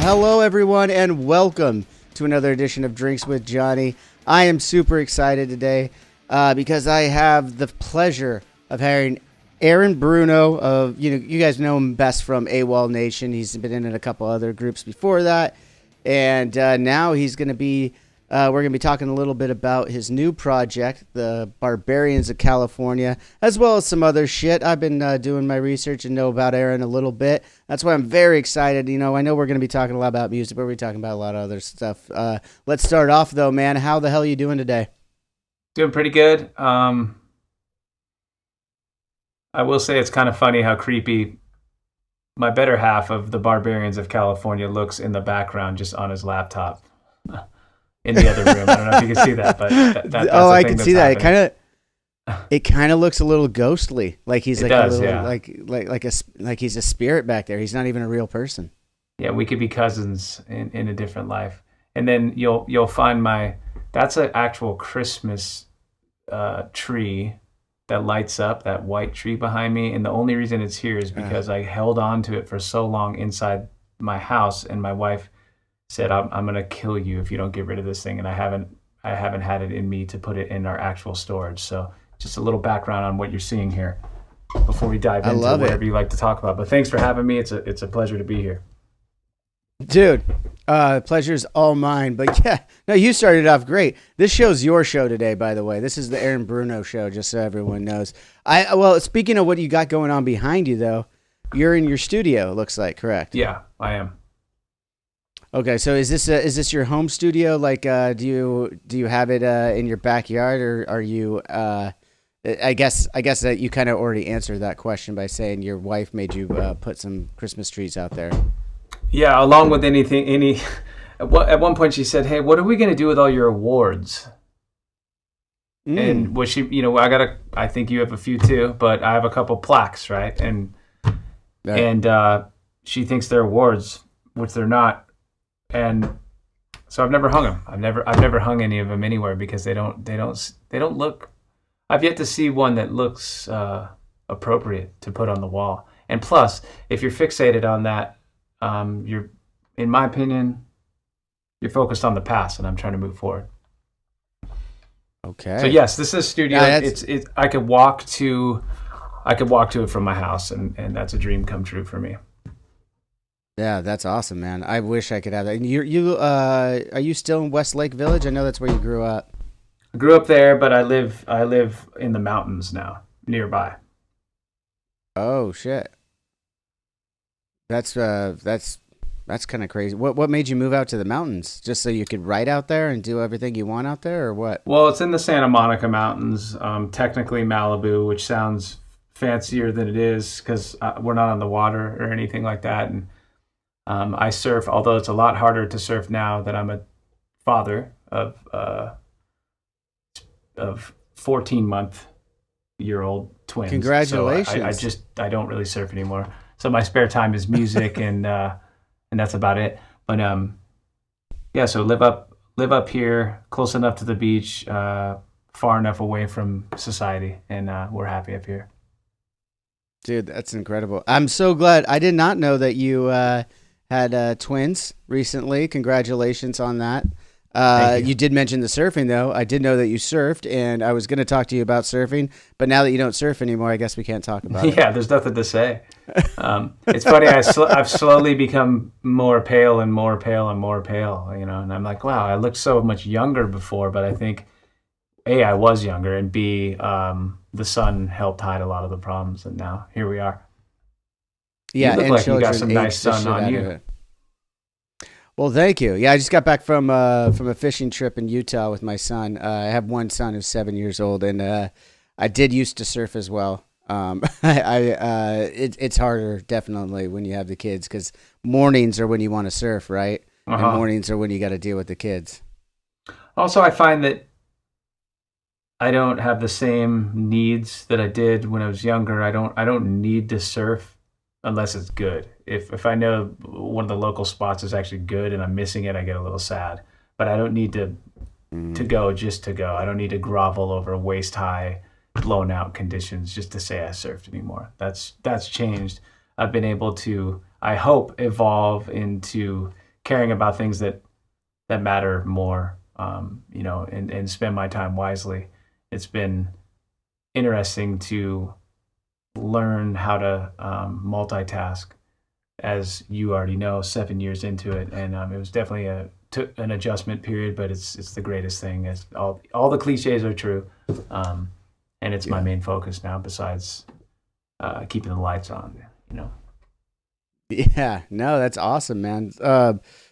hello everyone, and welcome to another edition of Drinks with Johnny. I am super excited today because I have the pleasure of having Aaron Bruno of, you guys know him best from AWOLNATION. He's been in a couple other groups before that, and now he's going to be. We're going to be talking a little bit about his new project, the Barbarians of California, as well as some other shit. I've been doing my research and know about Aaron a little bit. That's why I'm very excited. I know we're going to be talking a lot about music, but we're talking about a lot of other stuff. Let's start off, though, man. How the hell are you doing today? Doing pretty good. I will say it's kind of funny how creepy my better half of the Barbarians of California looks in the background just on his laptop. In the other room, I don't know if you can see that, but that's I can see that. Happening. It kind of looks a little ghostly, like he's like a little, yeah. like he's a spirit back there. He's not even a real person. Yeah, we could be cousins in a different life. And then you'll find that's an actual Christmas tree that lights up, that white tree behind me. And the only reason it's here is because I held on to it for so long inside my house, and my wife said, I'm going to kill you if you don't get rid of this thing. And I haven't had it in me to put it in our actual storage. So just a little background on what you're seeing here before we dive into whatever you like to talk about. But thanks for having me. It's a pleasure to be here. Dude, pleasure's all mine. But yeah, no, you started off great. This show's your show today, by the way. This is the Aaron Bruno show, just so everyone knows. Well, speaking of what you got going on behind you, though, you're in your studio, it looks like, correct? Yeah, I am. Okay, so is this your home studio? Like, do you have it in your backyard, or are you? I guess that you kind of already answered that question by saying your wife made you put some Christmas trees out there. Yeah, along with anything. At one point she said, "Hey, what are we going to do with all your awards?" And was she? I think you have a few too, but I have a couple plaques, right? And she thinks they're awards, which they're not. And so I've never hung them. I've never hung any of them anywhere because they don't look. I've yet to see one that looks appropriate to put on the wall. And plus, if you're fixated on that, you're, in my opinion, you're focused on the past, and I'm trying to move forward. Okay. So yes, this is a studio. I could walk to it from my house, and that's a dream come true for me. Yeah, that's awesome, man. I wish I could have that. And are you still in Westlake Village? I know that's where you grew up. I grew up there, but I live in the mountains now, nearby. Oh shit. That's kind of crazy. What made you move out to the mountains? Just so you could write out there and do everything you want out there, or what? Well, it's in the Santa Monica Mountains, technically Malibu, which sounds fancier than it is because we're not on the water or anything like that. And I surf, although it's a lot harder to surf now that I'm a father of 14-month-year-old twins. Congratulations! So I don't really surf anymore. So my spare time is music and that's about it. But so live up here, close enough to the beach, far enough away from society, and we're happy up here. Dude, that's incredible. I'm so glad. I did not know that you had twins recently. Congratulations on that. You did mention the surfing, though. I did know that you surfed, and I was going to talk to you about surfing, but now that you don't surf anymore, I guess we can't talk about it. Yeah, there's nothing to say. It's funny. I've slowly become more pale and more pale and more pale, and I'm like, wow, I looked so much younger before, but I think, A, I was younger, and B, the sun helped hide a lot of the problems, and now here we are. Yeah, you look like you got some nice sun on you. Well, thank you. Yeah, I just got back from a fishing trip in Utah with my son. I have one son who's 7 years old, and I did used to surf as well. It's harder definitely when you have the kids because mornings are when you want to surf, right? And mornings are when you got to deal with the kids. Also, I find that I don't have the same needs that I did when I was younger. I don't need to surf unless it's good. If I know one of the local spots is actually good and I'm missing it, I get a little sad. But I don't need to go just to go. I don't need to grovel over waist high, blown out conditions just to say I surfed anymore. That's changed. I've been able to, I hope, evolve into caring about things that matter more, and spend my time wisely. It's been interesting to learn how to multitask, as you already know, 7 years into it, and it was definitely took an adjustment period, but it's the greatest thing. As all the cliches are true, and it's my main focus now. Besides keeping the lights on, Yeah, no, that's awesome, man.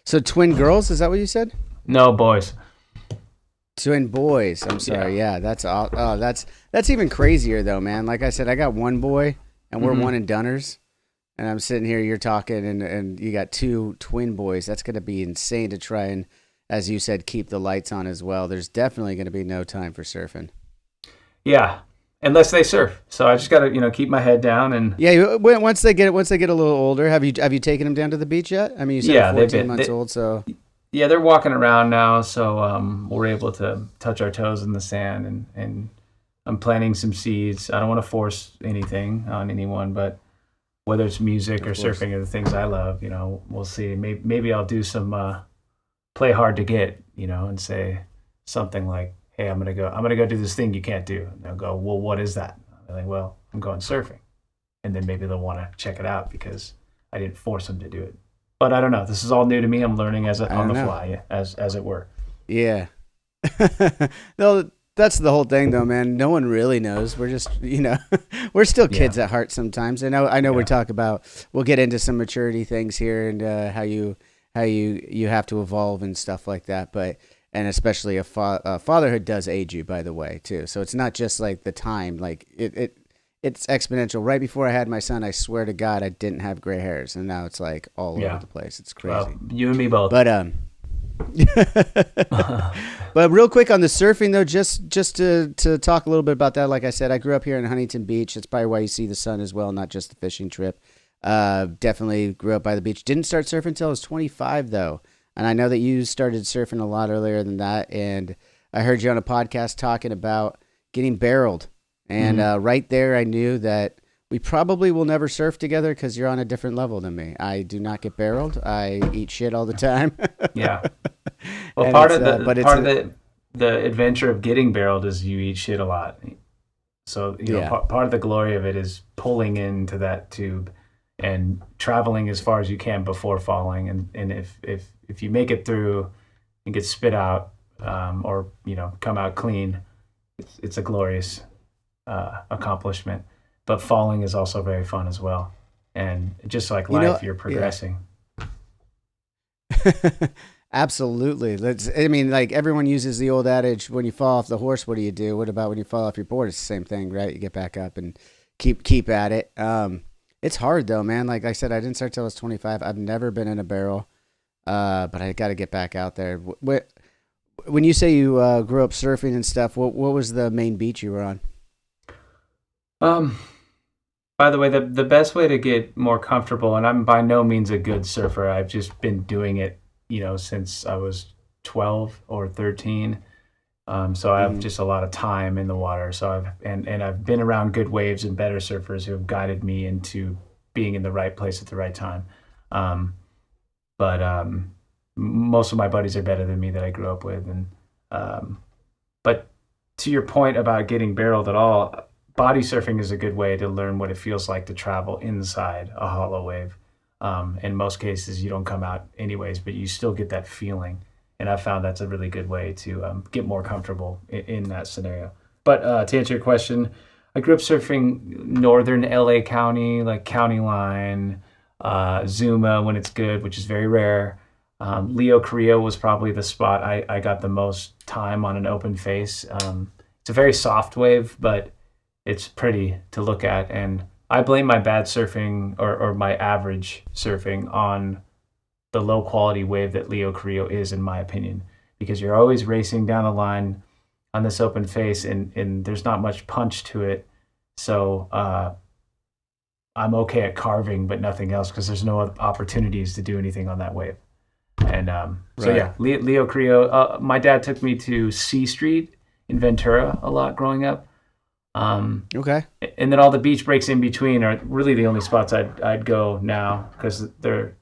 So twin girls, is that what you said? No, boys. Twin boys. I'm sorry. Yeah, that's even crazier though, man. Like I said, I got one boy, and we're one and doneers. And I'm sitting here, you're talking, and you got two twin boys. That's going to be insane to try and, as you said, keep the lights on as well. There's definitely going to be no time for surfing. Yeah, unless they surf. So I just got to, keep my head down and. Yeah, once they get a little older, have you taken them down to the beach yet? I mean, you said 14 months old, so. Yeah, they're walking around now, so we're able to touch our toes in the sand, and I'm planting some seeds. I don't want to force anything on anyone, but. Whether it's music or surfing or the things I love, we'll see. Maybe I'll do some play hard to get, and say something like, "Hey, I'm gonna go do this thing you can't do." And they'll go, "Well, what is that?" I'm like, "Well, I'm going surfing," and then maybe they'll want to check it out because I didn't force them to do it. But I don't know. This is all new to me. I'm learning on the fly, as it were. Yeah. No. That's the whole thing, though, man. No one really knows. We're just, we're still kids at heart sometimes. I know. We talk about. We'll get into some maturity things here and how you have to evolve and stuff like that. But and especially fatherhood does age you, by the way, too. So it's not just like the time. Like it's exponential. Right before I had my son, I swear to God, I didn't have gray hairs, and now it's like all over the place. It's crazy. Well, you and me both. But But real quick on the surfing though, just to talk a little bit about that. Like I said, I grew up here in Huntington Beach. That's probably why you see the sun as well, not just the fishing trip. Definitely grew up by the beach. Didn't start surfing until I was 25 though, and I know that you started surfing a lot earlier than that. And I heard you on a podcast talking about getting barreled, and right there I knew that we probably will never surf together because you're on a different level than me. I do not get barreled. I eat shit all the time. Yeah. Well, part of the adventure of getting barreled is you eat shit a lot. So part of the glory of it is pulling into that tube and traveling as far as you can before falling. And if you make it through and get spit out, or come out clean, it's a glorious accomplishment. But falling is also very fun as well. And just like life, you're progressing. Yeah. Absolutely. Like everyone uses the old adage, when you fall off the horse, what do you do? What about when you fall off your board? It's the same thing, right? You get back up and keep at it. It's hard though, man. Like I said, I didn't start till I was 25. I've never been in a barrel, but I got to get back out there. When you say you grew up surfing and stuff, what was the main beach you were on? By the way, the best way to get more comfortable, and I'm by no means a good surfer. I've just been doing it, since I was 12 or 13. So I have just a lot of time in the water. So I've been around good waves and better surfers who have guided me into being in the right place at the right time. But most of my buddies are better than me that I grew up with. But to your point about getting barreled at all, body surfing is a good way to learn what it feels like to travel inside a hollow wave. In most cases, you don't come out anyways, but you still get that feeling. And I found that's a really good way to get more comfortable in that scenario. But to answer your question, I grew up surfing northern LA County, like County Line, Zuma when it's good, which is very rare. Leo Carrillo was probably the spot I got the most time on an open face. It's a very soft wave, but it's pretty to look at. And I blame my bad surfing or my average surfing on the low quality wave that Leo Carrillo is, in my opinion, because you're always racing down the line on this open face and there's not much punch to it. So I'm okay at carving, but nothing else because there's no opportunities to do anything on that wave. And so yeah, Leo Carrillo, my dad took me to C Street in Ventura a lot growing up. Okay. And then all the beach breaks in between are really the only spots I'd go now because they're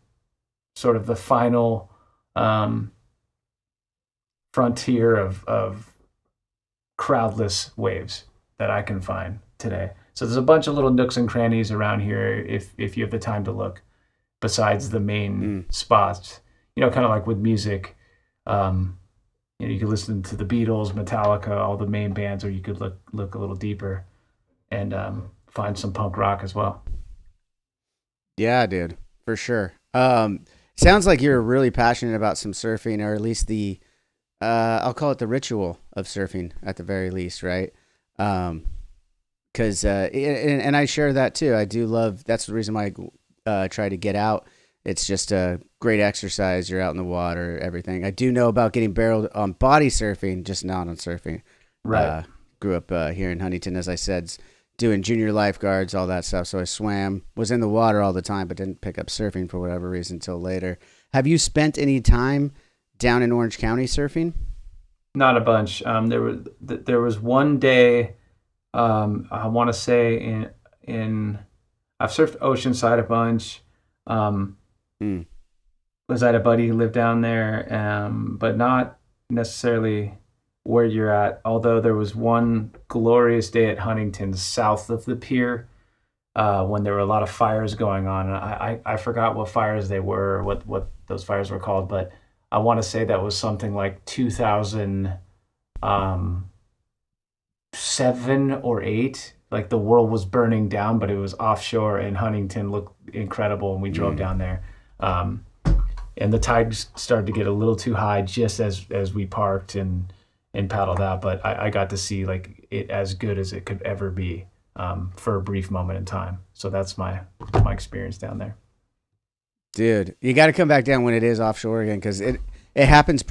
sort of the final um, frontier of crowdless waves that I can find today. So there's a bunch of little nooks and crannies around here if you have the time to look, besides the main spots. Kind of like with music, you could listen to the Beatles, Metallica, all the main bands, or you could look a little deeper and find some punk rock as well. Yeah, dude, for sure. Sounds like you're really passionate about some surfing, or at least the I'll call it the ritual of surfing at the very least, right? Because and I share that too. I do love. That's the reason why I try to get out. It's just a great exercise. You're out in the water, everything. I do know about getting barreled on body surfing, just not on surfing. Right. Grew up here in Huntington, as I said, doing junior lifeguards, all that stuff. So I swam, was in the water all the time, but didn't pick up surfing for whatever reason until later. Have you spent any time down in Orange County surfing? Not a bunch. There was one day. I want to say in I've surfed Oceanside a bunch. Was I had a buddy who lived down there, but not necessarily where you're at. Although there was one glorious day at Huntington, south of the pier, when there were a lot of fires going on. I forgot what fires they were, what those fires were called, but I want to say that was something like 2007 or 8. Like the world was burning down, but it was offshore, and Huntington looked incredible, and we drove down there. And the tide started to get a little too high just as we parked and paddled out. But I got to see like it as good as it could ever be for a brief moment in time. So that's my experience down there. Dude, you got to come back down when it is offshore again, because it happens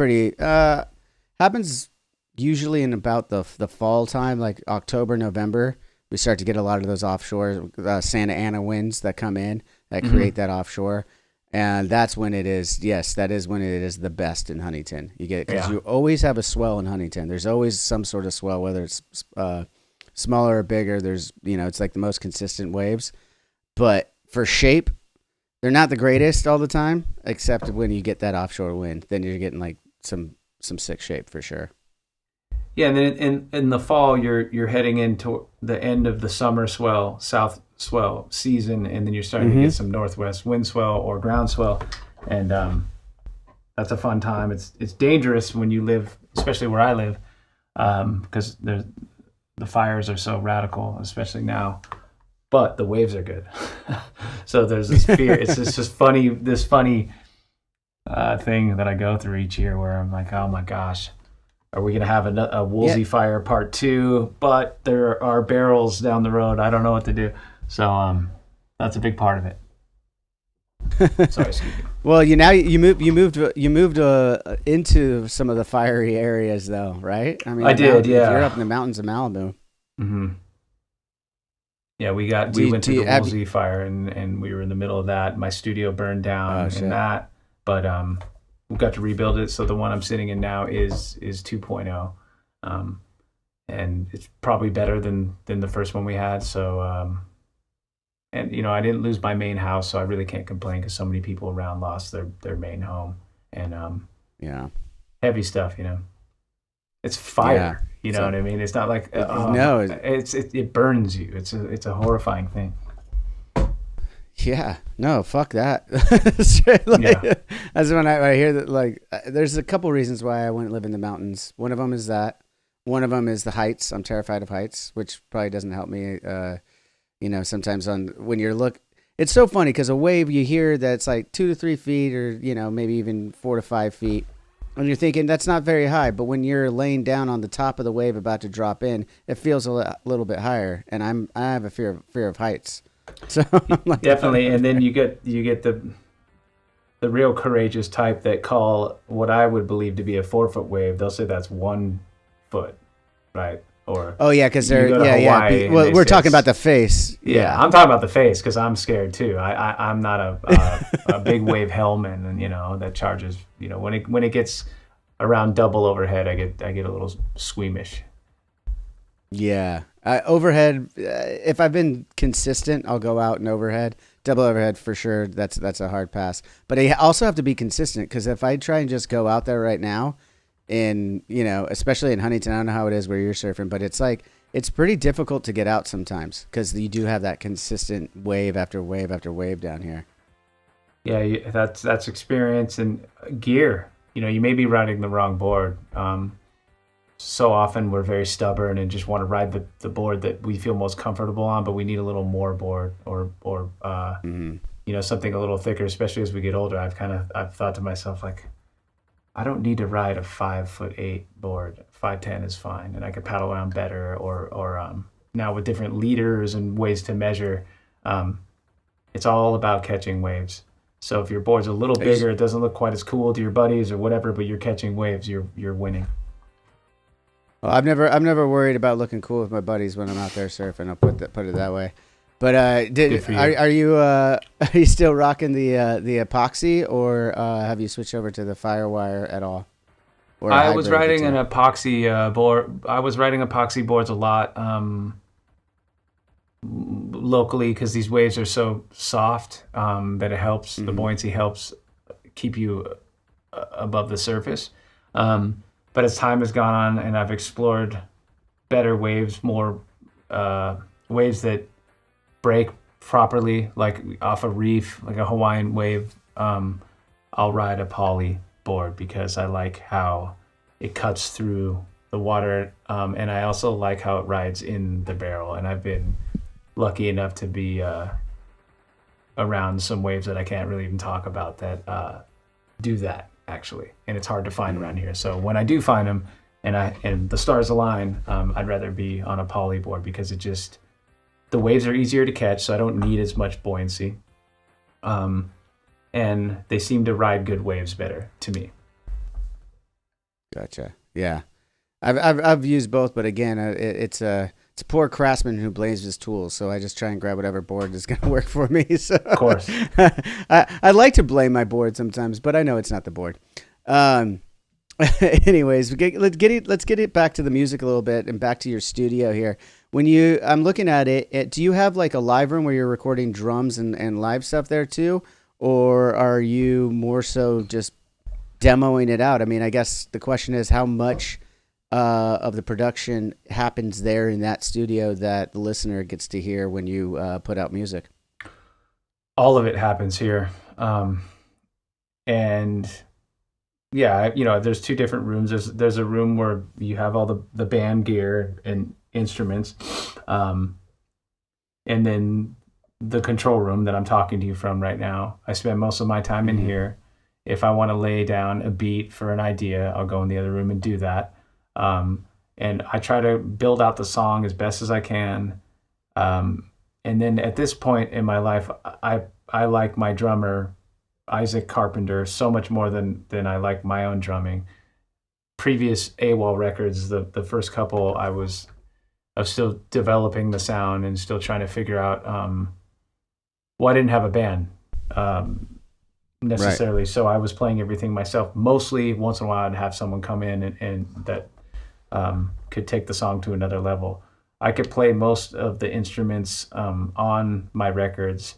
happens usually in about the fall time, like October, November. We start to get a lot of those offshore Santa Ana winds that come in that create that offshore. And that's when it is, yes, that is when it is the best in Huntington. You get it, because you always have a swell in Huntington. There's always some sort of swell, whether it's smaller or bigger. There's, it's like the most consistent waves. But for shape, they're not the greatest all the time, except when you get that offshore wind. Then you're getting like some sick shape for sure. Yeah, and then in the fall, you're heading into the end of the summer swell, south swell season, and then you're starting to get some northwest wind swell or ground swell, and that's a fun time. It's dangerous when you live, especially where I live, because the fires are so radical, especially now. But the waves are good, so there's this fear. It's just funny, thing that I go through each year where I'm like, oh my gosh. Are we going to have a Woolsey fire part 2? But there are barrels down the road. I don't know what to do. So that's a big part of it. Sorry, excuse me. Well, you moved into some of the fiery areas, though, right? I mean, I did. Yeah, you're up in the mountains of Malibu. Mm-hmm. Yeah, we went to the Woolsey fire, and we were in the middle of that. My studio burned down in that, but we got to rebuild it, so the one I'm sitting in now is 2.0, and it's probably better than the first one we had. So, and I didn't lose my main house, so I really can't complain because so many people around lost their main home, and heavy stuff. It's fire. You know what I mean? It's not like it burns you. It's a horrifying thing. Yeah, no, fuck that. That's when I hear that. Like, there's a couple reasons why I wouldn't live in the mountains. One of them is that. One of them is the heights. I'm terrified of heights, which probably doesn't help me. Sometimes when you're it's so funny because a wave you hear that's like 2 to 3 feet, or maybe even 4 to 5 feet, and you're thinking that's not very high. But when you're laying down on the top of the wave about to drop in, it feels a little bit higher. And I have a fear of heights. So definitely, and then you get the real courageous type that call what I would believe to be a 4-foot wave. They'll say that's 1 foot, right? Or because they're Well, we're talking about the face. Yeah, I'm talking about the face because I'm scared too. I'm not a big wave hellman, and that charges. When it gets around double overhead, I get a little squeamish. Yeah. Overhead, if I've been consistent, I'll go out and overhead. double overhead for sure. That's a hard pass. But I also have to be consistent because if I try and just go out there right now, especially in Huntington, I don't know how it is where you're surfing, but it's like it's pretty difficult to get out sometimes because you do have that consistent wave after wave after wave down here. Yeah, that's experience and gear. You may be riding the wrong board. So often we're very stubborn and just want to ride the board that we feel most comfortable on, but we need a little more board or something a little thicker, especially as we get older. I've thought to myself, like, I don't need to ride a 5'8" board. 5'10" is fine, and I could paddle around better. Or now with different leaders and ways to measure, it's all about catching waves. So if your board's a little bigger, it doesn't look quite as cool to your buddies or whatever, but you're catching waves, you're winning. Well, I'm never worried about looking cool with my buddies when I'm out there surfing. I'll put it that way. But are you still rocking the epoxy, or have you switched over to the Firewire at all? I was riding an epoxy board. I was riding epoxy boards a lot locally because these waves are so soft that it helps. The buoyancy helps keep you above the surface. But as time has gone on and I've explored better waves, more waves that break properly, like off a reef, like a Hawaiian wave, I'll ride a poly board because I like how it cuts through the water, and I also like how it rides in the barrel. And I've been lucky enough to be around some waves that I can't really even talk about that do that, actually, and it's hard to find around here. So when I do find them and the stars align, I'd rather be on a poly board because the waves are easier to catch, so I don't need as much buoyancy, and they seem to ride good waves better to me. Gotcha. Yeah, I've used both, but again, it's a poor craftsman who blames his tools, so I just try and grab whatever board is going to work for me. So of course, I like to blame my board sometimes, but I know it's not the board. Anyways, let's get it back to the music a little bit and back to your studio here. I'm looking at it, do you have like a live room where you're recording drums and live stuff there too, or are you more so just demoing it out? I mean, I guess the question is how much of the production happens there in that studio that the listener gets to hear when you put out music? All of it happens here. And yeah, there's two different rooms. There's a room where you have all the band gear and instruments. And then the control room that I'm talking to you from right now. I spend most of my time in here. If I want to lay down a beat for an idea, I'll go in the other room and do that. And I try to build out the song as best as I can. And then at this point in my life, I like my drummer, Isaac Carpenter, so much more than I like my own drumming. Previous AWOL records, the first couple, I was still developing the sound and still trying to figure out, I didn't have a band necessarily. Right. So I was playing everything myself. Mostly once in a while I'd have someone come in and that could take the song to another level. I could play most of the instruments on my records,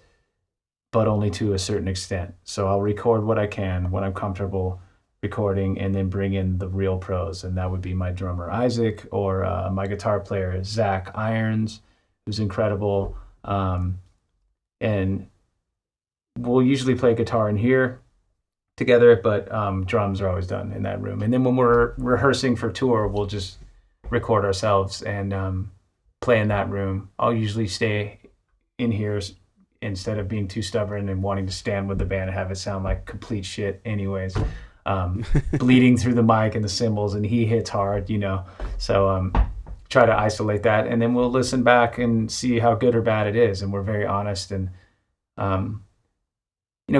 but only to a certain extent. So I'll record what I can when I'm comfortable recording and then bring in the real pros. And that would be my drummer, Isaac, or my guitar player, Zach Irons, who's incredible. And we'll usually play guitar in here together, but drums are always done in that room. And then when we're rehearsing for tour, we'll just record ourselves and play in that room. I'll usually stay in here instead of being too stubborn and wanting to stand with the band and have it sound like complete shit anyways. Bleeding through the mic and the cymbals, and he hits hard, So try to isolate that, and then we'll listen back and see how good or bad it is. And we're very honest. And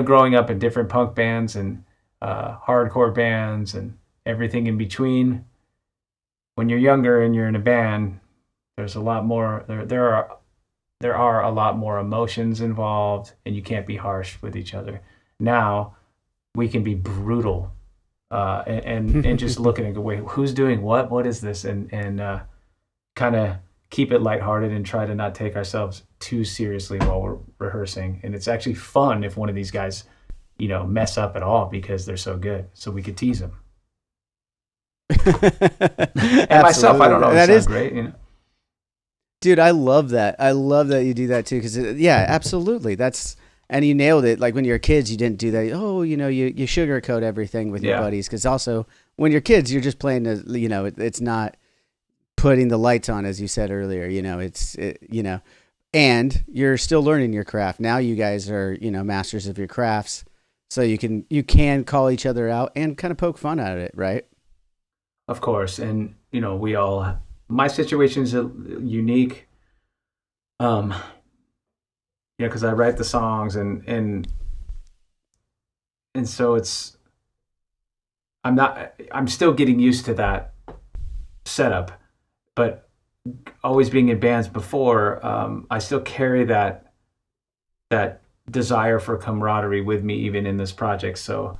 growing up in different punk bands and hardcore bands and everything in between, when you're younger and you're in a band, there's a lot more. There are a lot more emotions involved, and you can't be harsh with each other. Now we can be brutal and just looking and go, wait, who's doing what? What is this? And kind of keep it lighthearted and try to not take ourselves too seriously while we're rehearsing. And it's actually fun if one of these guys, mess up at all because they're so good. So we could tease them. And myself, I don't know. That is great, Dude, I love that. I love that you do that too. Because absolutely. And you nailed it. Like when you're kids, you didn't do that. Oh, you sugarcoat everything with your buddies. Because also when you're kids, you're just playing it's not putting the lights on, as you said earlier. And you're still learning your craft. Now you guys are masters of your crafts, so you can call each other out and kind of poke fun at it, right? Of course, and my situation is unique. Because I write the songs and so I'm still getting used to that setup, but always being in bands before, I still carry that desire for camaraderie with me even in this project. So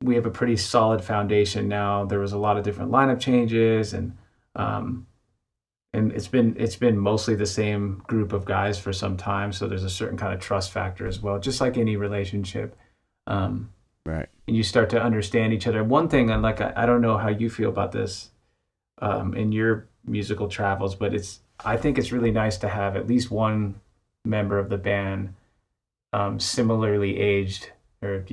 we have a pretty solid foundation now. There was a lot of different lineup changes and it's been mostly the same group of guys for some time. So there's a certain kind of trust factor as well, just like any relationship. Right. And you start to understand each other. One thing, and I don't know how you feel about this in your musical travels, but I think it's really nice to have at least one member of the band similarly aged, or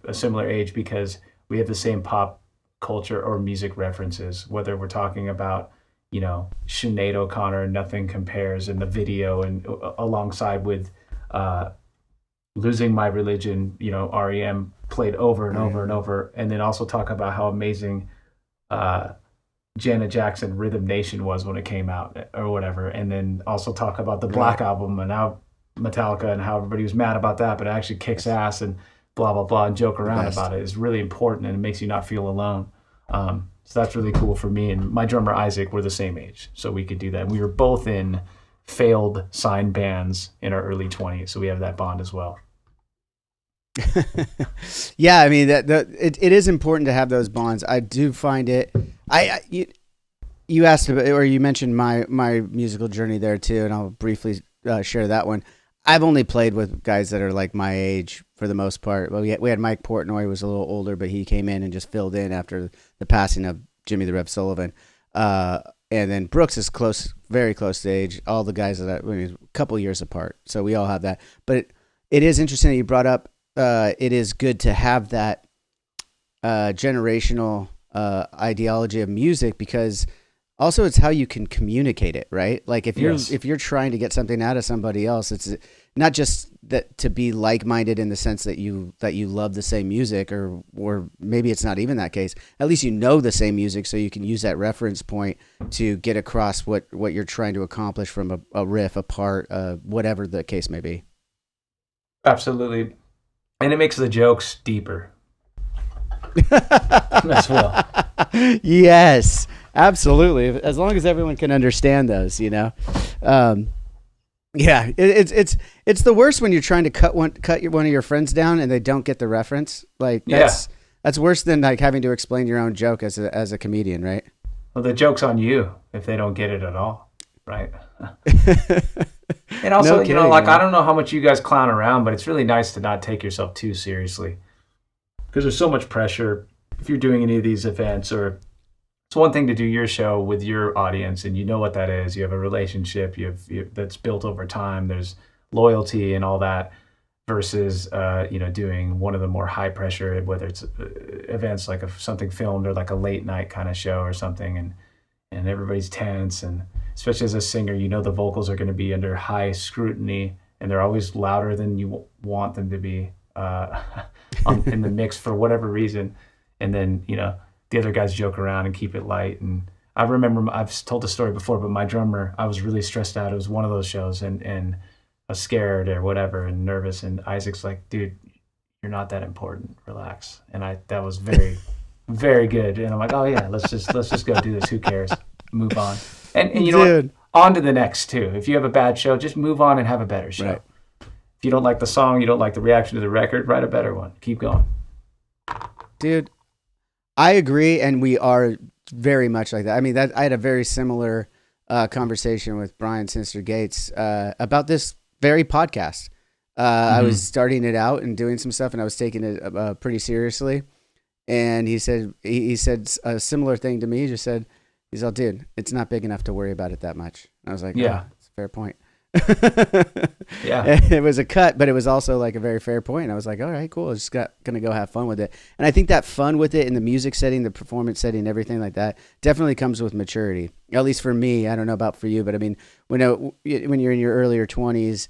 a similar age, because we have the same pop culture or music references, whether we're talking about Sinead O'Connor, Nothing Compares in the video, and alongside with Losing My Religion, REM played over and over and over, and then also talk about how amazing Janet Jackson Rhythm Nation was when it came out or whatever, and then also talk about the Black Album and how Metallica and how everybody was mad about that, but it actually kicks ass and blah blah blah, and joke around about it is really important, and it makes you not feel alone. So that's really cool for me. And my drummer Isaac, we're the same age, so we could do that. We were both in failed signed bands in our early 20s, so we have that bond as well. Yeah, I mean it is important to have those bonds. I do find it. You asked about, or you mentioned my musical journey there too, and I'll briefly share that one. I've only played with guys that are like my age for the most part. Well, we had Mike Portnoy, who was a little older, but he came in and just filled in after the passing of Jimmy the Rev Sullivan. And then Brooks is very close to age. All the guys a couple years apart, so we all have that. But it is interesting that you brought up. It is good to have that generational ideology of music, because also it's how you can communicate it, right? Like if you're trying to get something out of somebody else, it's not just that to be like-minded in the sense that you love the same music, or maybe it's not even that case. At least you know the same music, so you can use that reference point to get across what you're trying to accomplish from a riff, a part, whatever the case may be. Absolutely. And it makes the jokes deeper as well. Yes, absolutely. As long as everyone can understand those, Yeah, it's the worst when you're trying to cut one of your friends down and they don't get the reference. Like that's worse than like having to explain your own joke as a comedian, right? Well, the joke's on you if they don't get it at all, right? And also, no kidding, I don't know how much you guys clown around, but it's really nice to not take yourself too seriously, because there's so much pressure if you're doing any of these events. Or it's one thing to do your show with your audience, and you know what that is. You have a relationship that's built over time. There's loyalty and all that, versus doing one of the more high pressure, whether it's events like something filmed or like a late night kind of show or something, and everybody's tense, and especially as a singer, the vocals are going to be under high scrutiny, and they're always louder than you want them to be in the mix for whatever reason. And then, the other guys joke around and keep it light. And I remember, I've told the story before, but my drummer, I was really stressed out. It was one of those shows, and I was scared or whatever and nervous. And Isaac's like, dude, you're not that important. Relax. And that was very, very good. And I'm like, oh yeah, let's just go do this. Who cares? Move on. And you know what? On to the next too. If you have a bad show, just move on and have a better show. Right. If you don't like the song, you don't like the reaction to the record, write a better one. Keep going. Dude, I agree, and we are very much like that. I mean, that I had a very similar conversation with Brian Sinister Gates about this very podcast. I was starting it out and doing some stuff, and I was taking it pretty seriously. And he said a similar thing to me. He just said, he's all, dude, it's not big enough to worry about it that much. And I was like, yeah, it's a fair point. Yeah. It was a cut, but it was also like a very fair point. And I was like, all right, cool. I'm just gonna go have fun with it. And I think that fun with it in the music setting, the performance setting, everything like that definitely comes with maturity. At least for me. I don't know about for you, but I mean, when you're in your earlier 20s,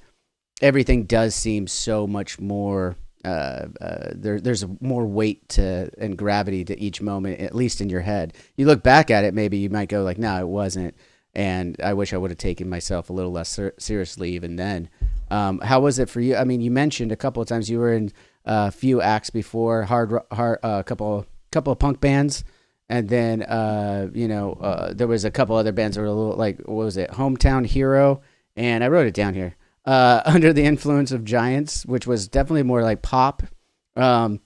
everything does seem so much more there's more weight to and gravity to each moment, at least in your head. You look back at it, maybe you might go like, no, it wasn't. And I wish I would have taken myself a little less seriously even then. How was it for you? I mean, you mentioned a couple of times you were in a few acts before, a couple of punk bands, and then there was a couple other bands that were a little like, what was it, Hometown Hero, and I wrote it down here. Under the Influence of Giants, which was definitely more like pop. So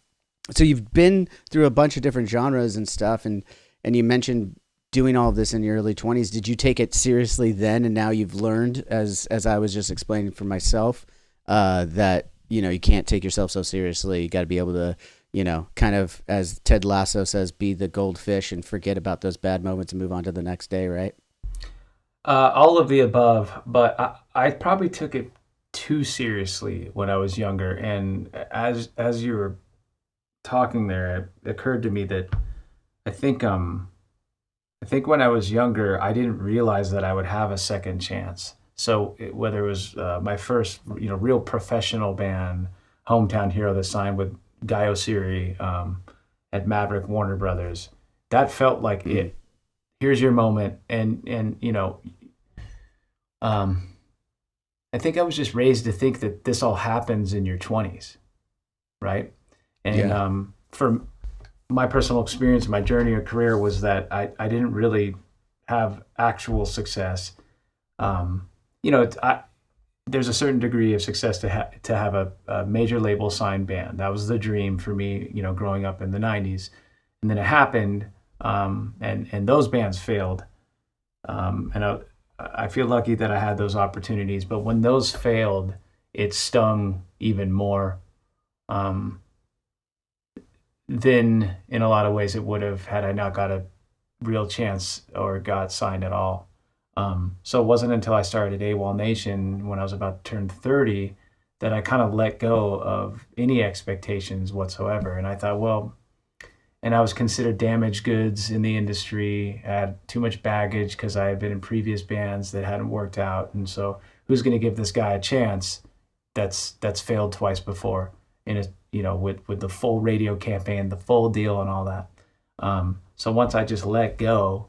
you've been through a bunch of different genres and stuff, and you mentioned doing all of this in your early 20s. Did you take it seriously then, and now you've learned, as I was just explaining for myself, that you can't take yourself so seriously? You got to be able to, kind of, as Ted Lasso says, be the goldfish and forget about those bad moments and move on to the next day, right? All of the above, but I probably took it too seriously when I was younger. And as you were talking there, it occurred to me that I think when I was younger, I didn't realize that I would have a second chance. So whether it was my first, real professional band, Hometown Hero, that signed with Guy Osiri at Maverick Warner Brothers, that felt like it. Here's your moment, and I think I was just raised to think that this all happens in your 20s, right? And for my personal experience, my journey or career was that I didn't really have actual success. There's a certain degree of success to have a major label signed band. That was the dream for me, growing up in the 90s, and then it happened. And those bands failed. And I feel lucky that I had those opportunities, but when those failed, it stung even more than in a lot of ways it would have had I not got a real chance or got signed at all. So it wasn't until I started AWOLNATION when I was about to turn 30 that I kind of let go of any expectations whatsoever. And I thought, and I was considered damaged goods in the industry. I had too much baggage because I had been in previous bands that hadn't worked out. And so who's going to give this guy a chance that's failed twice before with the full radio campaign, the full deal and all that. So once I just let go,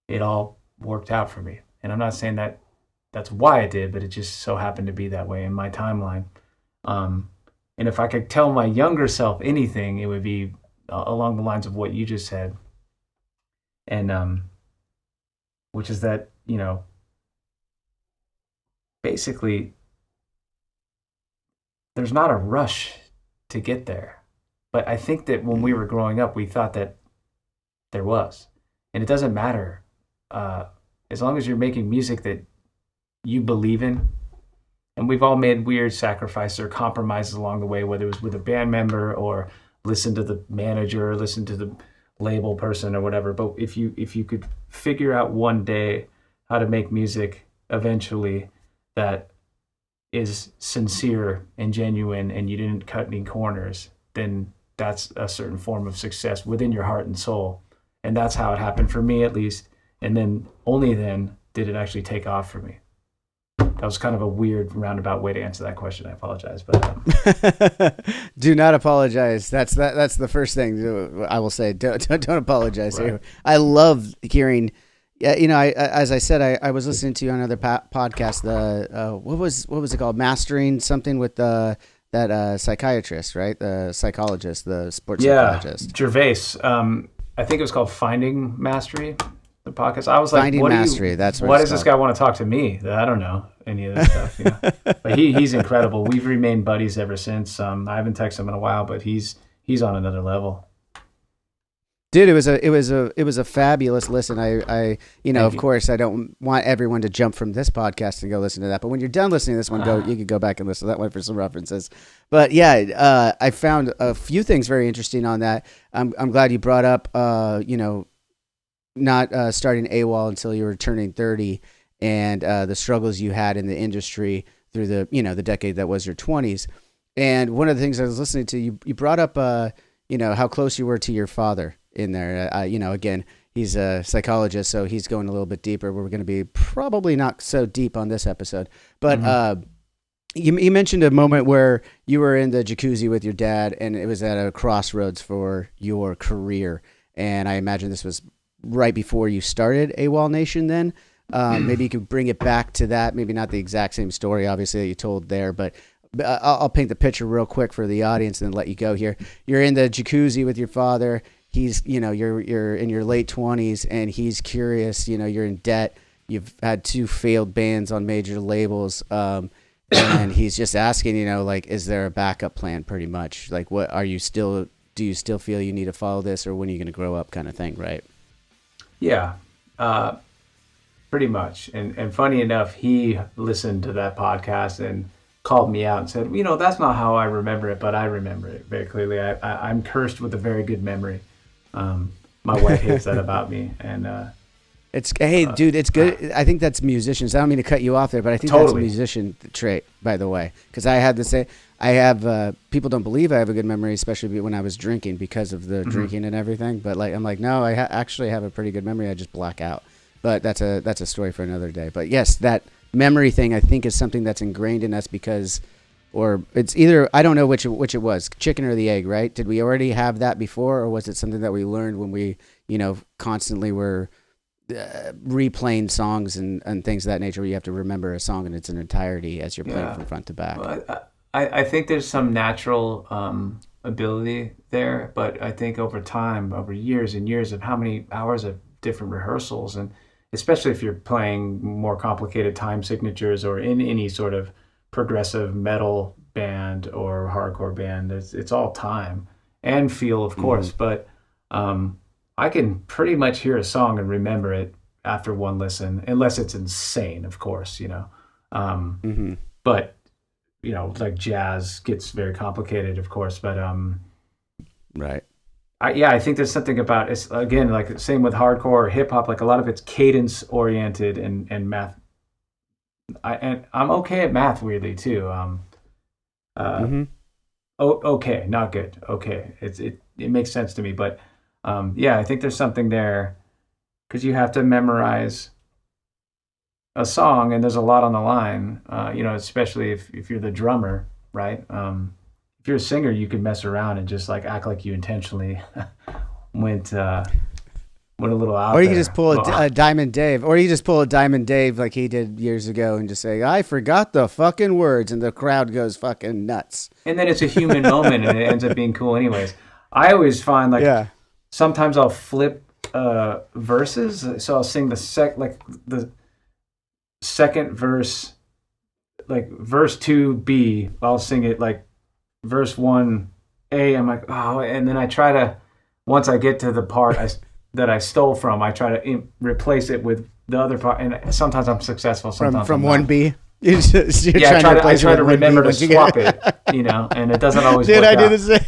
it all worked out for me. And I'm not saying that that's why it did, but it just so happened to be that way in my timeline. And if I could tell my younger self anything, it would be along the lines of what you just said, and which is that basically there's not a rush to get there, but I think that when we were growing up, we thought that there was, and it doesn't matter as long as you're making music that you believe in. And we've all made weird sacrifices or compromises along the way, whether it was with a band member or listen to the manager, listen to the label person or whatever. But if you could figure out one day how to make music eventually that is sincere and genuine and you didn't cut any corners, then that's a certain form of success within your heart and soul. And that's how it happened for me, at least. And then only then did it actually take off for me. That was kind of a weird roundabout way to answer that question. I apologize, but do not apologize. That's the first thing I will say. Don't apologize. Right. I love hearing. As I said, I was listening to another podcast. What was it called? Mastering something with that psychiatrist, right? The psychologist, the sports psychologist. Gervais. I think it was called Finding Mastery. The podcast. I was like, Finding Mastery. That's what does this guy want to talk to me? I don't know any of this stuff. But he's incredible. We've remained buddies ever since. I haven't texted him in a while, but he's on another level. Dude, it was a fabulous listen. I you know, Thank of you. course, I don't want everyone to jump from this podcast and go listen to that. But when you're done listening to this one, you could go back and listen to that one for some references. But yeah, I found a few things very interesting on that. I'm glad you brought up, you know, not starting AWOL until you were turning 30, and the struggles you had in the industry through the, you know, the decade that was your 20s. And one of the things I was listening to, you brought up, you know, how close you were to your father in there. You know, again, he's a psychologist, so he's going a little bit deeper. We're going to be probably not so deep on this episode. But you mentioned a moment where you were in the jacuzzi with your dad, and it was at a crossroads for your career. And I imagine this was right before you started AWOL Nation then. Maybe you could bring it back to that. Maybe not the exact same story, obviously, that you told there, but I'll paint the picture real quick for the audience and then let you go here. You're in the jacuzzi with your father. He's, you know, you're in your late 20s, and he's curious. You know, you're in debt. You've had 2 failed bands on major labels, and he's just asking, you know, like, is there a backup plan? Pretty much, like, what are you still? Do you still feel you need to follow this, or when are you going to grow up, kind of thing, right? Yeah, pretty much. And funny enough, he listened to that podcast and called me out and said, you know, that's not how I remember it, but I remember it very clearly. I'm cursed with a very good memory. My wife hates that about me. And dude, it's good. I think that's musicians. I don't mean to cut you off there, but I think that's a musician trait, by the way. Because I had to say, people don't believe I have a good memory, especially when I was drinking, because of the drinking and everything. But like, I'm like, no, I actually have a pretty good memory. I just black out. But that's a story for another day. But yes, that memory thing, I think, is something that's ingrained in us because, or it's either, I don't know which it was, chicken or the egg, right? Did we already have that before, or was it something that we learned when we, you know, constantly were replaying songs and things of that nature, where you have to remember a song in its entirety as you're playing from front to back? Well, I think there's some natural ability there, but I think over time, over years and years of how many hours of different rehearsals, and especially if you're playing more complicated time signatures or in any sort of progressive metal band or hardcore band, it's all time and feel, of course. But I can pretty much hear a song and remember it after one listen, unless it's insane, of course, you know. But, you know, like jazz gets very complicated, of course. But right. I think there's something about it's, again, like same with hardcore or hip hop, like a lot of it's cadence oriented and math. I'm okay at math, weirdly, too. Okay, not good. Okay, it makes sense to me, but I think there's something there because you have to memorize a song, and there's a lot on the line. You know, especially if you're the drummer, right? If you're a singer, you can mess around and just like act like you intentionally went a little out. Or you there. can just pull a Diamond Dave, or you just pull a Diamond Dave like he did years ago, and just say, "I forgot the fucking words," and the crowd goes fucking nuts. And then it's a human moment, and it ends up being cool, anyways. I always find like sometimes I'll flip verses, so I'll sing the second verse, like verse 2B. I'll sing it like verse 1A. I'm like, oh, and then I try to, once I get to the part that I stole from, I try to replace it with the other part, and sometimes I'm successful. Sometimes from 1B. I try to remember to swap it, you know, and it doesn't always. Dude, work I do out. the same.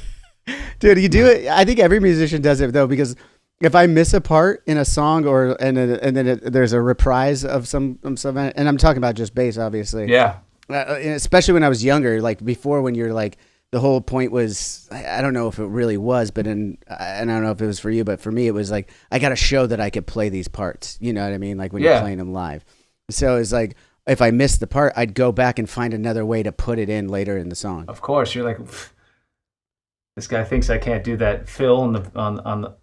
Dude, you do it. I think every musician does it though, because if I miss a part in a song, there's a reprise of some, and I'm talking about just bass, obviously. Yeah. Especially when I was younger, like before, when you're like, the whole point was, I don't know if it really was, but and I don't know if it was for you, but for me, it was like, I got to show that I could play these parts. You know what I mean? Like when you're playing them live. So it's like, if I missed the part, I'd go back and find another way to put it in later in the song. Of course, you're like, this guy thinks I can't do that fill on the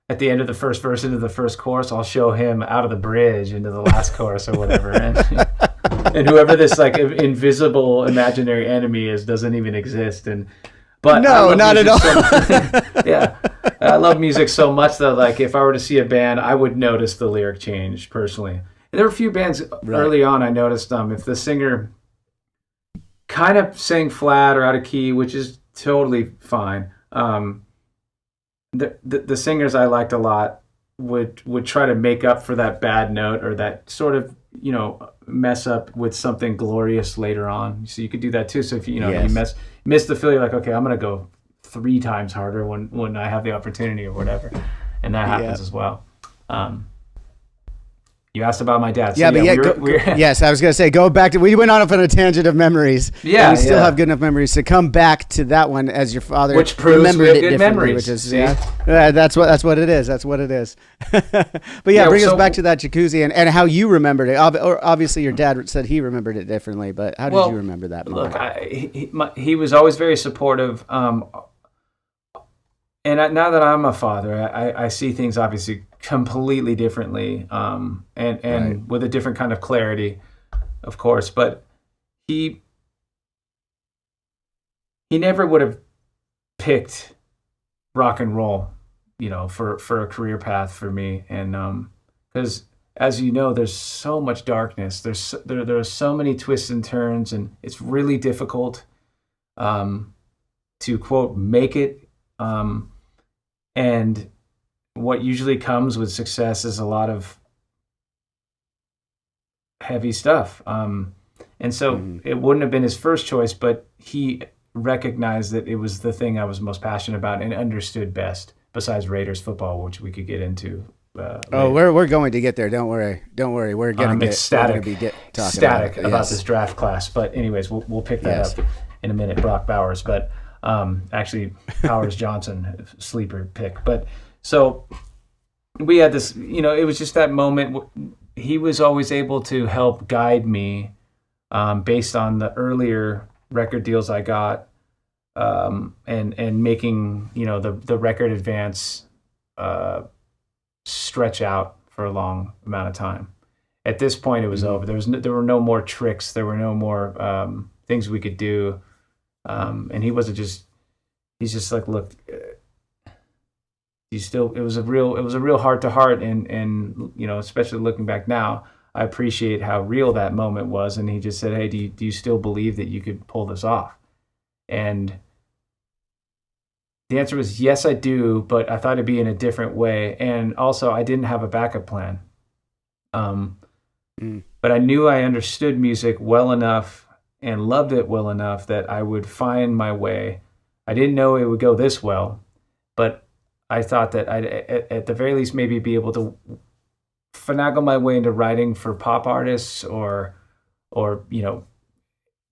at the end of the first verse into the first chorus. I'll show him out of the bridge into the last chorus or whatever. And whoever this like invisible imaginary enemy is doesn't even exist. But no, not at all. Yeah, I love music so much that like if I were to see a band, I would notice the lyric change personally. And there were a few bands early on I noticed if the singer kind of sang flat or out of key, which is totally fine. the singers I liked a lot would try to make up for that bad note or that sort of, mess up with something glorious later on. So you could do that too. So if you Yes. miss the fill, you're like, okay, I'm gonna go 3 times harder when I have the opportunity or whatever, and that happens Yep. as well. Um, you asked about my dad. So Yeah, but yes, I was going to say, go back to, we went off on a tangent of memories. Yeah, and we still yeah. have good enough memories to come back to that one as your father Which proves we remembered have it good differently, memories, which is, see? that's what it is. That's what it is. But Yeah, bring us so- back to that jacuzzi and how you remembered it. Or obviously your dad said he remembered it differently, but how did you remember that moment? Look, he was always very supportive. Now that I'm a father, I see things obviously completely differently, and Right. with a different kind of clarity, of course. But he never would have picked rock and roll, for a career path for me, and because as you know, there's so much darkness. There are so many twists and turns, and it's really difficult to quote make it. And what usually comes with success is a lot of heavy stuff. And so it wouldn't have been his first choice, but he recognized that it was the thing I was most passionate about and understood best, besides Raiders football, which we could get into. We're going to get there. Don't worry. We're going to Ecstatic talking about it. about this draft class. But anyways, we'll pick that up in a minute. Brock Bowers, but actually Powers Johnson, sleeper pick. But so we had this, it was just that moment. He was always able to help guide me based on the earlier record deals I got, and making the record advance stretch out for a long amount of time. At this point, it was over. There were no more tricks. There were no more things we could do. And he wasn't just. He's just like, look. It was a real heart to heart, and especially looking back now, I appreciate how real that moment was. And he just said, hey, do you still believe that you could pull this off? And the answer was yes, I do, but I thought it'd be in a different way. And also, I didn't have a backup plan. But I knew I understood music well enough and loved it well enough that I would find my way. I didn't know it would go this well, but I thought that I'd at the very least maybe be able to finagle my way into writing for pop artists or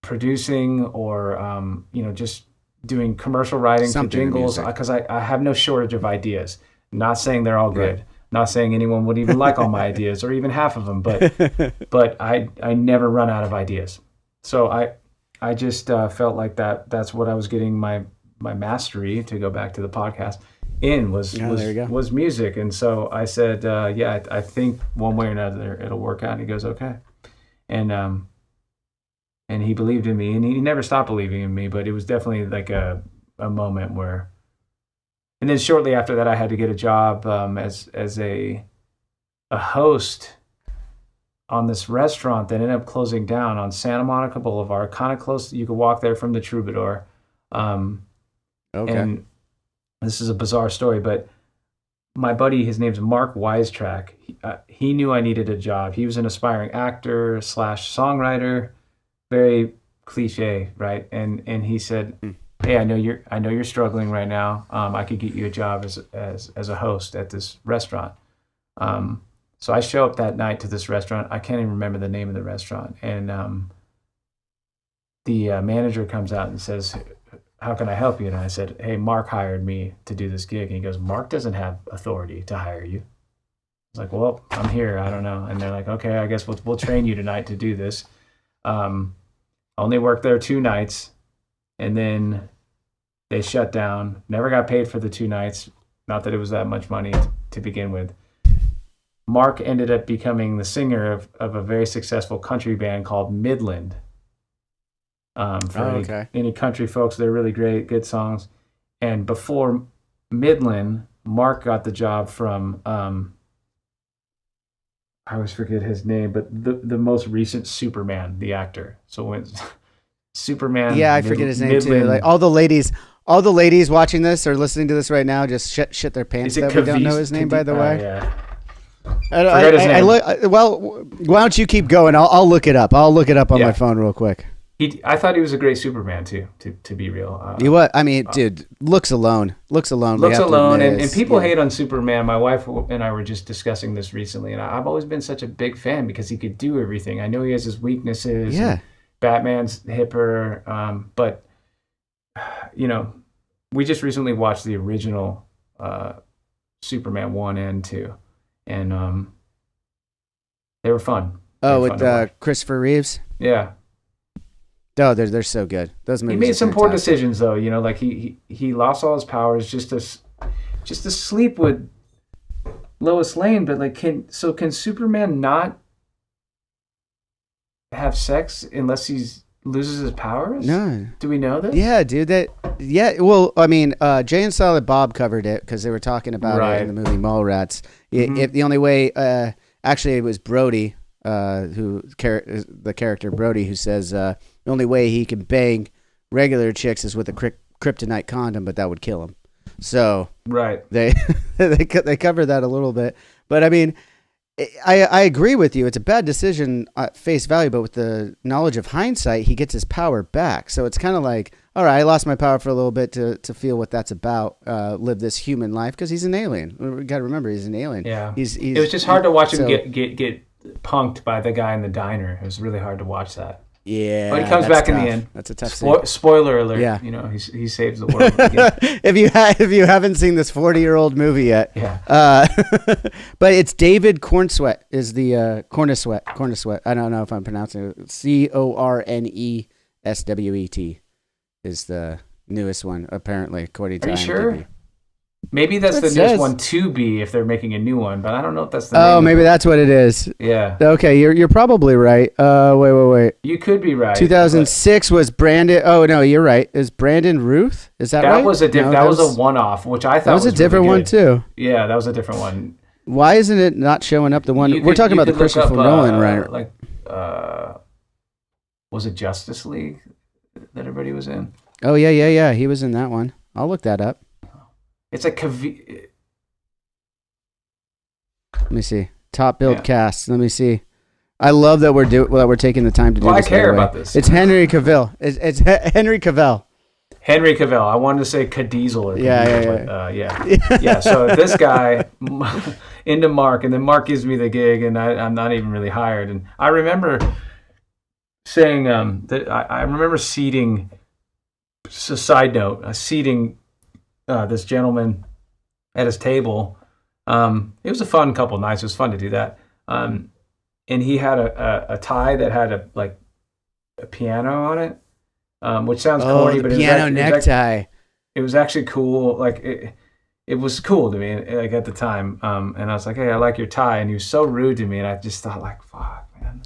producing or just doing commercial writing for jingles, because I have no shortage of ideas. Not saying they're all good. Right. Not saying anyone would even like all my ideas or even half of them, but I never run out of ideas. So I just felt like that's what I was getting my mastery, to go back to the podcast, in was music. And so I said, I think one way or another it'll work out. And he goes, okay. And he believed in me, and he never stopped believing in me, but it was definitely like a moment where. And then shortly after that, I had to get a job as a host on this restaurant that ended up closing down on Santa Monica Boulevard, kind of close. You could walk there from the Troubadour. Okay. And this is a bizarre story, but my buddy, his name's Mark Wisetrack. He knew I needed a job. He was an aspiring actor / songwriter, very cliche, right? And he said, hey, I know you're struggling right now. I could get you a job as a host at this restaurant. So I show up that night to this restaurant. I can't even remember the name of the restaurant. And the manager comes out and says, how can I help you? And I said, hey, Mark hired me to do this gig. And he goes, Mark doesn't have authority to hire you. I was like, well, I'm here. I don't know. And they're like, okay, I guess we'll train you tonight to do this. Only worked there 2 nights. And then they shut down. Never got paid for the 2 nights. Not that it was that much money to begin with. Mark ended up becoming the singer of a very successful country band called Midland. Any country folks, they're really great, good songs. And before Midland, Mark got the job from, I always forget his name, but the most recent Superman, the actor. So when Superman, I forget his name too. Like all the ladies all the ladies watching this or listening to this right now just shit their pants that we don't know his name, by the way. Yeah. Well, why don't you keep going? I'll look it up. I'll look it up on my phone real quick. I thought he was a great Superman too. To be real, dude, looks alone. And people hate on Superman. My wife and I were just discussing this recently, and I've always been such a big fan because he could do everything. I know he has his weaknesses. Yeah, Batman's hipper, but we just recently watched the original Superman 1 and 2, and they were fun. With Christopher Reeves. Yeah. Oh, they're so good. Those movies. He made some poor decisions though. Like he lost all his powers just to sleep with Lois Lane. But can Superman not have sex unless he loses his powers? No. Do we know this? Yeah, dude. Well, I mean, Jay and Silent Bob covered it because they were talking about it in the movie Mallrats. If the only way, actually, it was Brody, the character Brody, who says the only way he can bang regular chicks is with a kryptonite condom, but that would kill him. So they cover that a little bit, but I mean, I agree with you. It's a bad decision at face value, but with the knowledge of hindsight, he gets his power back. So it's kind of like, all right, I lost my power for a little bit to feel what that's about, live this human life, because he's an alien. We got to remember, he's an alien. Yeah, it was just hard to watch him get punked by the guy in the diner. It was really hard to watch that. Yeah, but he comes back in the end. That's a tough scene. Spoiler alert. Yeah, he saves the world. if you haven't seen this 40-year-old movie yet, but it's David Cornsweet is the Corneswet. I don't know if I'm pronouncing it. Corneswet is the newest one, apparently, according to IMDb. Are you sure? Maybe that's the newest one to be if they're making a new one, but I don't know if that's the name. Oh, maybe that's what it is. Yeah. Okay, you're probably right. Wait. You could be right. 2006 was Brandon. Oh no, you're right. Is Brandon Ruth? Is that right? That was a one-off, which I thought was a different really one too. Yeah, that was a different one. Why isn't it not showing up? The one we're talking about, the Christopher Nolan, right? Was it Justice League that everybody was in? Oh yeah. He was in that one. I'll look that up. It's a Let me see. Top billed cast. Let me see. I love that we're taking the time to do this. I care about this. It's Henry Cavill. It's Henry Cavill. Henry Cavill. I wanted to say Cadiesel or yeah. So this guy into Mark, and then Mark gives me the gig, and I'm not even really hired. And I remember saying that I remember seating. Just a side note, seating this gentleman at his table. It was a fun couple of nights. It was fun to do that. And he had a tie that had a piano on it, which sounds corny, but piano necktie. It was actually cool. It was cool to me, at the time. And I was like, "Hey, I like your tie." And he was so rude to me, and I just thought, "Fuck, man."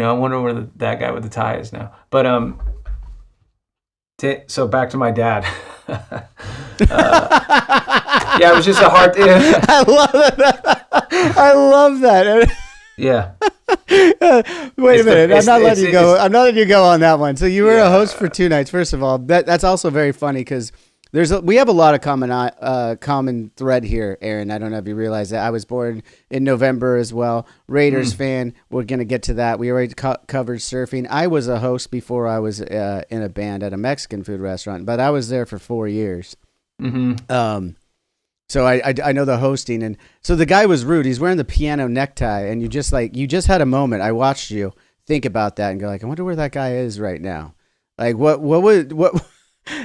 I wonder where that guy with the tie is now. But so back to my dad. It was just a hard. I love that. I love that. Yeah. Wait a minute. I'm not letting you go. I'm not letting you go on that one. So you were a host for 2 nights. First of all, that's also very funny because we have a lot of common thread here, Aaron. I don't know if you realize that. I was born in November as well. Raiders fan. We're gonna get to that. We already covered surfing. I was a host before I was in a band at a Mexican food restaurant, but I was there for 4 years. Mm-hmm. So I know the hosting, and so the guy was rude. He's wearing the piano necktie, and you just had a moment. I watched you think about that and go I wonder where that guy is right now. What?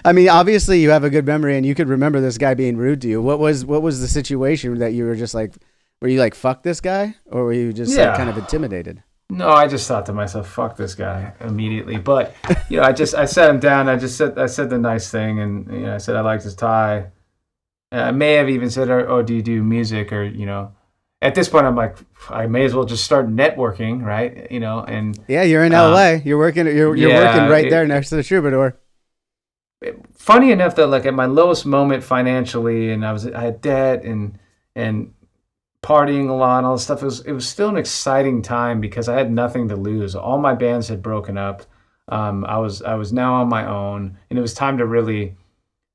I mean, obviously you have a good memory and you could remember this guy being rude to you. What was the situation that you were just were you fuck this guy, or were you just kind of intimidated? No, I just thought to myself, fuck this guy immediately. But, I sat him down. I said the nice thing, and I said I liked his tie. I may have even said, "Oh, do you do music?" Or at this point, I'm like, I may as well just start networking, right? And you're in LA. You're working. You're working right there next to the Troubadour. Funny enough that at my lowest moment financially, and I had debt and partying a lot and all this stuff, it was still an exciting time because I had nothing to lose. All my bands had broken up. I was now on my own, and it was time to really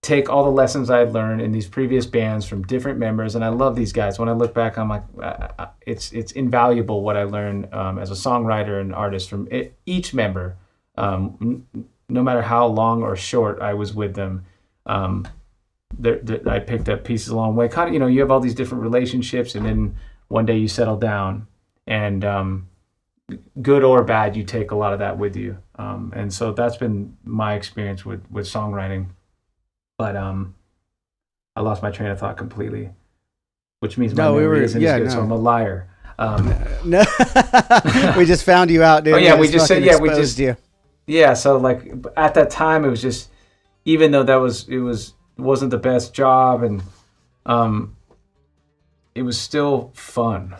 take all the lessons I had learned in these previous bands from different members. And I love these guys. When I look back, I'm like, it's invaluable what I learned as a songwriter and artist from each member, no matter how long or short I was with them. I picked up pieces along the way. Kind of, you have all these different relationships, and then one day you settle down, and good or bad, you take a lot of that with you. And so that's been my experience with songwriting. But I lost my train of thought completely, which means my memory isn't as good, so I'm a liar. No, we just found you out, dude. Oh yeah, we just said we just you. Yeah, so like at that time, it was just, even though it wasn't the best job, and it was still fun.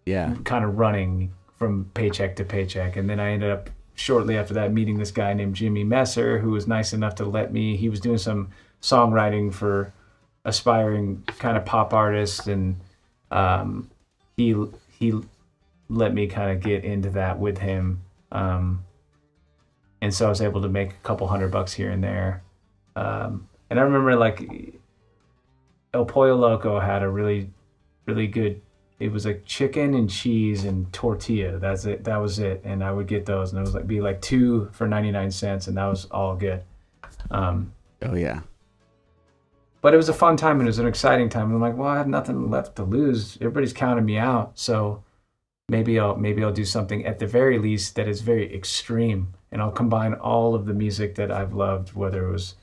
Yeah, kind of running from paycheck to paycheck. And then I ended up shortly after that meeting this guy named Jimmy Messer, who was nice enough to let me, he was doing some songwriting for aspiring kind of pop artists, and he let me kind of get into that with him. And so I was able to make a couple $100 here and there. And I remember like El Pollo Loco had a really, really good, it was like chicken and cheese and tortilla. That's it. That was it. And I would get those, and it was like 2 for 99 cents, and that was all good. Oh yeah. But it was a fun time, and it was an exciting time. And I'm like, well, I have nothing left to lose. Everybody's counting me out, so maybe I'll do something at the very least that is very extreme, and I'll combine all of the music that I've loved, whether it was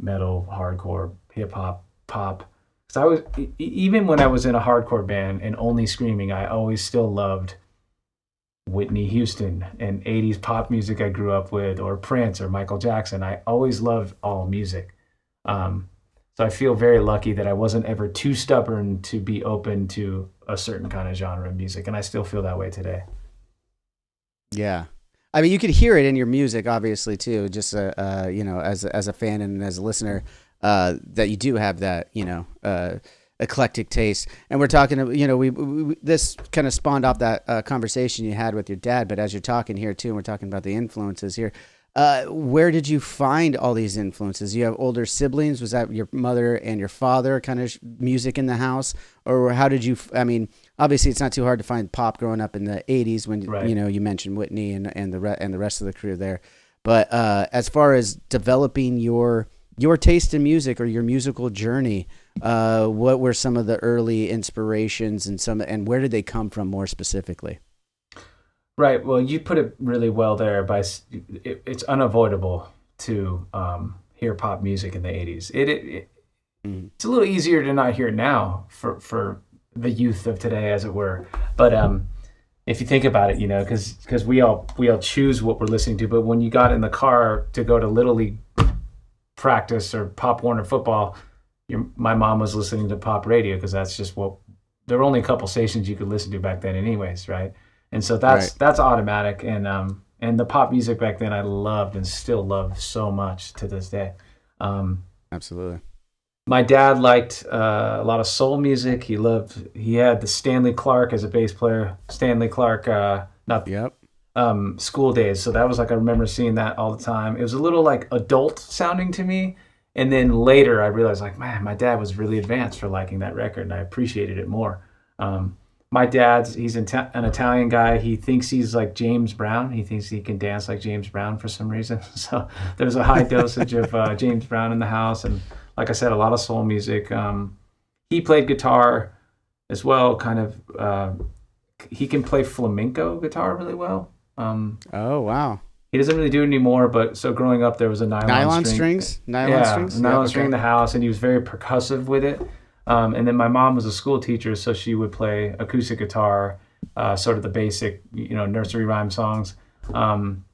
metal, hardcore, hip hop, pop. Because I was, even when I was in a hardcore band and only screaming, I always still loved Whitney Houston and 80s pop music I grew up with, or Prince or Michael Jackson. I always loved all music. So I feel very lucky that I wasn't ever too stubborn to be open to a certain kind of genre of music, and I still feel that way today. Yeah. I mean, you could hear it in your music, obviously, too, just, as a fan and as a listener, that you do have that, eclectic taste. And we're talking, we this kind of spawned off that conversation you had with your dad, but as you're talking here, too, and we're talking about the influences here, where did you find all these influences? You have older siblings. Was that your mother and your father kind of music in the house? Or how did you, obviously it's not too hard to find pop growing up in the 80s when, right. You mentioned Whitney and the rest of the crew there. But as far as developing your taste in music or your musical journey, what were some of the early inspirations and where did they come from more specifically? Right. Well, you put it really well there. It's unavoidable to hear pop music in the 80s. It's a little easier to not hear it now for the youth of today, as it were. But if you think about it, because we all choose what we're listening to. But when you got in the car to go to Little League practice or Pop Warner football, my mom was listening to pop radio, because that's just there were only a couple stations you could listen to back then, anyways, right? And so that's automatic, and the pop music back then I loved and still love so much to this day. Absolutely. My dad liked a lot of soul music. He had the Stanley Clarke as a bass player. Stanley Clarke, School Days. So that was like, I remember seeing that all the time. It was a little like adult sounding to me. And then later I realized, like, man, my dad was really advanced for liking that record, and I appreciated it more. My he's an Italian guy. He thinks he's like James Brown. He thinks he can dance like James Brown for some reason. So there's a high dosage of James Brown in the house. And like I said, a lot of soul music. He played guitar as well, kind of. He can play flamenco guitar really well. Oh, wow. He doesn't really do it anymore, but so growing up, there was a nylon strings? Nylon string in the house, and he was very percussive with it. And then my mom was a school teacher, so she would play acoustic guitar, sort of the basic, nursery rhyme songs. And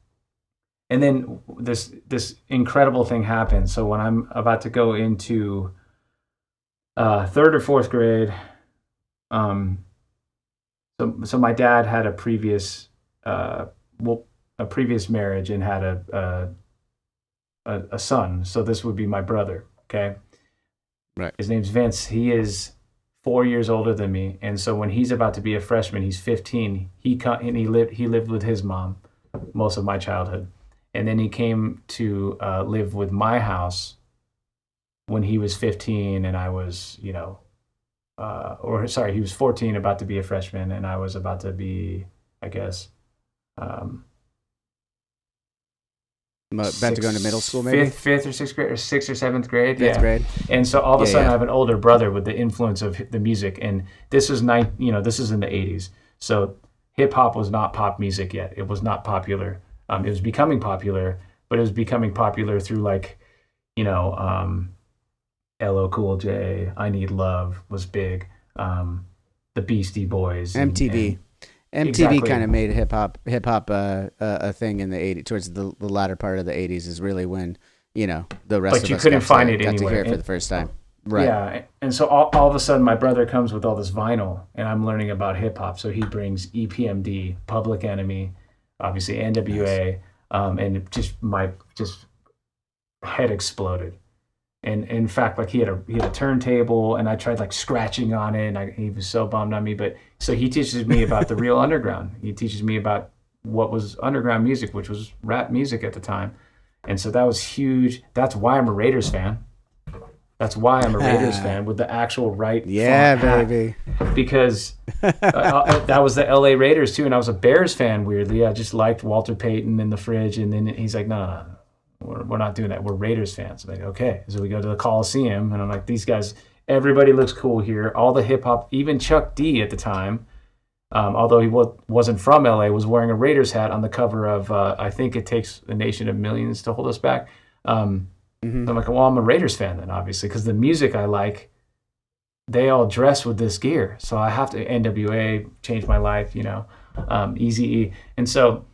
then this incredible thing happened. So when I'm about to go into 3rd or 4th grade, so my dad had a previous marriage and had a son. So this would be my brother. Okay. Right. His name's Vince. He is 4 years older than me, and so when he's about to be a freshman, he's 15. He lived with his mom, most of my childhood. And then he came to live with my house when he was 15 and I was, he was 14, about to be a freshman, and I was about to be, I guess, about to go into middle school, maybe fifth or sixth grade, or sixth or seventh grade, fifth grade. And so all of a sudden, I have an older brother with the influence of the music, and this is this is in the 80s, so hip hop was not pop music yet. It was not popular. It was becoming popular, but it was becoming popular through LL Cool J, I Need Love was big, the Beastie Boys, MTV. MTV Exactly. kind of made hip hop a thing in the 80s. Towards the latter part of the 80s is really when the rest But of you us couldn't find it got to anywhere. hear it for the first time. Right. Yeah, and so all of a sudden, my brother comes with all this vinyl, and I'm learning about hip hop. So he brings EPMD, Public Enemy, obviously NWA, and my head exploded. And in fact, like he had a turntable, and I tried scratching on it, and he was so bummed on me. But so he teaches me about the real underground. He teaches me about what was underground music, which was rap music at the time. And so that was huge. That's why I'm a Raiders fan. That's why I'm a Raiders fan with the actual right font hat. Baby. Because that was the LA Raiders too, and I was a Bears fan, weirdly. I just liked Walter Payton in the fridge, and then he's like, no. We're not doing that. We're Raiders fans. I'm like, okay. So we go to the Coliseum, and I'm like, these guys, everybody looks cool here. All the hip hop, even Chuck D at the time, although he wasn't from LA, was wearing a Raiders hat on the cover of, I think It Takes a Nation of Millions to Hold Us Back. So I'm like, well, I'm a Raiders fan then, obviously, because the music I like, they all dress with this gear. So I have to, NWA changed my life, Eazy-E. And so,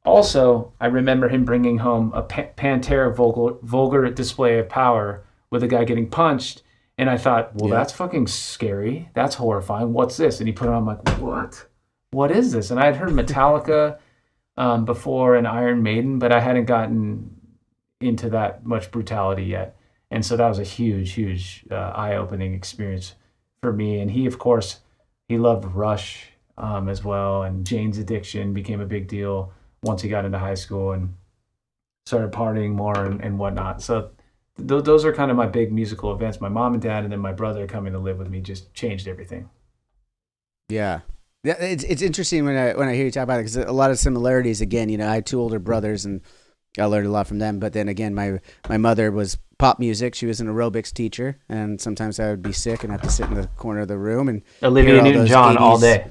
also, I remember him bringing home a Pantera vulgar display of power with a guy getting punched, and I thought, well, that's fucking scary. That's horrifying. What's this? And he put it on. I'm like, what? What is this? And I had heard Metallica before and Iron Maiden, but I hadn't gotten into that much brutality yet. And so that was a huge, huge eye-opening experience for me. And he, of course, he loved Rush as well, and Jane's Addiction became a big deal once he got into high school and started partying more and whatnot. So those are kind of my big musical events. My mom and dad, and then my brother coming to live with me just changed everything. Yeah. It's interesting when I hear you talk about it, because a lot of similarities. Again, I had two older brothers, and I learned a lot from them. But then again, my mother was pop music. She was an aerobics teacher, and sometimes I would be sick and have to sit in the corner of the room and Olivia Newton-John all day.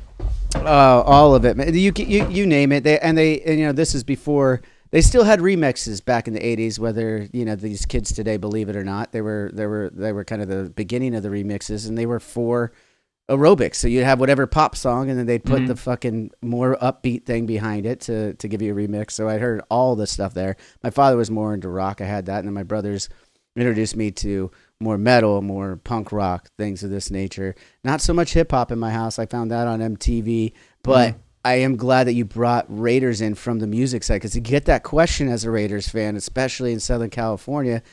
All of it, man. You name it. This is before they still had remixes back in the 80s. Whether these kids today believe it or not, they were kind of the beginning of the remixes, and they were for aerobics. So you'd have whatever pop song, and then they'd put the fucking more upbeat thing behind it to give you a remix. So I heard all the stuff there. My father was more into rock. I had that, and then my brothers introduced me to more metal, more punk rock, things of this nature. Not so much hip hop in my house. I found that on MTV, but I am glad that you brought Raiders in from the music side, because you get that question as a Raiders fan, especially in Southern California.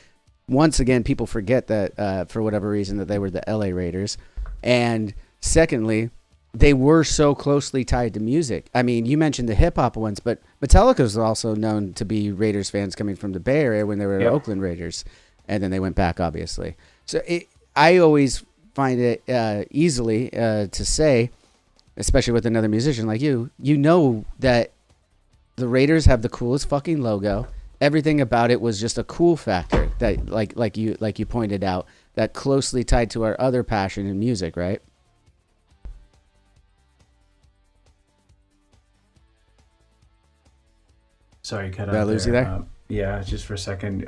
Once again, people forget that for whatever reason that they were the LA Raiders. And secondly, they were so closely tied to music. I mean, you mentioned the hip hop ones, but Metallica was also known to be Raiders fans coming from the Bay Area when they were Oakland Raiders. And then they went back, obviously. So I always find it easily to say, especially with another musician like you, that the Raiders have the coolest fucking logo. Everything about it was just a cool factor that, like you pointed out, that closely tied to our other passion in music, right? Sorry, cut out. Did I lose you there? Yeah, just for a second.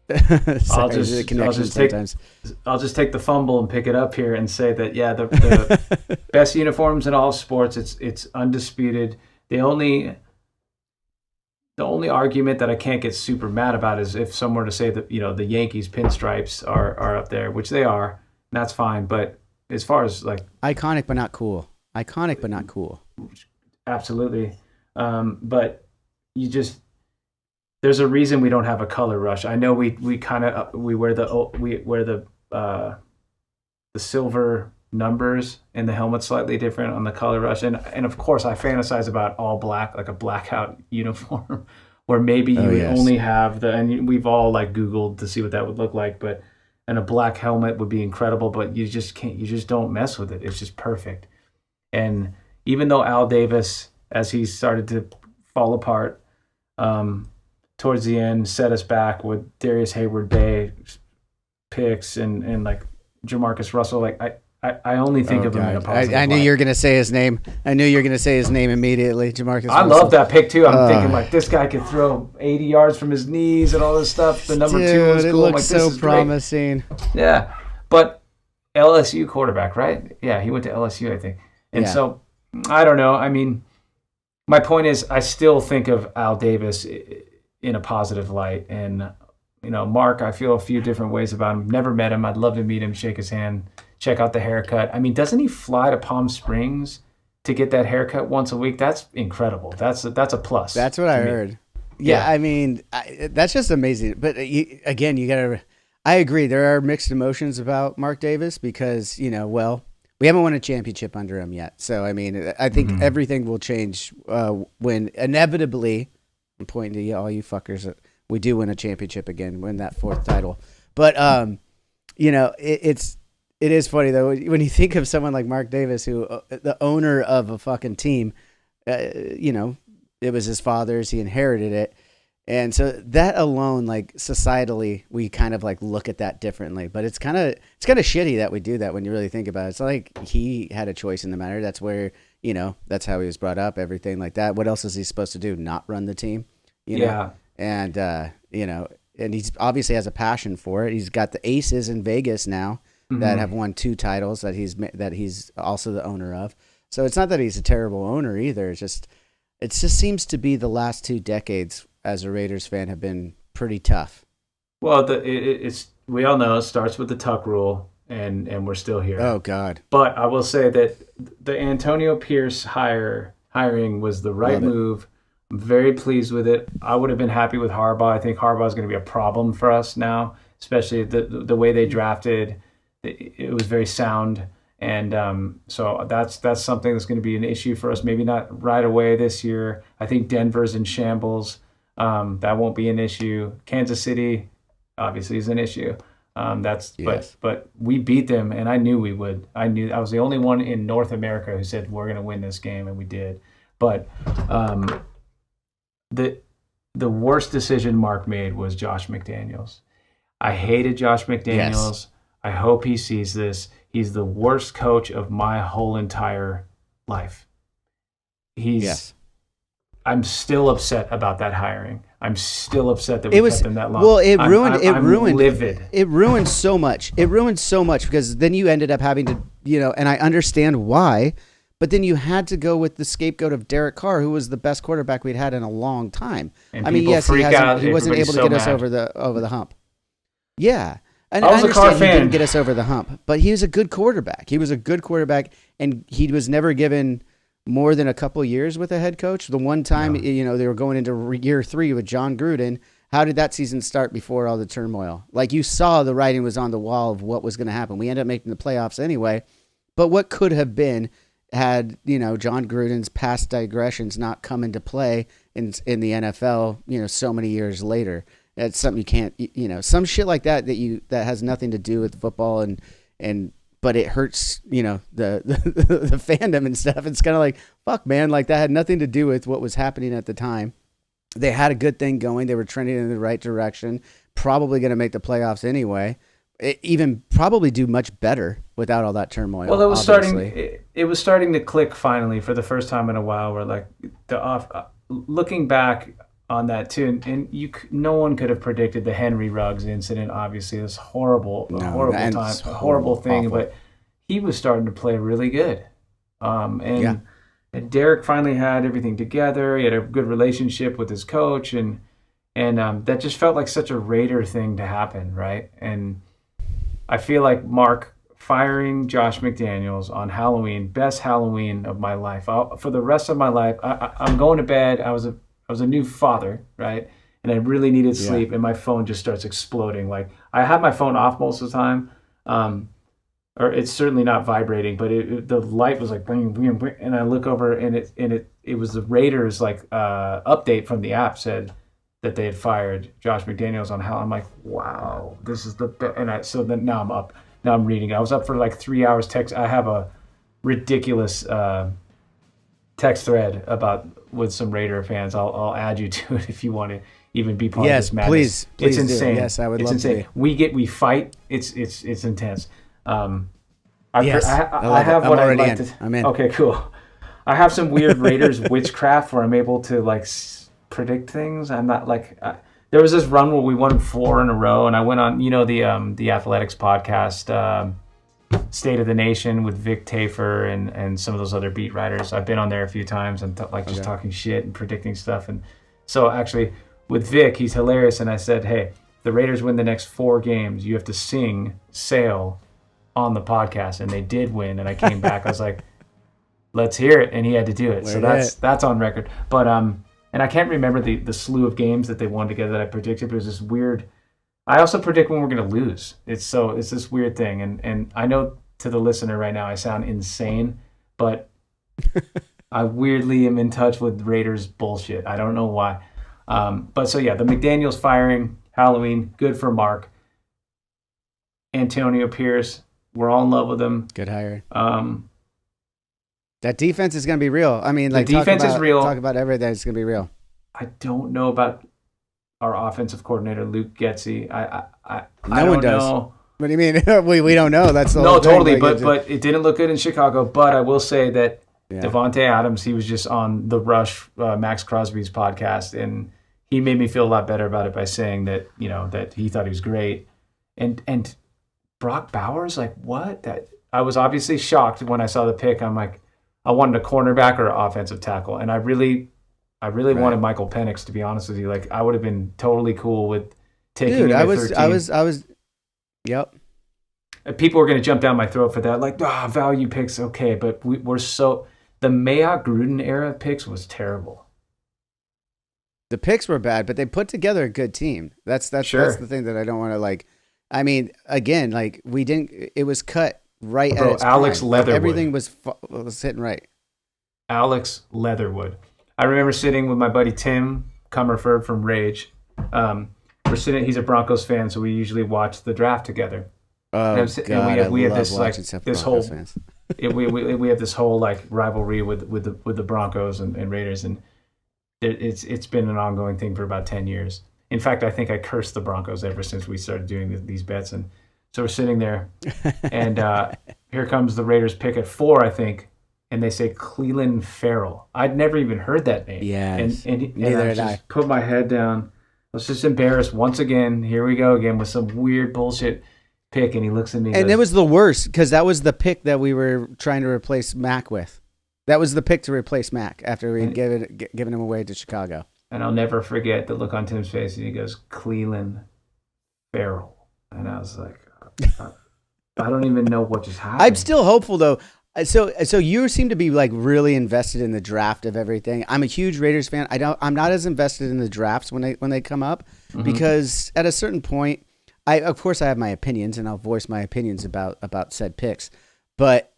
I'll just take the fumble and pick it up here and say that the best uniforms in all sports. It's undisputed. The only argument that I can't get super mad about is if someone were to say that the Yankees pinstripes are up there, which they are, and that's fine. But as far as iconic but not cool, absolutely. But there's a reason we don't have a color rush. I know we wear the silver numbers and the helmet's slightly different on the color rush. And of course, I fantasize about all black, like a blackout uniform, where maybe you would only have and we've all like Googled to see what that would look like, and a black helmet would be incredible, but you just don't mess with it. It's just perfect. And even though Al Davis, as he started to fall apart, towards the end, set us back with Darius Hayward-Bay picks and like Jamarcus Russell. Like I only think of him in a positive I knew light. you were going to say his name. I knew you were going to say his name immediately, Jamarcus Russell. I love that pick too. I'm thinking like this guy could throw 80 yards from his knees and all this stuff. The number 2 was cool. It looks like, so promising. Great. Yeah, but LSU quarterback, right? Yeah, he went to LSU, I think. And so I don't know. I mean, my point is, I still think of Al Davis in a positive light, and Mark, I feel a few different ways about him. Never met him. I'd love to meet him, shake his hand, check out the haircut. I mean, doesn't he fly to Palm Springs to get that haircut once a week? That's incredible. That's a plus. That's what I heard. Yeah, I mean, that's just amazing. But again, you got to. I agree. There are mixed emotions about Mark Davis because we haven't won a championship under him yet. So I mean, I think everything will change when inevitably. I'm pointing to all you fuckers. We do win a championship again, win that 4th title. But it is funny though when you think of someone like Mark Davis, who the owner of a fucking team, it was his father's. He inherited it, and so that alone, like societally, we kind of like look at that differently. But it's kind of shitty that we do that when you really think about it. It's not like he had a choice in the matter. That's where that's how he was brought up, everything like that. What else is he supposed to do? Not run the team? Yeah. And and he's obviously has a passion for it. He's got the aces in Vegas now that have won 2 titles that he's also the owner of. So it's not that he's a terrible owner either. It just seems to be the last 2 decades as a Raiders fan have been pretty tough. Well, it's we all know it starts with the Tuck rule, and we're still here. Oh God! But I will say that the Antonio Pierce hiring was the right move. I'm very pleased with it. I would have been happy with Harbaugh. I think Harbaugh is going to be a problem for us now, especially the way they drafted. It was very sound, and so that's something that's going to be an issue for us. Maybe not right away this year. I think Denver's in shambles. That won't be an issue. Kansas City obviously is an issue. But we beat them, and I knew we would. I was the only one in North America who said we're going to win this game, and we did. But the worst decision Mark made was Josh McDaniels. I hated Josh McDaniels. Yes. I hope he sees this. He's the worst coach of my whole entire life. I'm still upset about that hiring. I'm still upset that we kept him that long. Well, I'm livid. It ruined so much. It ruined so much because then you ended up having to, and I understand why, but then you had to go with the scapegoat of Derek Carr, who was the best quarterback we'd had in a long time. And he wasn't able to get us over the hump. Yeah. And I was a Carr fan. He didn't get us over the hump, but he was a good quarterback. And he was never given more than a couple years with a head coach. The one time, they were going into year 3 with John Gruden. How did that season start before all the turmoil? Like, you saw the writing was on the wall of what was going to happen. We ended up making the playoffs anyway, but what could have been had, John Gruden's past digressions not come into play in the NFL, so many years later. That's something you can't, some shit like that that has nothing to do with football but it hurts, the fandom and stuff. It's kind of like, fuck, man, like that had nothing to do with what was happening at the time. They had a good thing going. They were trending in the right direction, probably going to make the playoffs anyway. Even probably do much better without all that turmoil. Well, it was starting to click finally for the first time in a while, where like looking back on that too, and no one could have predicted the Henry Ruggs incident. Obviously, this horrible thing. Awful. But he was starting to play really good, and Derek finally had everything together. He had a good relationship with his coach, and that just felt like such a Raider thing to happen, right? And I feel like Mark firing Josh McDaniels on Halloween, best Halloween of my life. For the rest of my life, I'm going to bed. I was a new father, right? And I really needed sleep, and my phone just starts exploding. Like, I have my phone off most of the time, or it's certainly not vibrating, but the light was like bling, bling, bling, and I look over and it was the Raiders like update from the app said that they had fired Josh McDaniels on Hal. I'm like, wow, this is the so then now I'm up. Now I'm reading. I was up for like 3 hours text. I have a ridiculous text thread about with some Raider fans. I'll add you to it if you want to even be part of this madness. Please it's insane. Do. Yes, I would it's love insane. to. We fight. It's intense. Yes, I have what I'd like to. I'm in. Okay, cool. I have some weird Raiders witchcraft where I'm able to like predict things. I'm not like there was this run where we won 4 in a row, and I went on the Athletics podcast, State of the Nation with Vic Tafer and some of those other beat writers. I've been on there a few times and just talking shit and predicting stuff. And so actually with Vic, he's hilarious. And I said, hey, the Raiders win the next 4 games. You have to sing "Sail" on the podcast, and they did win. And I came back. I was like, let's hear it, and he had to do it. So that's on record. But and I can't remember the slew of games that they won together that I predicted. But it was this weird. I also predict when we're going to lose. It's this weird thing, and I know to the listener right now I sound insane, but I weirdly am in touch with Raiders bullshit. I don't know why. But so yeah, the McDaniels firing, Halloween, good for Mark. Antonio Pierce, we're all in love with him. Good hire. That defense is going to be real. I mean, like, the defense is real. Talk about everything. It's going to be real. I don't know about our offensive coordinator, Luke Getsy. No one does. Know. What do you mean? we don't know. That's the no, whole thing. Totally. But it didn't look good in Chicago. But I will say that Devontae Adams, he was just on the Rush, Max Crosby's podcast, and he made me feel a lot better about it by saying that that he thought he was great, and Brock Bowers, like what? That I was obviously shocked when I saw the pick. I'm like, I wanted a cornerback or an offensive tackle, and I really wanted Michael Penix, to be honest with you. Like I would have been totally cool with taking him at 13. I was. Yep. People were going to jump down my throat for that. Like, value picks, okay, but we're so the Mayock Gruden era picks was terrible. The picks were bad, but they put together a good team. That's the thing that I don't want to like. I mean, again, like we didn't. It was cut right at its Alex prime. Leatherwood. Everything was hitting right. Alex Leatherwood. I remember sitting with my buddy Tim Comerford from Rage. We're sitting. He's a Broncos fan, so we usually watch the draft together. Oh God, we have this like this whole. we have this whole like rivalry with the Broncos and Raiders, and it's been an ongoing thing for about 10 years. In fact, I think I cursed the Broncos ever since we started doing these bets, and so we're sitting there, and here comes the Raiders pick at 4, I think. And they say Cleveland Farrell. I'd never even heard that name. Yeah, and neither I did I. Put my head down. I was just embarrassed once again. Here we go again with some weird bullshit pick. And he looks at me. And it was the worst because that was the pick that we were trying to replace Mac with. That was the pick to replace Mac after we had given him away to Chicago. And I'll never forget the look on Tim's face. And he goes, Cleveland Farrell. And I was like, I don't even know what just happened. I'm still hopeful though. So you seem to be like really invested in the draft of everything. I'm a huge Raiders fan. I'm not as invested in the drafts when they come up because at a certain point, of course I have my opinions and I'll voice my opinions about said picks, but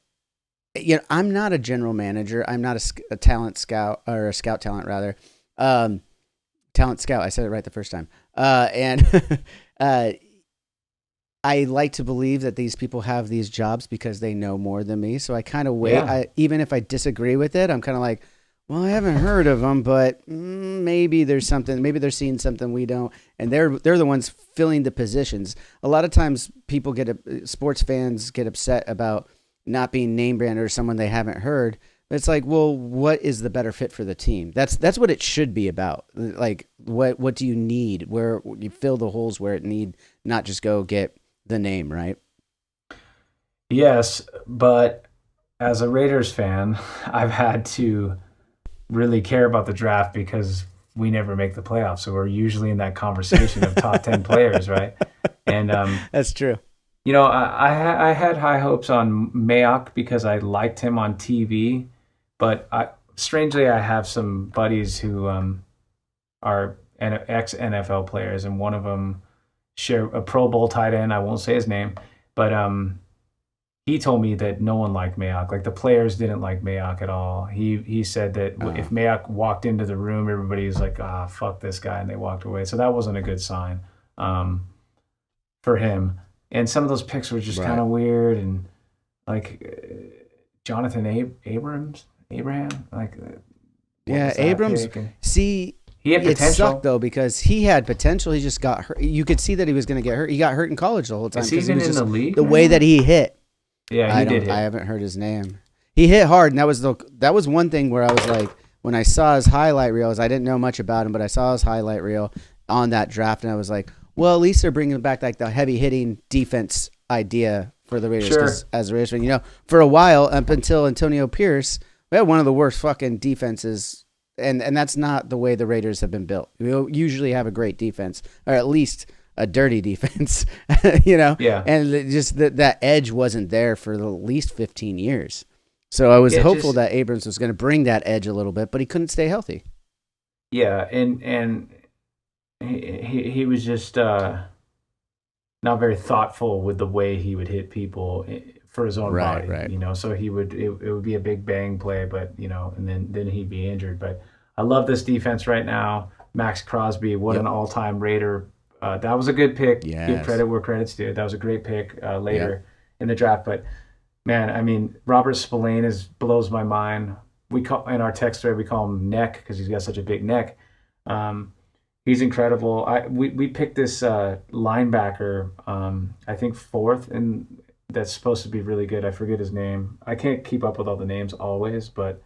I'm not a general manager. I'm not a talent scout or a scout talent rather. Talent scout. I said it right the first time. And I like to believe that these people have these jobs because they know more than me. So I kind of wait. Yeah. Even if I disagree with it, I'm kind of like, well, I haven't heard of them, but maybe there's something. Maybe they're seeing something we don't. And they're the ones filling the positions. A lot of times people sports fans get upset about not being name brand or someone they haven't heard. But it's like, well, what is the better fit for the team? That's what it should be about. Like, what do you need? Where you fill the holes where it need, not just go get the name, right? Yes, but as a Raiders fan, I've had to really care about the draft because we never make the playoffs. So we're usually in that conversation of top 10 players, right? And that's true. I had high hopes on Mayock because I liked him on TV, but strangely, I have some buddies who are ex-NFL players, and one of them share a Pro Bowl tight end. I won't say his name, but he told me that no one liked Mayock. Like the players didn't like Mayock at all. He said that if Mayock walked into the room, everybody was like, fuck this guy, and they walked away. So that wasn't a good sign for him. And some of those picks were just kind of weird, and like Jonathan Abraham, like Abrams. See. He had potential. It sucked though because he had potential. He just got hurt. You could see that he was going to get hurt. He got hurt in college the whole time. Is he even in the league? The way that he hit. Yeah, he did hit. I haven't heard his name. He hit hard, and that was one thing where I was like, when I saw his highlight reels, I didn't know much about him, but I saw his highlight reel on that draft, and I was like, well, at least they're bringing back like the heavy hitting defense idea for the Raiders. Sure. As a Raiders fan, for a while up until Antonio Pierce, we had one of the worst fucking defenses. And that's not the way the Raiders have been built. We usually have a great defense, or at least a dirty defense, Yeah. And just that edge wasn't there for at least 15 years. So I was hopeful that Abrams was going to bring that edge a little bit, but he couldn't stay healthy. Yeah, and he was just not very thoughtful with the way he would hit people for his own body, right. So it would be a big bang play, but and then he'd be injured. But I love this defense right now. Max Crosby, what an all-time Raider. That was a good pick. Yes. Give credit where credit's due. That was a great pick later in the draft. But man, I mean, Robert Spillane blows my mind. We call in our text thread, we call him Neck because he's got such a big neck. He's incredible. We picked this linebacker, I think fourth, and that's supposed to be really good. I forget his name. I can't keep up with all the names always, but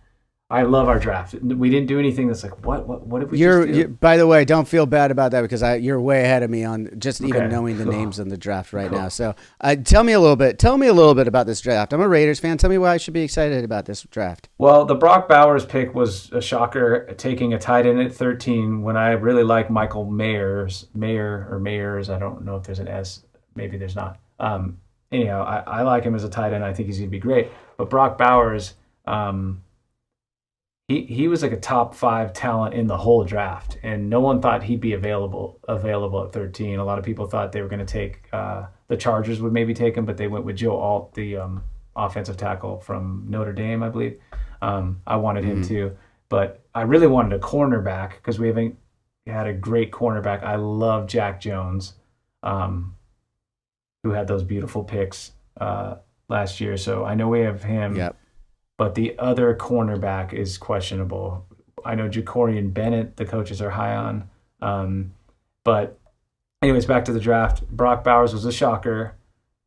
I love our draft. We didn't do anything that's like, what did we just do? By the way, don't feel bad about that because you're way ahead of me on just even knowing the names in the draft right now. So tell me a little bit about this draft. I'm a Raiders fan. Tell me why I should be excited about this draft. Well, the Brock Bowers pick was a shocker, taking a tight end at 13 when I really like Michael Mayers. I don't know if there's an S. Maybe there's not. Anyhow, I like him as a tight end. I think he's going to be great. But Brock Bowers, he was like a top 5 talent in the whole draft, and no one thought he'd be available at 13. A lot of people thought they were going to take the Chargers would maybe take him, but they went with Joe Alt, the offensive tackle from Notre Dame, I believe. I wanted him too, but I really wanted a cornerback because we haven't had a great cornerback. I love Jack Jones. Who had those beautiful picks last year. So I know we have him, but the other cornerback is questionable. I know Jacorian Bennett, the coaches are high on. But anyways, back to the draft. Brock Bowers was a shocker.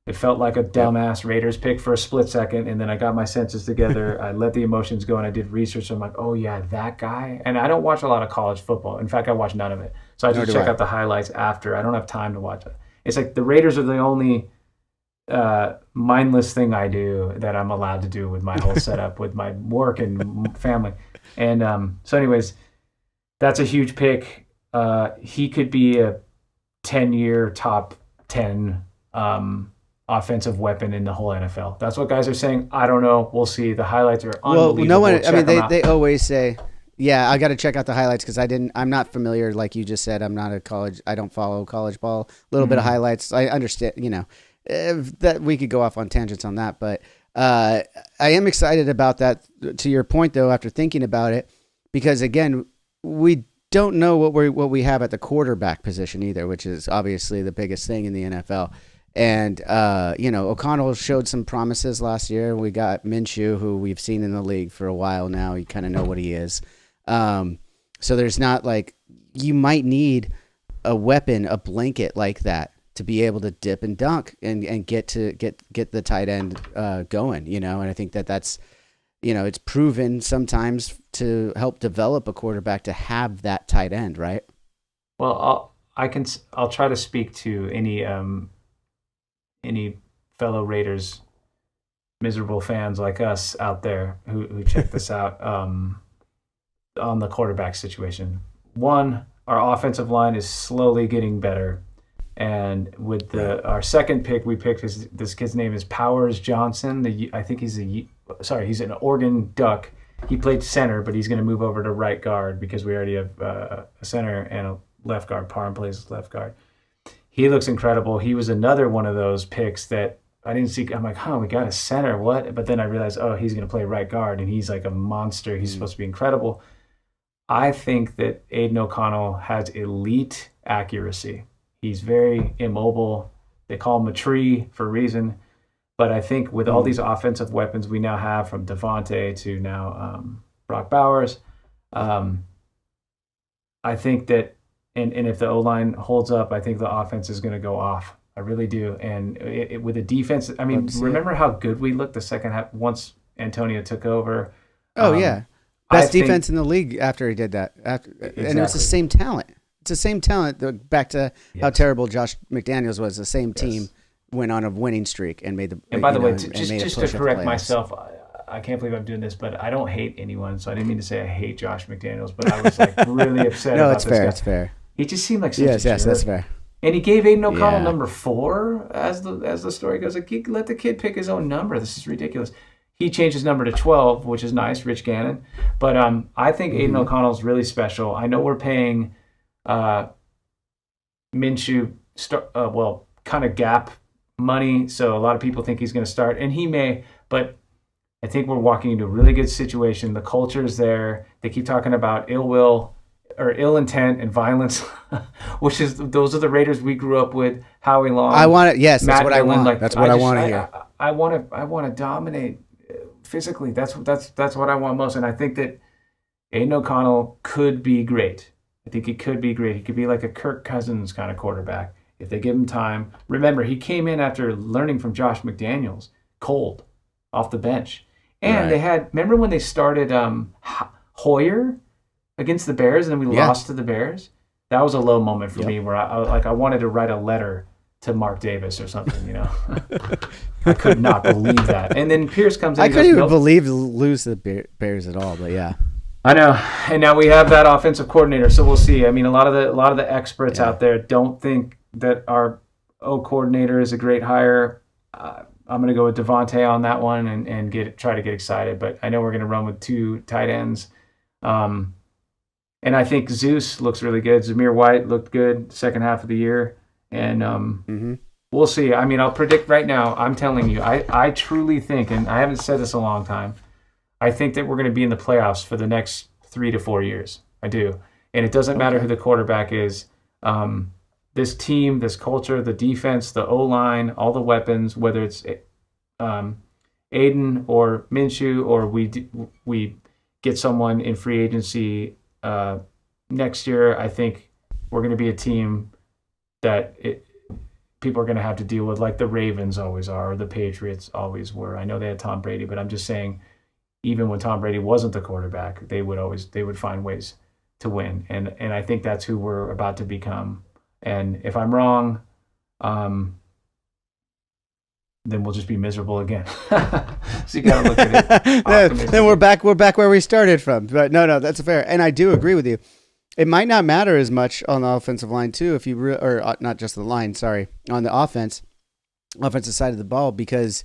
It felt like a dumbass Raiders pick for a split second, and then I got my senses together. I let the emotions go, and I did research. I'm like, oh, yeah, that guy? And I don't watch a lot of college football. In fact, I watch none of it. So I just check out the highlights after. I don't have time to watch it. It's like the Raiders are the only mindless thing I do that I'm allowed to do with my whole setup, with my work and family. And so anyways, that's a huge pick. He could be a 10-year top 10 offensive weapon in the whole NFL. That's what guys are saying. I don't know. We'll see. The highlights are unbelievable. Well, no one. I mean, they always say, yeah, I got to check out the highlights because I'm not familiar, like you just said. I'm not a college. I don't follow college ball. A little bit of highlights. I understand, that we could go off on tangents on that, but I am excited about that. To your point, though, after thinking about it, because again, we don't know what we have at the quarterback position either, which is obviously the biggest thing in the NFL. And O'Connell showed some promises last year. We got Minshew, who we've seen in the league for a while now. You kind of know what he is. So there's not like, you might need a weapon, a blanket like that to be able to dip and dunk and get the tight end going, and I think that's, it's proven sometimes to help develop a quarterback to have that tight end, right? Well, I'll try to speak to any fellow Raiders miserable fans like us out there who check this out on the quarterback situation. One, our offensive line is slowly getting better. And with our second pick, we picked this kid's name is Powers Johnson. I think he's an Oregon Duck. He played center, but he's going to move over to right guard because we already have a center and a left guard. Parham plays left guard. He looks incredible. He was another one of those picks that I didn't see. I'm like, we got a center. What? But then I realized, he's going to play right guard, and he's like a monster. He's supposed to be incredible. I think that Aiden O'Connell has elite accuracy. He's very immobile. They call him a tree for a reason. But I think with all these offensive weapons we now have, from Devontae to now Brock Bowers, I think that, and if the O-line holds up, I think the offense is going to go off. I really do. And with the defense, I mean, remember how good we looked the second half once Antonio took over? Oh, yeah. Best defense in the league after he did that. Exactly. And it's the same talent. It's the same talent. Back to how terrible Josh McDaniels was. The same team went on a winning streak and made the. And by the way, just to correct myself, I can't believe I'm doing this, but I don't hate anyone, so I didn't mean to say I hate Josh McDaniels, but I was like really upset. No, about it's this fair. guy. It's fair. He just seemed like such a jerk. Yes, that's fair. And he gave Aiden O'Connell number 4, as the story goes. Like, let the kid pick his own number. This is ridiculous. He changed his number to 12, which is nice, Rich Gannon. But I think Aiden O'Connell's really special. I know we're paying Minshew kind of gap money, so a lot of people think he's going to start, and he may. But I think we're walking into a really good situation. The culture is there. They keep talking about ill will or ill intent and violence, which is those are the Raiders we grew up with. Howie Long. I want it. Yes, that's Matt what Dillon, I want. That's what I want to hear. I want to dominate physically. That's what I want most. And I think that Aiden O'Connell could be great. I think he could be great. He could be like a Kirk Cousins kind of quarterback if they give him time. Remember, he came in after learning from Josh McDaniels, cold, off the bench. And they had, remember when they started Hoyer against the Bears, and then we lost to the Bears? That was a low moment for me, where I wanted to write a letter to Mark Davis or something, you know. I could not believe that. And then Pierce comes in. I couldn't even believe lose the Bears at all, but yeah. I know. And now we have that offensive coordinator, so we'll see. I mean, a lot of the experts out there don't think that our O coordinator is a great hire. I'm going to go with Devontae on that one and try to get excited. But I know we're going to run with 2 tight ends. And I think Zeus looks really good. Zamir White looked good second half of the year. And we'll see. I mean, I'll predict right now. I'm telling you, I truly think, and I haven't said this a long time, I think that we're going to be in the playoffs for the next 3 to 4 years. I do. And it doesn't matter who the quarterback is. This team, this culture, the defense, the O-line, all the weapons, whether it's Aiden or Minshew, or we get someone in free agency next year, I think we're going to be a team that people are going to have to deal with, like the Ravens always are, or the Patriots always were. I know they had Tom Brady, but I'm just saying, even when Tom Brady wasn't the quarterback, they would find ways to win. And I think that's who we're about to become. And if I'm wrong, then we'll just be miserable again. So you got to look at it. Then we're back where we started from. But no, that's fair. And I do agree with you. It might not matter as much on the offensive line too, if you or not just the line, sorry, on the offensive side of the ball, because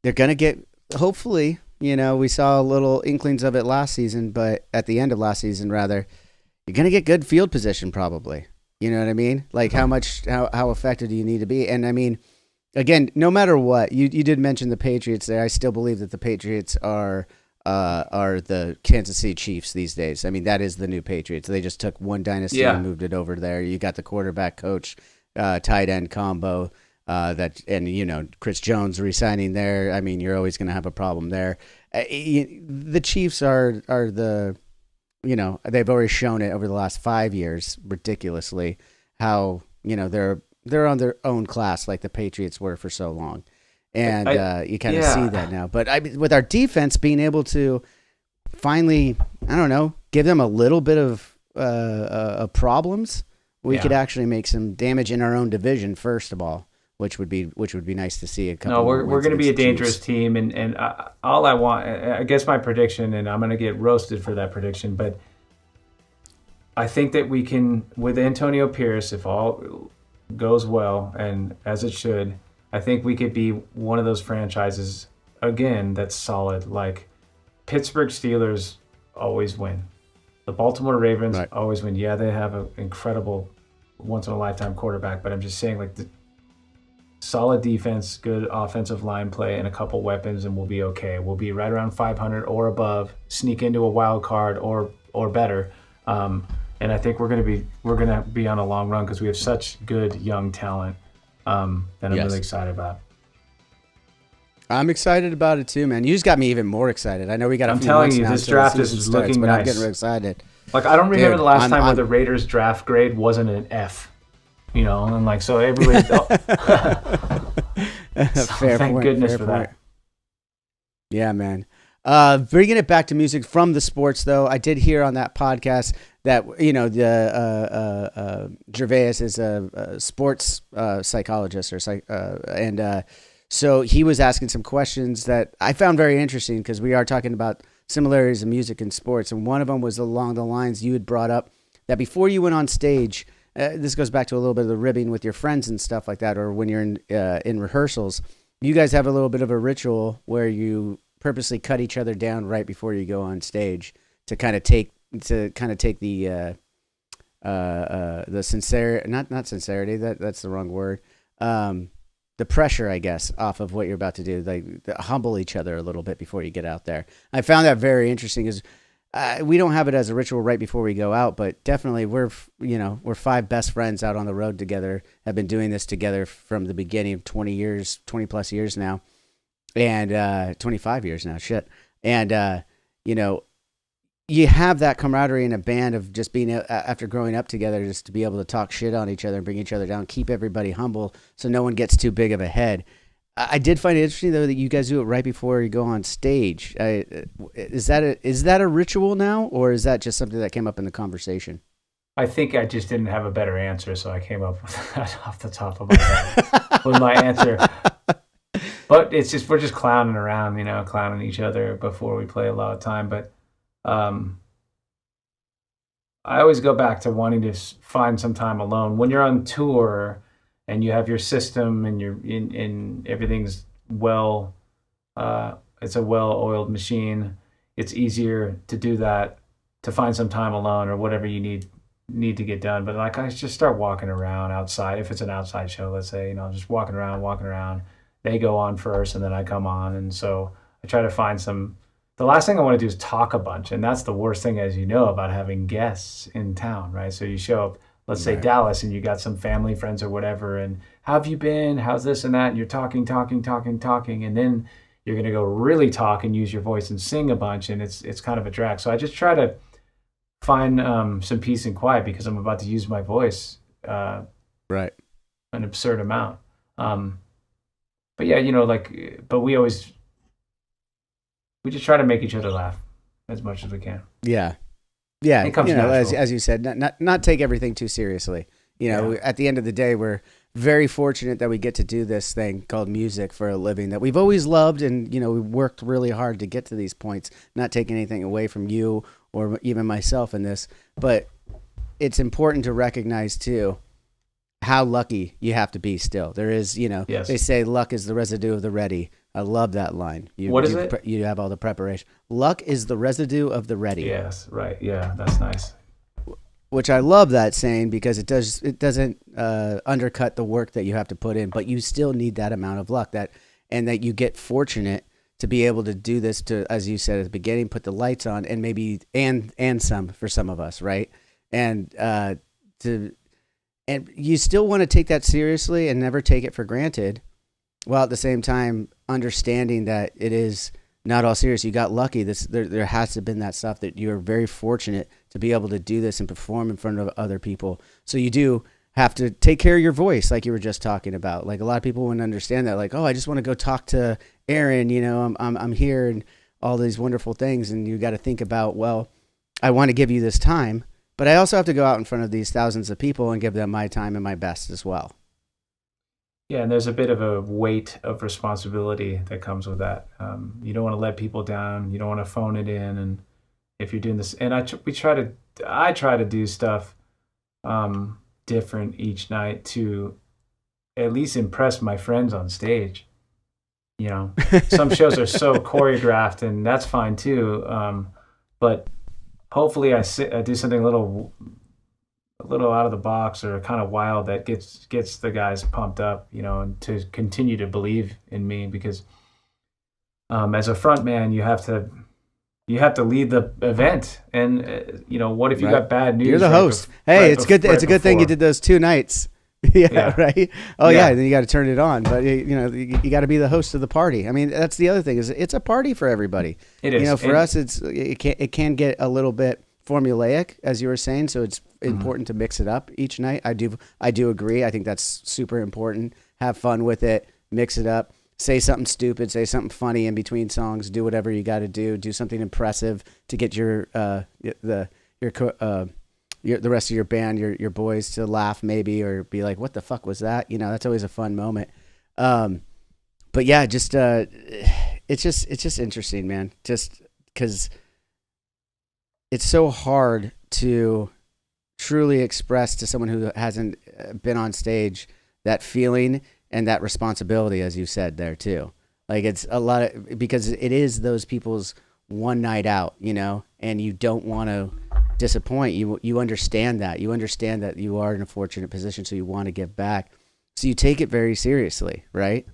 they're going to get, hopefully, we saw a little inklings of it last season, but at the end of last season, rather, you're going to get good field position probably. You know what I mean? Like how effective do you need to be? And I mean, again, no matter what, you did mention the Patriots there. I still believe that the Patriots are the Kansas City Chiefs these days. I mean, that is the new Patriots. They just took one dynasty and moved it over there. You got the quarterback coach, tight end combo, Chris Jones re-signing there. I mean, you're always going to have a problem there. The Chiefs are the, they've already shown it over the last 5 years, ridiculously, how, they're on their own class like the Patriots were for so long. And you kind of see that now. But I mean, with our defense being able to finally, I don't know, give them a little bit of problems, we could actually make some damage in our own division, first of all, which would be nice to see. We're going to be a dangerous team. And all I want, I guess my prediction, and I'm going to get roasted for that prediction, but I think that we can, with Antonio Pierce, if all goes well, and as it should, I think we could be one of those franchises, again, that's solid. Like Pittsburgh Steelers always win. The Baltimore Ravens always win. Yeah, they have an incredible once-in-a-lifetime quarterback, but I'm just saying, like, solid defense, good offensive line play, and a couple weapons, and we'll be okay. We'll be right around 500 or above, sneak into a wild card or better. And I think we're gonna be on a long run because we have such good young talent that I'm really excited about. I'm excited about it too, man. You just got me even more excited. I know we got a few months now this draft is looking but nice. I'm getting really excited. Like, I don't remember the last time where the Raiders draft grade wasn't an F. You know, and like, so everybody. Thank goodness for that. Yeah, man. Bringing it back to music from the sports, though, I did hear on that podcast that, you know, the Gervais is a sports psychologist and so he was asking some questions that I found very interesting because we are talking about similarities in music and sports, and one of them was along the lines you had brought up that before you went on stage. This goes back to a little bit of the ribbing with your friends and stuff like that, or when you're in rehearsals. You guys have a little bit of a ritual where you purposely cut each other down right before you go on stage to kind of take the sincerity, not sincerity, that's the wrong word, the pressure, I guess, off of what you're about to do, like humble each other a little bit before you get out there. I found that very interesting because we don't have it as a ritual right before we go out, but definitely we're 5 best friends out on the road together, have been doing this together from the beginning of 20 plus years now, and 25 years now, shit. And, you have that camaraderie in a band of just being, after growing up together, just to be able to talk shit on each other and bring each other down, keep everybody humble so no one gets too big of a head. I did find it interesting, though, that you guys do it right before you go on stage. Is that a ritual now, or is that just something that came up in the conversation? I think I just didn't have a better answer, so I came up with that off the top of my head with my answer. But it's just, we're just clowning around, clowning each other before we play a lot of time. But I always go back to wanting to find some time alone. When you're on tour and you have your system and you're in everything's well, it's a well-oiled machine, it's easier to do that, to find some time alone or whatever you need to get done. But like, I just start walking around outside. If it's an outside show, let's say, just walking around. They go on first and then I come on. And so I try to find the last thing I want to do is talk a bunch. And that's the worst thing, as you know, about having guests in town, right? So you show up, let's say Dallas, and you got some family, friends or whatever. And how have you been? How's this and that? And you're talking. And then you're going to go really talk and use your voice and sing a bunch. And it's kind of a drag. So I just try to find some peace and quiet because I'm about to use my voice right an absurd amount. But yeah, but we just try to make each other laugh as much as we can. Yeah. It comes as you said, not take everything too seriously. At the end of the day, we're very fortunate that we get to do this thing called music for a living that we've always loved, and we worked really hard to get to these points. Not taking anything away from you or even myself in this, but it's important to recognize too how lucky you have to be still. There is, yes. They say luck is the residue of the ready. I love that line. What is it? You have all the preparation. Luck is the residue of the ready. Yes, right. Yeah, that's nice. Which I love that saying because it doesn't undercut the work that you have to put in, but you still need that amount of luck and that you get fortunate to be able to do this, to, as you said at the beginning, put the lights on and maybe and some for some of us, right? And and you still want to take that seriously and never take it for granted, while at the same time understanding that it is not all serious. You got lucky. There has to have been that stuff that you're very fortunate to be able to do this and perform in front of other people. So you do have to take care of your voice, like you were just talking about. Like, a lot of people wouldn't understand that. Like, oh, I just want to go talk to Aaron. I'm here and all these wonderful things. And you got to think about, well, I want to give you this time, but I also have to go out in front of these thousands of people and give them my time and my best as well. Yeah, and there's a bit of a weight of responsibility that comes with that. You don't want to let people down. You don't want to phone it in. And if you're doing this, and I try to do stuff different each night to at least impress my friends on stage. Some shows are so choreographed, and that's fine too. But hopefully, I do something a little out of the box or kind of wild that gets the guys pumped up, you know, and to continue to believe in me because as a front man, you have to lead the event, and you know, what if you got bad news? You're the host. It's good. It's a good thing you did those 2 nights. Yeah, right. Oh yeah, then you got to turn it on. But you know, you got to be the host of the party. I mean, that's the other thing is it's a party for everybody. It is. You know, for us, it can get a little bit formulaic, as you were saying. So it's important to mix it up each night. I do agree. I think that's super important. Have fun with it. Mix it up. Say something stupid. Say something funny in between songs. Do whatever you got to do. Do something impressive to get the rest of your band, your boys to laugh maybe, or be like, what the fuck was that? You know, that's always a fun moment. But yeah, just it's just interesting, man. Just because it's so hard to truly express to someone who hasn't been on stage that feeling and that responsibility, as you said there too. Like it's a lot of, because it is those people's one night out, you know, and you don't want to disappoint. You understand that. You understand that you are in a fortunate position, so you want to give back. So you take it very seriously, right?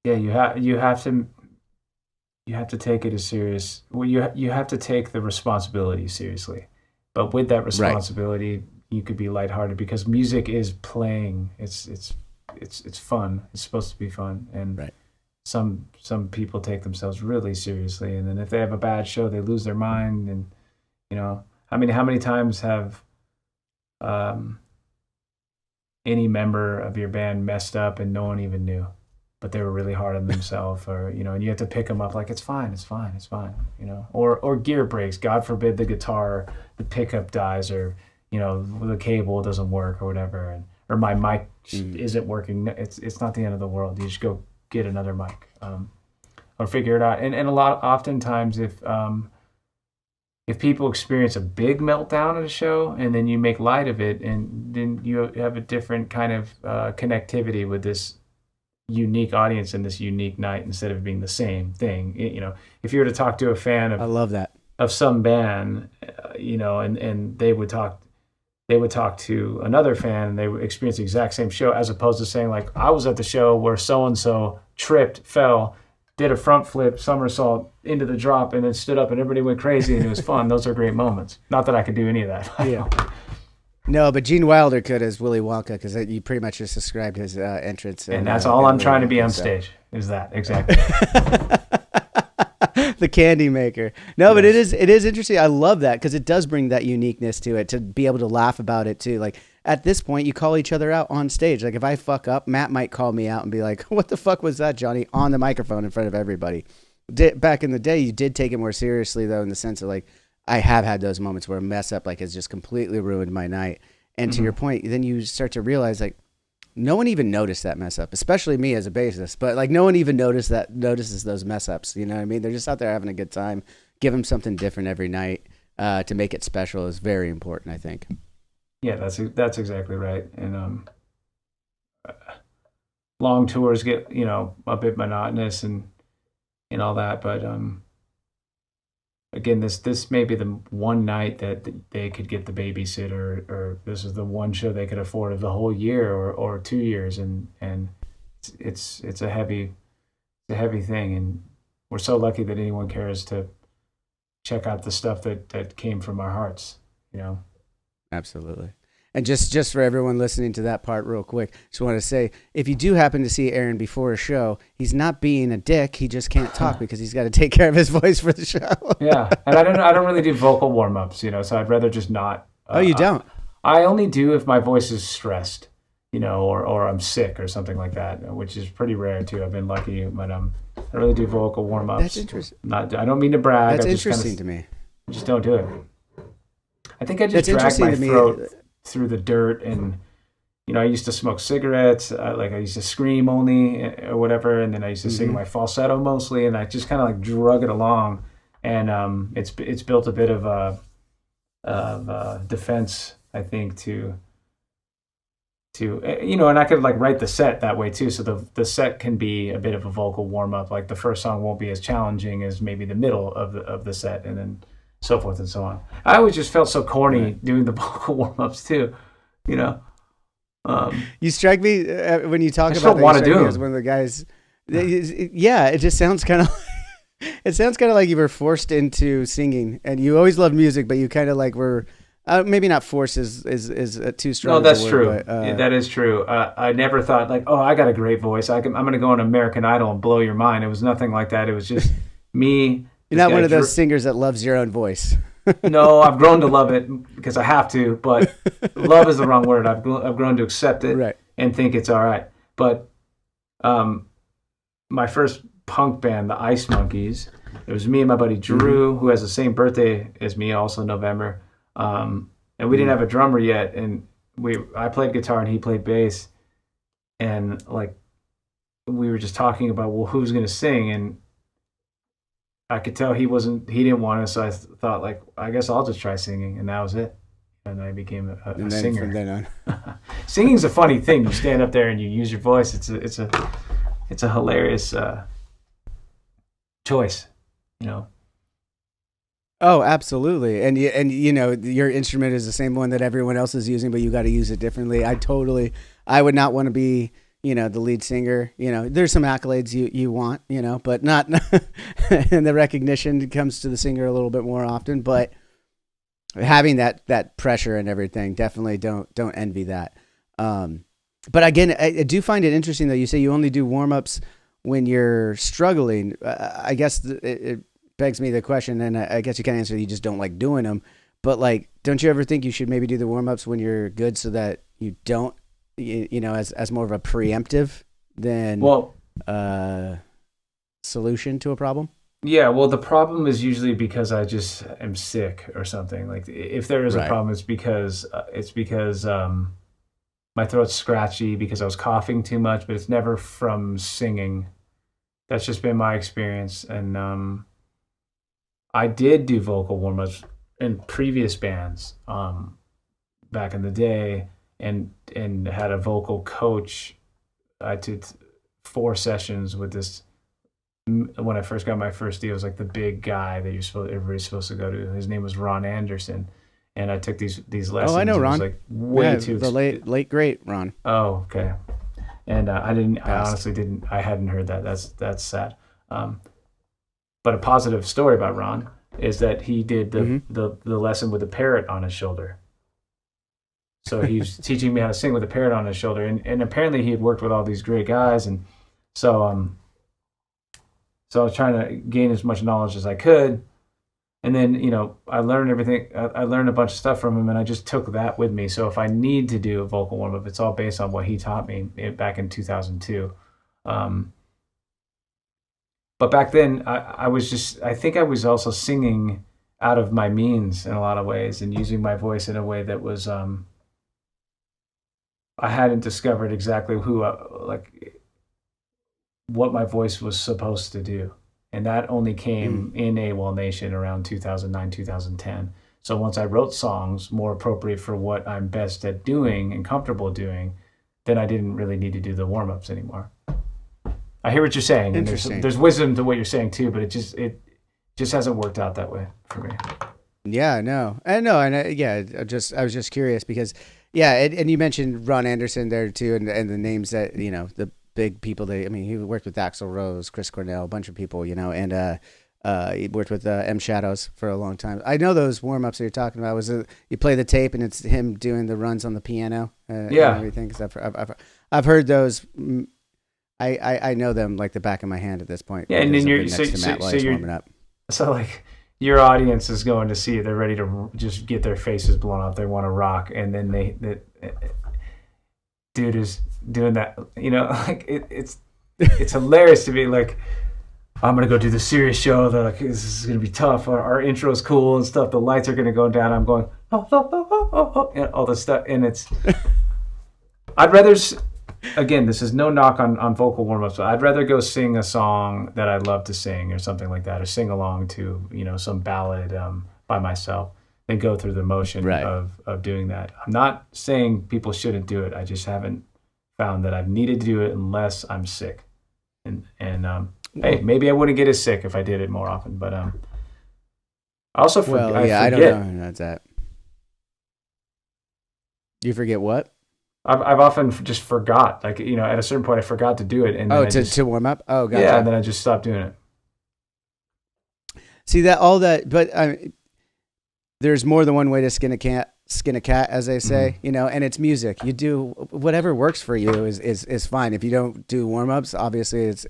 Yeah, you have to take it as serious. Well, you have to take the responsibility seriously. But with that responsibility, you could be lighthearted because music is playing. It's fun. It's supposed to be fun, and some people take themselves really seriously, and then if they have a bad show, they lose their mind. And you know, how many times have any member of your band messed up and no one even knew, but they were really hard on themselves, or you know, and you have to pick them up like it's fine, you know, or gear breaks. God forbid the guitar, the pickup dies, or you know, the cable doesn't work or whatever, or my mic isn't working. It's not the end of the world. You just go get another mic, or figure it out. And oftentimes if people experience a big meltdown at a show and then you make light of it, and then you have a different kind of connectivity with this unique audience and this unique night instead of being the same thing. You know, if you were to talk to a fan of, I love that, of some band, you know, and they would talk to another fan and they would experience the exact same show, as opposed to saying like, I was at the show where so-and-so tripped, fell, did a front flip, somersault into the drop, and then stood up and everybody went crazy and it was fun. Those are great moments. Not that I could do any of that. Yeah. No, but Gene Wilder could as Willy Wonka, because you pretty much just described his entrance. And that's all I'm trying to be on stage, is that. Exactly. The candy maker. No, but it is interesting. I love that because it does bring that uniqueness to it, to be able to laugh about it too. Like at this point, you call each other out on stage. Like if I fuck up, Matt might call me out and be like, "What the fuck was that, Johnny?" on the microphone in front of everybody. Back in the day, you did take it more seriously though, in the sense of like, I have had those moments where a mess up like has just completely ruined my night. And to your point, then you start to realize like, no one even noticed that mess up, especially me as a bassist. But like, no one even notices those mess ups. You know what I mean? They're just out there having a good time. Give them something different every night to make it special is very important, I think. Yeah, that's exactly right. And long tours get, you know, a bit monotonous and all that. But again, this may be the one night that they could get the babysitter, or this is the one show they could afford of the whole year or 2 years, and it's a heavy thing, and we're so lucky that anyone cares to check out the stuff that came from our hearts, you know. Absolutely. And just for everyone listening to that part real quick, just want to say, if you do happen to see Aaron before a show, he's not being a dick. He just can't talk because he's got to take care of his voice for the show. Yeah. And I don't really do vocal warm-ups, you know, so I'd rather just not. Oh, you don't? I only do if my voice is stressed, you know, or I'm sick or something like that, which is pretty rare too. I've been lucky, but I don't really do vocal warm-ups. That's interesting. I don't mean to brag. That's interesting to me. I just don't do it. I think I just drag my throat through the dirt, and you know, I used to smoke cigarettes, like I used to scream only or whatever, and then I used to sing my falsetto mostly, and I just kind of like drug it along, and it's built a bit of defense, I think, to you know, and I could like write the set that way too, so the set can be a bit of a vocal warm up. Like the first song won't be as challenging as maybe the middle of the set, and so forth and so on. I always just felt so corny doing the vocal warm-ups too, you know. You strike me when you talk I just about don't want to do as them. one of the guys. Yeah, it just sounds kind of. It sounds kind of like you were forced into singing, and you always loved music, but you kind of like were maybe not forced is too strong. No, that's a word, true. but, Yeah, that is true. I never thought like, oh, I got a great voice. I'm going to go on American Idol and blow your mind. It was nothing like that. It was just me. You're not one of those singers that loves your own voice. No, I've grown to love it because I have to, but love is the wrong word. I've grown to accept it and think it's all right. But my first punk band, the Ice Monkeys, it was me and my buddy Drew, who has the same birthday as me, also November. And we didn't have a drummer yet, and I played guitar and he played bass, and like we were just talking about, well, who's going to sing, and I could tell he didn't want to, so I thought, like, I guess I'll just try singing, and that was it. And I became a singer. From then on. Singing's a funny thing. You stand up there and you use your voice. It's a hilarious choice, you know. Oh, absolutely. And you know, your instrument is the same one that everyone else is using, but you got to use it differently. I would not want to be, you know, the lead singer. You know, there's some accolades you want, you know, but not and the recognition comes to the singer a little bit more often, but having that pressure and everything, definitely don't envy that. But again, I do find it interesting that you say you only do warm-ups when you're struggling. I guess it begs me the question, and I guess you can answer, you just don't like doing them. But like, don't you ever think you should maybe do the warm-ups when you're good, so that you don't, you know, as more of a preemptive than solution to a problem? Yeah, well, the problem is usually because I just am sick or something. Like, if there is a problem, it's because my throat's scratchy because I was coughing too much, but it's never from singing. That's just been my experience. And I did do vocal warm-ups in previous bands back in the day, and had a vocal coach. I did 4 sessions with this. When I first got my first deal, it was like the big guy that everybody's supposed to go to. His name was Ron Anderson, and I took these lessons. Oh, I know Ron. It was like way too the late great Ron. Oh, okay. And I honestly didn't. I hadn't heard that. That's sad. But a positive story about Ron is that he did the lesson with a parrot on his shoulder. So he was teaching me how to sing with a parrot on his shoulder, and apparently he had worked with all these great guys, and so I was trying to gain as much knowledge as I could. And then, you know, I learned everything. I learned a bunch of stuff from him, and I just took that with me. So if I need to do a vocal warm-up, it's all based on what he taught me back in 2002. But back then, I think I was also singing out of my means in a lot of ways, and using my voice in a way that was, I hadn't discovered exactly what my voice was supposed to do. And that only came in AWOL Nation around 2009, 2010. So once I wrote songs more appropriate for what I'm best at doing and comfortable doing, then I didn't really need to do the warm-ups anymore. I hear what you're saying, and there's wisdom to what you're saying too, but it just hasn't worked out that way for me. Yeah, no, and I was just curious because, and you mentioned Ron Anderson there too, and the names that, you know, the big people he worked with Axl Rose, Chris Cornell, a bunch of people, you know, and he worked with M Shadows for a long time. I know those warm-ups that you're talking about. You play the tape and it's him doing the runs on the piano and everything, because I've heard those. I know them like the back of my hand at this point. Yeah, and then you're warming up. So like your audience is going to see it. They're ready to just get their faces blown off. They want to rock, and then dude is doing that. You know, like it's hilarious to be like, I'm gonna go do the serious show. They're like, this is gonna be tough. Our intro is cool and stuff. The lights are gonna go down. I'm going, and all this stuff, and it's. I'd rather. Again, this is no knock on vocal warm-ups, but I'd rather go sing a song that I love to sing or something like that, or sing along to, you know, some ballad by myself, than go through the motion of doing that. I'm not saying people shouldn't do it. I just haven't found that I've needed to do it unless I'm sick. And hey, maybe I wouldn't get as sick if I did it more often, but I also Well, I yeah, I forget. don't know. That's that. You forget what? I've often just forgot. Like, at a certain point, I forgot to do it, and then Oh, I just to warm up. Oh, yeah, and gotcha. then I just stopped doing it. See that all that, but there's more than one way to skin a cat, as they say, and it's music. You do whatever works for you is fine. If you don't do warm ups, obviously it's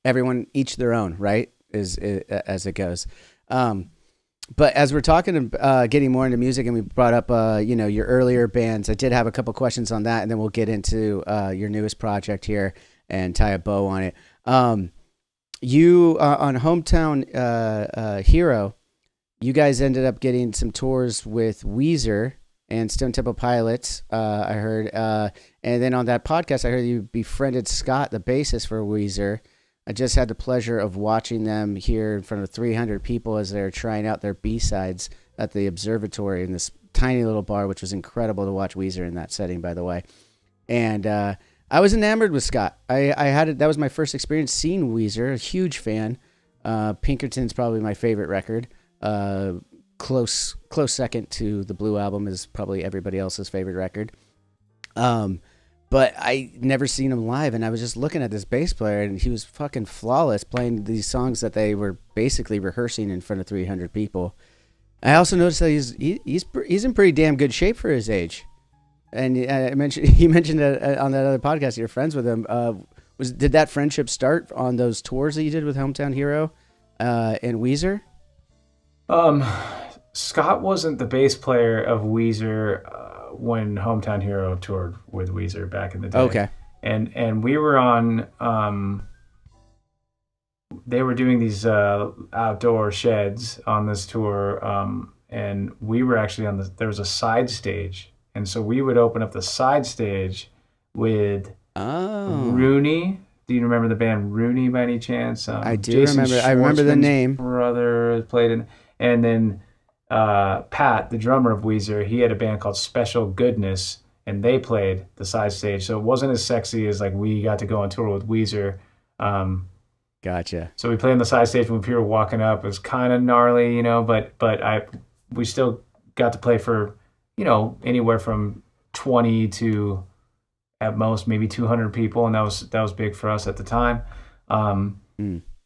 everyone each their own, right? Is as it goes. But as we're talking getting more into music, and we brought up your earlier bands, I did have a couple questions on that, and then we'll get into your newest project here and tie a bow on it. You on Hometown Hero, you guys ended up getting some tours with Weezer and Stone Temple Pilots, I heard. And then on that podcast, I heard you befriended Scott, the bassist for Weezer. I just had the pleasure of watching them here in front of 300 people as they're trying out their B-sides at the Observatory in this tiny little bar, which was incredible to watch Weezer in that setting, by the way. And I was enamored with Scott. That was my first experience seeing Weezer, a huge fan. Pinkerton's probably my favorite record. Close second to the Blue Album is probably everybody else's favorite record. But I never seen him live, and I was just looking at this bass player, and he was fucking flawless playing these songs that they were basically rehearsing in front of 300 people. I also noticed that he's in pretty damn good shape for his age. And he mentioned that on that other podcast you're friends with him. Did that friendship start on those tours that you did with Hometown Hero and Weezer? Scott wasn't the bass player of Weezer when Hometown Hero toured with Weezer back in the day. Okay. And we were on. They were doing these outdoor sheds on this tour, and we were actually there was a side stage, and so we would open up the side stage with Rooney. Do you remember the band Rooney by any chance? I do Jason remember. I remember the Schwartzman's name. brother played in, and then Pat, the drummer of Weezer, he had a band called Special Goodness, and they played the side stage. So it wasn't as sexy as like we got to go on tour with Weezer. Gotcha. So we played on the side stage when people were walking up. It was kind of gnarly, but we still got to play for, anywhere from 20 to at most maybe 200 people, and that was big for us at the time. And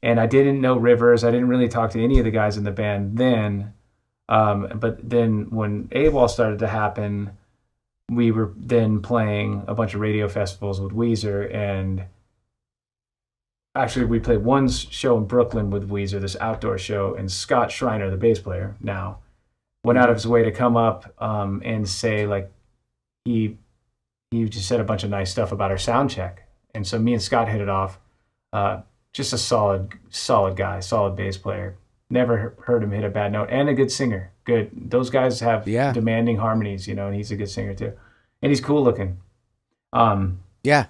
I didn't know Rivers. I didn't really talk to any of the guys in the band then. But then when AWOL started to happen, we were then playing a bunch of radio festivals with Weezer, and actually we played one show in Brooklyn with Weezer, this outdoor show, and Scott Schreiner, the bass player now, went out of his way to come up and say, like, he just said a bunch of nice stuff about our sound check. And so me and Scott hit it off. Just a solid guy, solid bass player. Never heard him hit a bad note, and a good singer. Good. Those guys have demanding harmonies, and he's a good singer too. And he's cool looking. Yeah.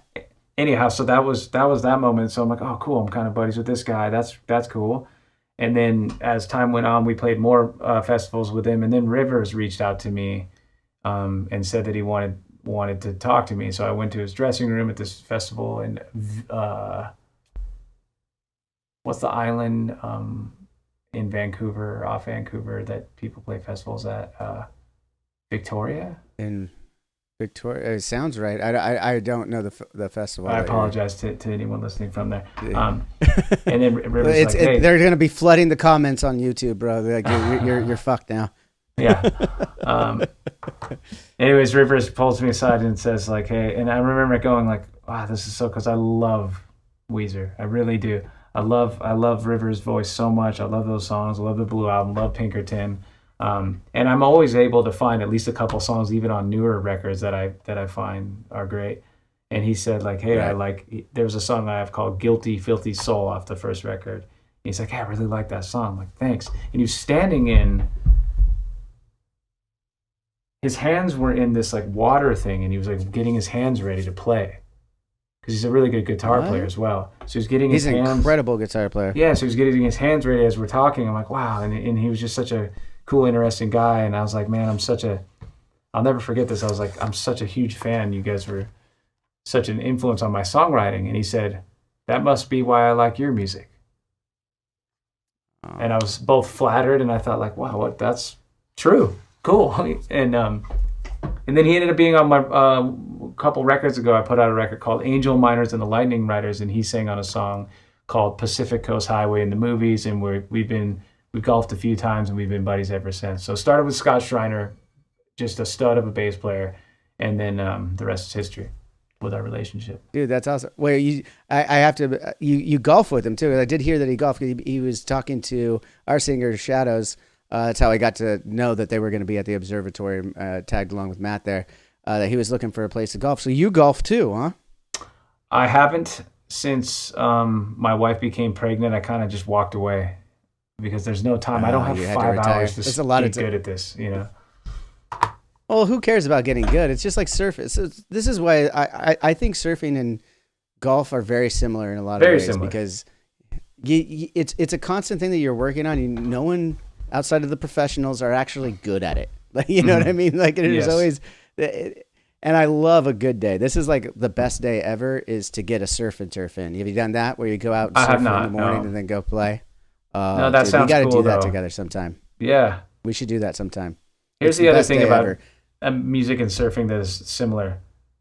Anyhow, so that was that moment. So I'm like, oh, cool. I'm kind of buddies with this guy. That's cool. And then as time went on, we played more festivals with him. And then Rivers reached out to me and said that he wanted to talk to me. So I went to his dressing room at this festival in what's the island in Vancouver, off Vancouver, that people play festivals at? Victoria? In Victoria, it sounds right. I don't know the festival. I apologize to anyone listening from there. And then Rivers hey. They're going to be flooding the comments on YouTube, bro. Like, you're fucked now. Yeah. Anyways, Rivers pulls me aside and says, like, hey, and I remember going like, wow, this is so, because I love Weezer. I really do. I love Rivers' voice so much. I love those songs. I love the Blue Album. Love Pinkerton. And I'm always able to find at least a couple songs, even on newer records, that I find are great. And he said, like, hey, there's a song I have called Guilty Filthy Soul off the first record. And he's like, hey, I really like that song. I'm like, thanks. And he was standing in, his hands were in this like water thing, and he was like getting his hands ready to play. Because he's a really good guitar player as well. So he's getting his hands... He's an incredible guitar player. Yeah, so he's getting his hands ready as we're talking. I'm like, wow. And he was just such a cool, interesting guy. And I was like, man, I'll never forget this. I was like, I'm such a huge fan. You guys were such an influence on my songwriting. And he said, that must be why I like your music. And I was both flattered and I thought like, wow, that's true. Cool. And then he ended up being on my a couple records ago. I put out a record called Angel Miners and the Lightning Riders, and he sang on a song called Pacific Coast Highway in the movies. And we've golfed a few times and we've been buddies ever since. So started with Scott Schreiner, just a stud of a bass player, and then the rest is history with our relationship. Dude, that's awesome. Wait, I have to. You golf with him too. I did hear that he golfed. He was talking to our singer Shadows. That's how I got to know that they were going to be at the observatory, tagged along with Matt there, that he was looking for a place to golf. So you golf too, huh? I haven't since my wife became pregnant. I kind of just walked away because there's no time. I don't have 5 hours to get good at this, you know? Well, who cares about getting good? It's just like surfing. So this is why I think surfing and golf are very similar in a lot of ways. Because it's a constant thing that you're working on. No one outside of the professionals are actually good at it. Like, you know what I mean? Like there's always, and I love a good day. This is like the best day ever is to get a surf and turf in. Have you done that where you go out and surf in the morning and then go play? No, that sounds cool. We got to do that together sometime. Yeah. We should do that sometime. Here's the other thing about music and surfing that is similar.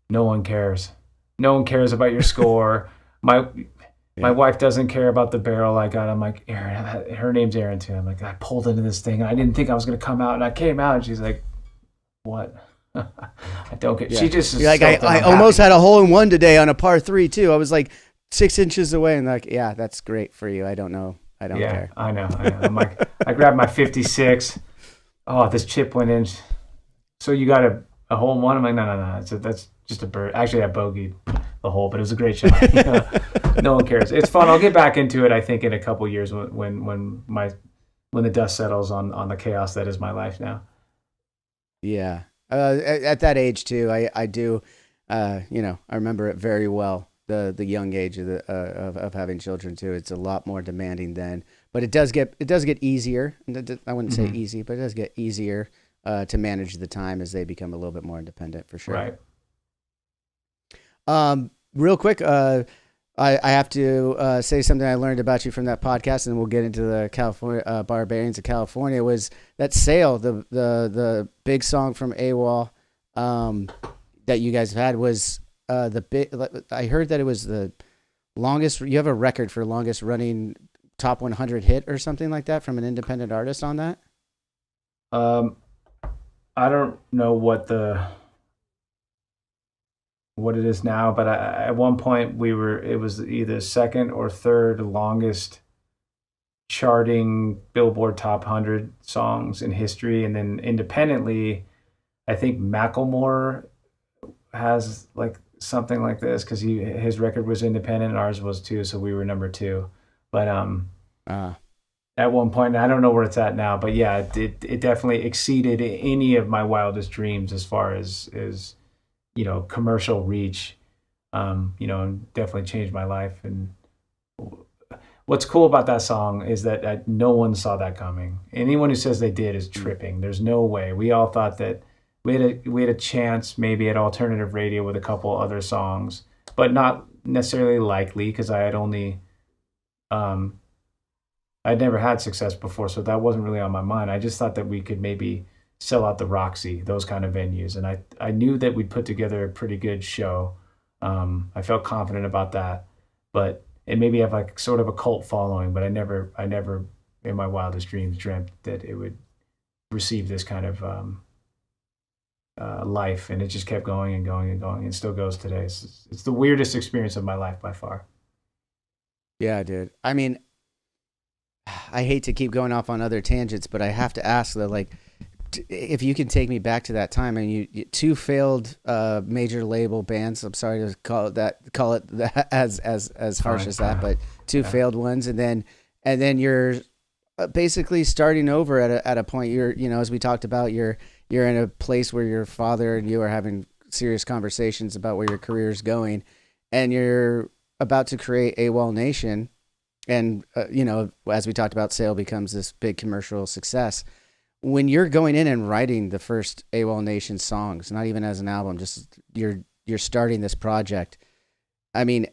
No one cares. No one cares about your score. My wife doesn't care about the barrel I got. I'm like, Erin, her name's Erin too. I'm like, I pulled into this thing and I didn't think I was going to come out, and I came out and she's like, what? I don't get, she just is like, I almost had a hole in one today on a par 3 too. I was like 6 inches away and like, yeah, that's great for you. I don't know. I don't care. I know. I'm like, I grabbed my 56. Oh, this chip went in. So you got a hole in one? I'm like, no. That's just a bird. Actually, I bogeyed the hole, but it was a great shot. No one cares. It's fun. I'll get back into it, I think, in a couple of years when the dust settles on the chaos that is my life now. Yeah. At that age too, I do, I remember it very well. The young age of having children too. It's a lot more demanding then, but it does get easier. I wouldn't say easy, but it does get easier to manage the time as they become a little bit more independent, for sure. Right. Real quick, I have to say something I learned about you from that podcast, and we'll get into the California Barbarians of California. Was that Sail, the big song from AWOL that you guys have had, was I heard that it was the longest. You have a record for longest running top 100 hit or something like that from an independent artist on that. I don't know what it is now, but at one point it was either second or third longest charting Billboard Top 100 songs in history. And then independently, I think Macklemore has like something like this because his record was independent and ours was too, so we were number 2. But at one point, I don't know where it's at now, but yeah, it definitely exceeded any of my wildest dreams as far as commercial reach, and definitely changed my life. And what's cool about that song is that no one saw that coming. Anyone who says they did is tripping. There's no way. We all thought that we had a chance maybe at alternative radio with a couple other songs, but not necessarily likely because I had only, I'd never had success before, so that wasn't really on my mind. I just thought that we could maybe sell out the Roxy, those kind of venues. And I knew that we'd put together a pretty good show. I felt confident about that, but it maybe have like sort of a cult following, but I never in my wildest dreams dreamt that it would receive this kind of life. And it just kept going and going and going, and still goes today. It's the weirdest experience of my life by far. Yeah, dude. I mean, I hate to keep going off on other tangents, but I have to ask though, like, if you can take me back to that time, and you 2 failed major label bands. I'm sorry to call it that as harsh as that, but 2 failed ones, and then you're basically starting over at a point. You're as we talked about, you're in a place where your father and you are having serious conversations about where your career is going, and you're about to create AWOL Nation, and as we talked about, Sail becomes this big commercial success. When you're going in and writing the first AWOL Nation songs, not even as an album, just you're starting this project. I mean,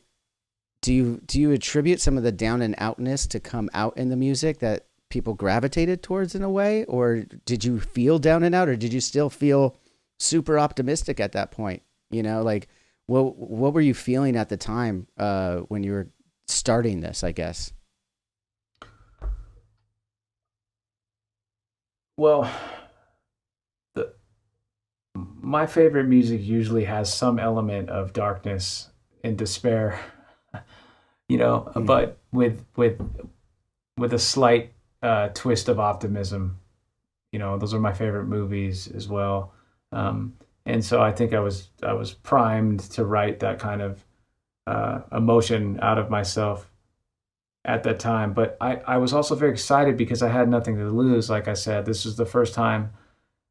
do you attribute some of the down and outness to come out in the music that people gravitated towards in a way, or did you feel down and out, or did you still feel super optimistic at that point? You know, like what were you feeling at the time when you were starting this, I guess? Well, my favorite music usually has some element of darkness and despair, but with a slight twist of optimism. Those are my favorite movies as well. And so I think I was primed to write that kind of emotion out of myself at that time. But I was also very excited because I had nothing to lose. Like I said, this was the first time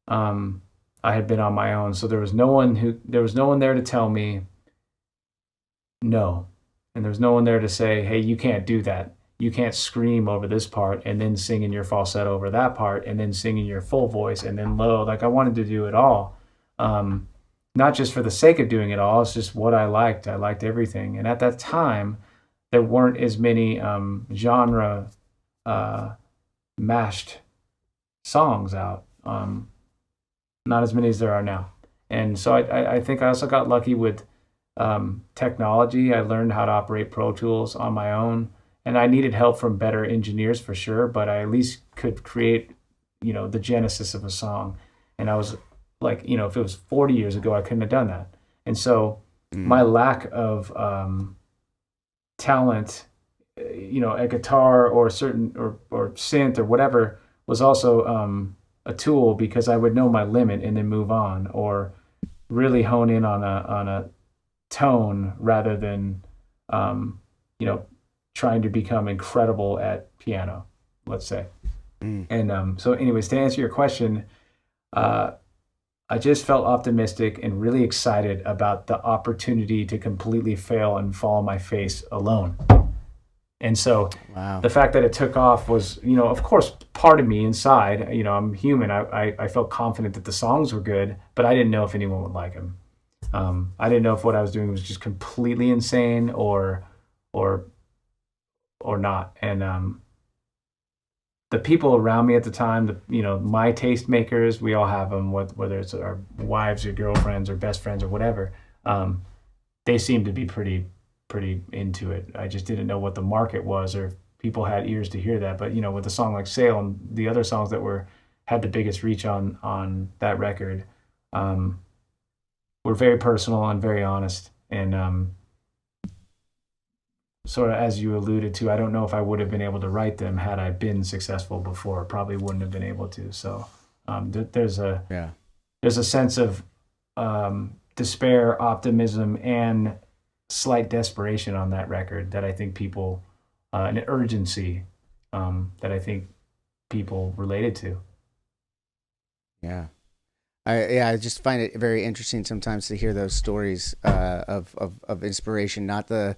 I had been on my own. So there was no one there to tell me no. And there was no one there to say, hey, you can't do that. You can't scream over this part and then sing in your falsetto over that part and then sing in your full voice and then low. Like I wanted to do it all. Not just for the sake of doing it all. It's just what I liked. I liked everything. And at that time, there weren't as many genre mashed songs out. Not as many as there are now. And so I think I also got lucky with technology. I learned how to operate Pro Tools on my own. And I needed help from better engineers for sure, but I at least could create, the genesis of a song. And I was like, if it was 40 years ago, I couldn't have done that. And so my lack of talent, a guitar or synth or whatever was also a tool, because I would know my limit and then move on, or really hone in on a tone rather than, trying to become incredible at piano, let's say. And so anyways, to answer your question, I just felt optimistic and really excited about the opportunity to completely fail and fall on my face alone. And so the fact that it took off was, of course, part of me inside, I'm human. I felt confident that the songs were good, but I didn't know if anyone would like them. I didn't know if what I was doing was just completely insane or not. And the people around me at the time, my tastemakers, we all have them, whether it's our wives or girlfriends or best friends or whatever, they seemed to be pretty into it. I just didn't know what the market was, or if people had ears to hear that. But with a song like Sail and the other songs that had the biggest reach on that record, were very personal and very honest. And sort of as you alluded to, I don't know if I would have been able to write them had I been successful before. Probably wouldn't have been able to. So there's a sense of despair, optimism, and slight desperation on that record that I think people, an urgency that I think people related to. Yeah. I just find it very interesting sometimes to hear those stories of inspiration, not the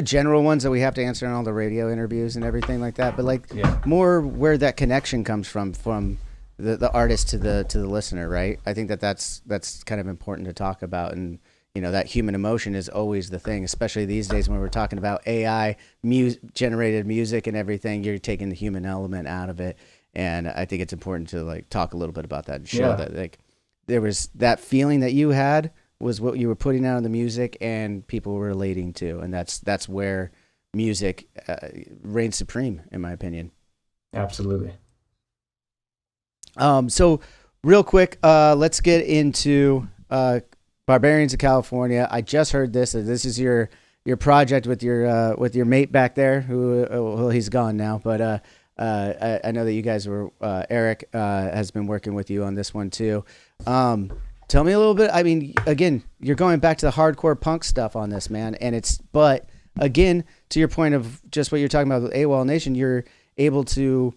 general ones that we have to answer in all the radio interviews and everything like that, but more where that connection comes from the artist to the listener, right? I think that's kind of important to talk about, and that human emotion is always the thing, especially these days when we're talking about AI generated music and everything. You're taking the human element out of it, and I think it's important to talk a little bit about that and show that there was that feeling that you had was what you were putting out in the music and people were relating to. And that's where music reigns supreme, in my opinion. Absolutely. So real quick, let's get into Barbarians of California. I just heard this. This is your project with your mate back there, who he's gone now, but I know that you guys were, Eric has been working with you on this one too. Tell me a little bit. I mean, again, you're going back to the hardcore punk stuff on this, man. But again, to your point of just what you're talking about with AWOLNATION, you're able to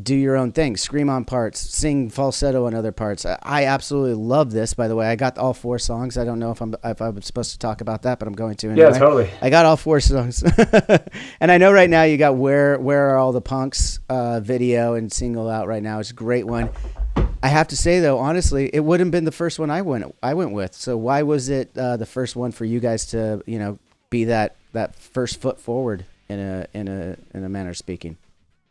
do your own thing, scream on parts, sing falsetto on other parts. I absolutely love this, by the way. I got all 4 songs. I don't know if I'm supposed to talk about that, but I'm going to anyway. Yeah, totally. I got all 4 songs. And I know right now you got Where Are All the Punks video and single out right now. It's a great one. I have to say, though, honestly, it wouldn't have been the first one I went with. So why was it the first one for you guys to, be that first foot forward in a manner of speaking?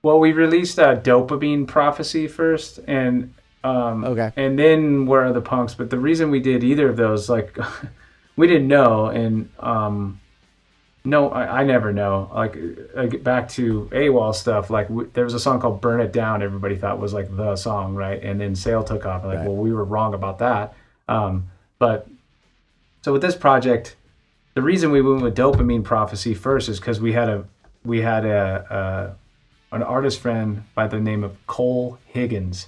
Well, we released Dopamine Prophecy first, and Okay. and then Where Are the Punks? But the reason we did either of those, like, we didn't know, and no, I never know. Like back to AWOL stuff. Like there was a song called "Burn It Down." Everybody thought was like the song, right? And then Sale took off. And like, Right. well, we were wrong about that. But so with this project, the reason we went with Dopamine Prophecy first is because we had an artist friend by the name of Cole Higgins,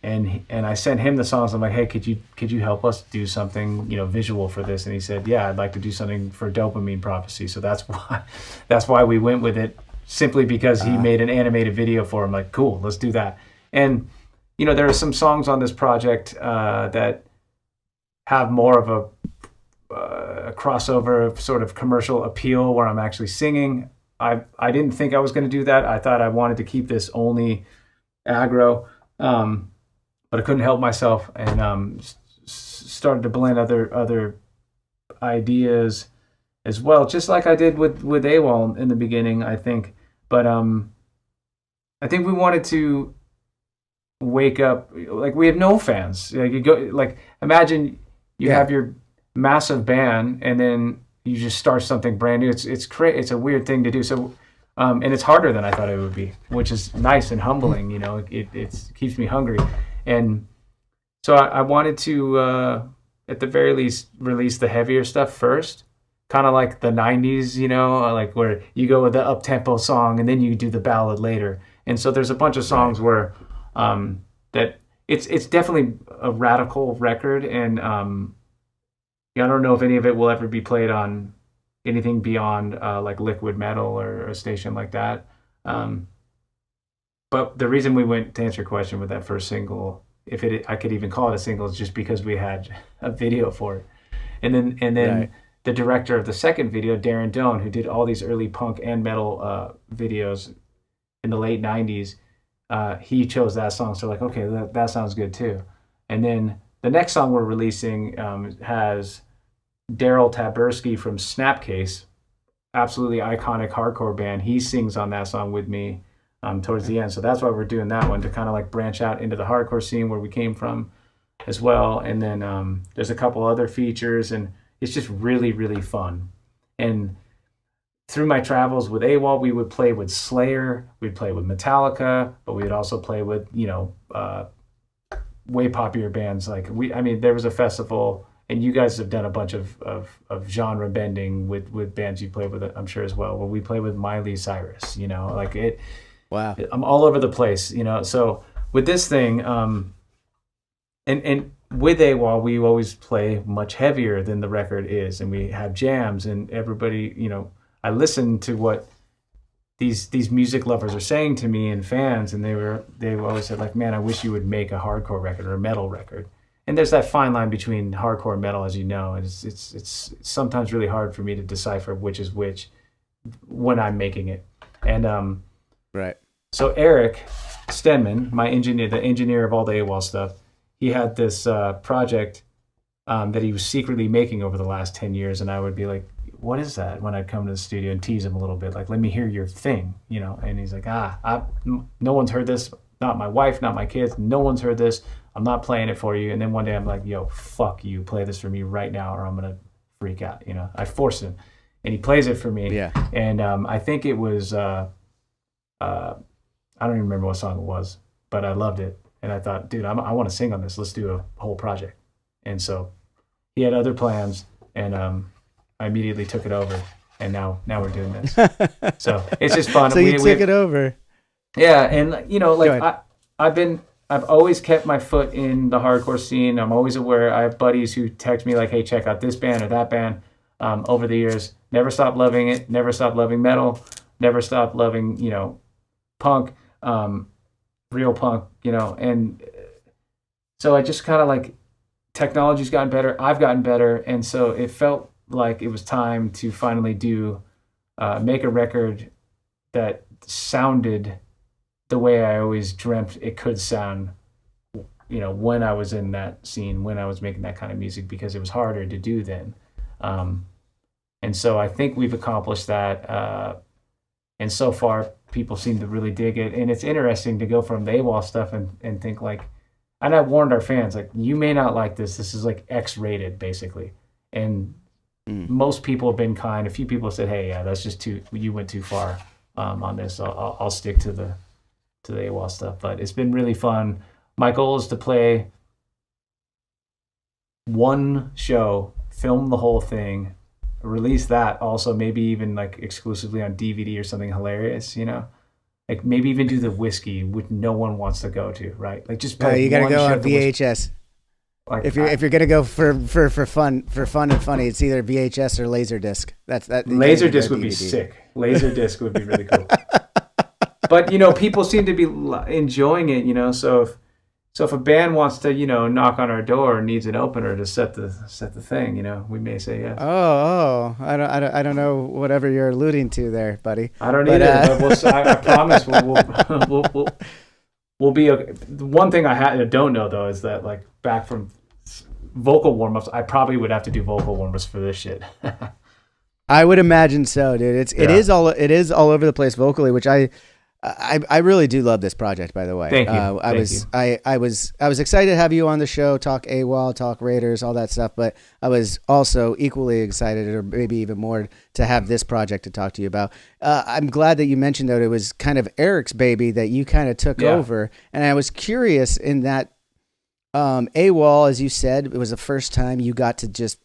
and I sent him the songs. I'm like, hey, could you help us do something, visual for this? And he said, yeah, I'd like to do something for Dopamine Prophecy. So that's why we went with it, simply because he made an animated video for him. Like, cool, let's do that. And there are some songs on this project that have more of a crossover sort of commercial appeal where I'm actually singing. I didn't think I was going to do that. I thought I wanted to keep this only aggro, but I couldn't help myself, and started to blend other ideas as well, just like I did with AWOL in the beginning, I think. But I think we wanted to wake up, like, we have no fans. Like, you go, like, imagine you have your massive band, and then you just start something brand new. It's a weird thing to do. So, and it's harder than I thought it would be, which is nice and humbling. It keeps me hungry, and so I wanted to, at the very least, release the heavier stuff first, kind of like the '90s, like where you go with the up-tempo song and then you do the ballad later. And so there's a bunch of songs where that it's definitely a radical record, and I don't know if any of it will ever be played on anything beyond like Liquid Metal or a station like that. But the reason we went, to answer your question, with that first single, I could even call it a single, is just because we had a video for it. And then Right. the director of the second video, Darren Doan, who did all these early punk and metal videos in the late '90s, he chose that song. So like, okay, that sounds good too. And then the next song we're releasing has Daryl Taberski from Snapcase, absolutely iconic hardcore band. He sings on that song with me towards the end. So that's why we're doing that one, to kind of like branch out into the hardcore scene where we came from as well. And then there's a couple other features, and it's just really, really fun. And through my travels with AWOL, we would play with Slayer, we'd play with Metallica, but we would also play with, way popular bands. Like there was a festival, and you guys have done a bunch of genre bending with bands you played with, I'm sure, as well, where we play with Miley Cyrus, like it. Wow. I'm all over the place, So with this thing, and with AWOL, we always play much heavier than the record is, and we have jams, and everybody, I listen to what these music lovers are saying to me, and fans, and they always said, like, man, I wish you would make a hardcore record or a metal record. And there's that fine line between hardcore and metal, as you know, and it's sometimes really hard for me to decipher which is which when I'm making it. And Right. so Eric Stenman, my engineer, the engineer of all the AWOL stuff, he had this project that he was secretly making over the last 10 years, and I would be like, what is that? When I'd come to the studio and tease him a little bit, like, let me hear your thing, And he's like, no one's heard this, not my wife, not my kids, no one's heard this. I'm not playing it for you. And then one day I'm like, yo, fuck you, play this for me right now, or I'm gonna freak out. I force him, and he plays it for me. Yeah. And I think it was I don't even remember what song it was, but I loved it, and I thought, dude, I want to sing on this. Let's do a whole project. And so he had other plans, and I immediately took it over, and now we're doing this. So it's just fun. So you took it over. Yeah, and like I've always kept my foot in the hardcore scene. I'm always aware. I have buddies who text me like, hey, check out this band or that band. Over the years, never stopped loving it. Never stopped loving metal. Never stopped loving punk, real punk. And so I just kind of like, technology's gotten better. I've gotten better, and so it felt like it was time to finally make a record that sounded the way I always dreamt it could sound, when I was in that scene, when I was making that kind of music, because it was harder to do then. And so I think we've accomplished that. And so far, people seem to really dig it. And it's interesting to go from the AWOL stuff and think like, and I warned our fans, like, you may not like this. This is like X-rated, basically. And most people have been kind. A few people said, hey, yeah, that's just you went too far on this. So I'll stick to the AWOL stuff. But it's been really fun. My goal is to play one show, film the whole thing, release that also, maybe even like exclusively on DVD or something hilarious, you know? Like maybe even do the whiskey, which no one wants to go to, right? Like just play you gotta go on VHS. Like if you're gonna go for fun and funny, it's either VHS or Laserdisc. That's that. Laserdisc would be sick. Laserdisc would be really cool. But you know, people seem to be enjoying it. You know, so if a band wants to, you know, knock on our door and needs an opener to set the thing, you know, we may say yes. Oh, I don't know whatever you're alluding to there, buddy. I don't either. But I promise we'll be. The one thing I don't know though is that like back from vocal warm-ups, I probably would have to do vocal warm-ups for this shit. I would imagine so, dude. It is all over the place vocally, which I really do love this project, by the way. Thank you. I was excited to have you on the show, talk AWOL, talk Raiders, all that stuff, but I was also equally excited, or maybe even more, to have this project to talk to you about. I'm glad that you mentioned that it was kind of Eric's baby that you kind of took over, and I was curious in that AWOL, as you said, it was the first time you got to just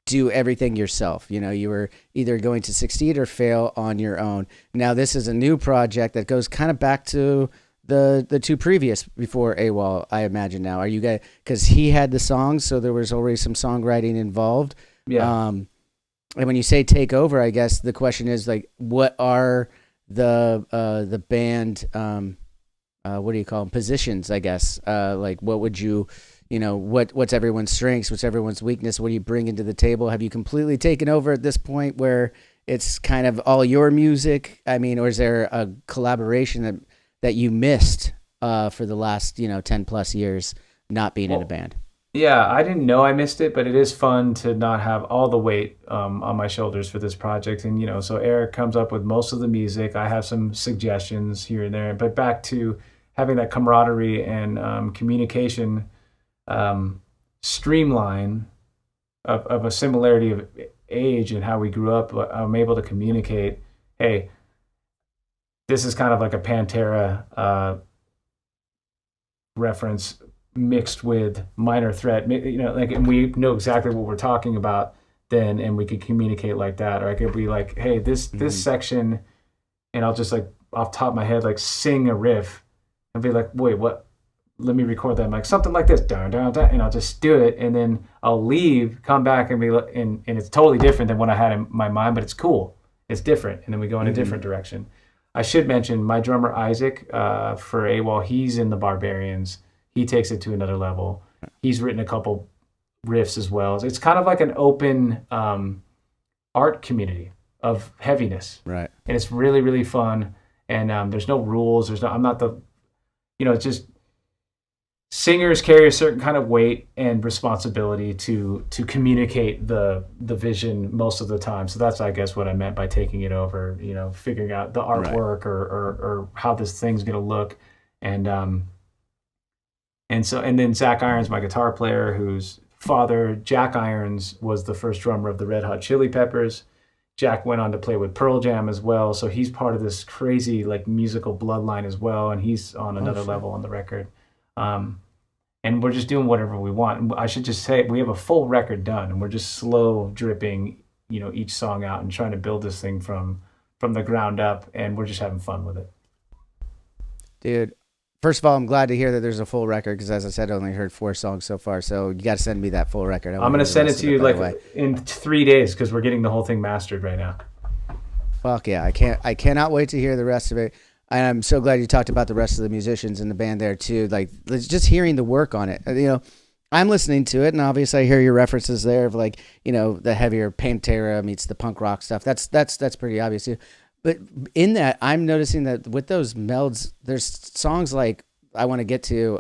do everything yourself. You know, you were either going to succeed or fail on your own. Now this is a new project that goes kind of back to the two previous before AWOL, I imagine. Now, are you guys, because he had the songs, so there was already some songwriting involved. Yeah. And when you say take over, I guess the question is like, what are the band what do you call them? Positions, I guess. Like, what would you know, what's everyone's strengths? What's everyone's weakness? What do you bring into the table? Have you completely taken over at this point where it's kind of all your music? I mean, or is there a collaboration that you missed for the last, 10 plus years not being in a band? Yeah, I didn't know I missed it, but it is fun to not have all the weight on my shoulders for this project. And, so Eric comes up with most of the music. I have some suggestions here and there, but back to having that camaraderie and communication streamline of a similarity of age and how we grew up. I'm able to communicate, hey, this is kind of like a Pantera reference mixed with Minor Threat, and we know exactly what we're talking about then, and we could communicate like that. Or I could be like, hey, this section, and I'll just like off the top of my head like sing a riff and be like, wait, what? Let me record that. I'm like, something like this, and I'll just do it, and then I'll leave, come back, and and it's totally different than what I had in my mind, but it's cool. It's different, and then we go in a different direction. I should mention my drummer Isaac for AWOL. He's in the Barbarians. He takes it to another level. He's written a couple riffs as well. It's kind of like an open art community of heaviness, right? And it's really, really fun. And there's no rules. I'm not the, it's just singers carry a certain kind of weight and responsibility to communicate the vision most of the time. So that's, I guess, what I meant by taking it over. Figuring out the artwork or how this thing's gonna look, and then Zach Irons, my guitar player, whose father, Jack Irons, was the first drummer of the Red Hot Chili Peppers. Jack went on to play with Pearl Jam as well, so he's part of this crazy like musical bloodline as well, and he's on another level on the record. And we're just doing whatever we want. I should just say we have a full record done, and we're just slow dripping, each song out and trying to build this thing from the ground up, and we're just having fun with it. Dude, first of all, I'm glad to hear that there's a full record because, as I said, I only heard 4 songs so far. So you got to send me that full record. I'm going to send it to you in 3 days because we're getting the whole thing mastered right now. Fuck yeah! I cannot wait to hear the rest of it. And I'm so glad you talked about the rest of the musicians in the band there too. Like, just hearing the work on it. I'm listening to it, and obviously I hear your references there of like, the heavier Pantera meets the punk rock stuff. That's pretty obvious too. But in that, I'm noticing that with those melds, there's songs like I Want to Get To,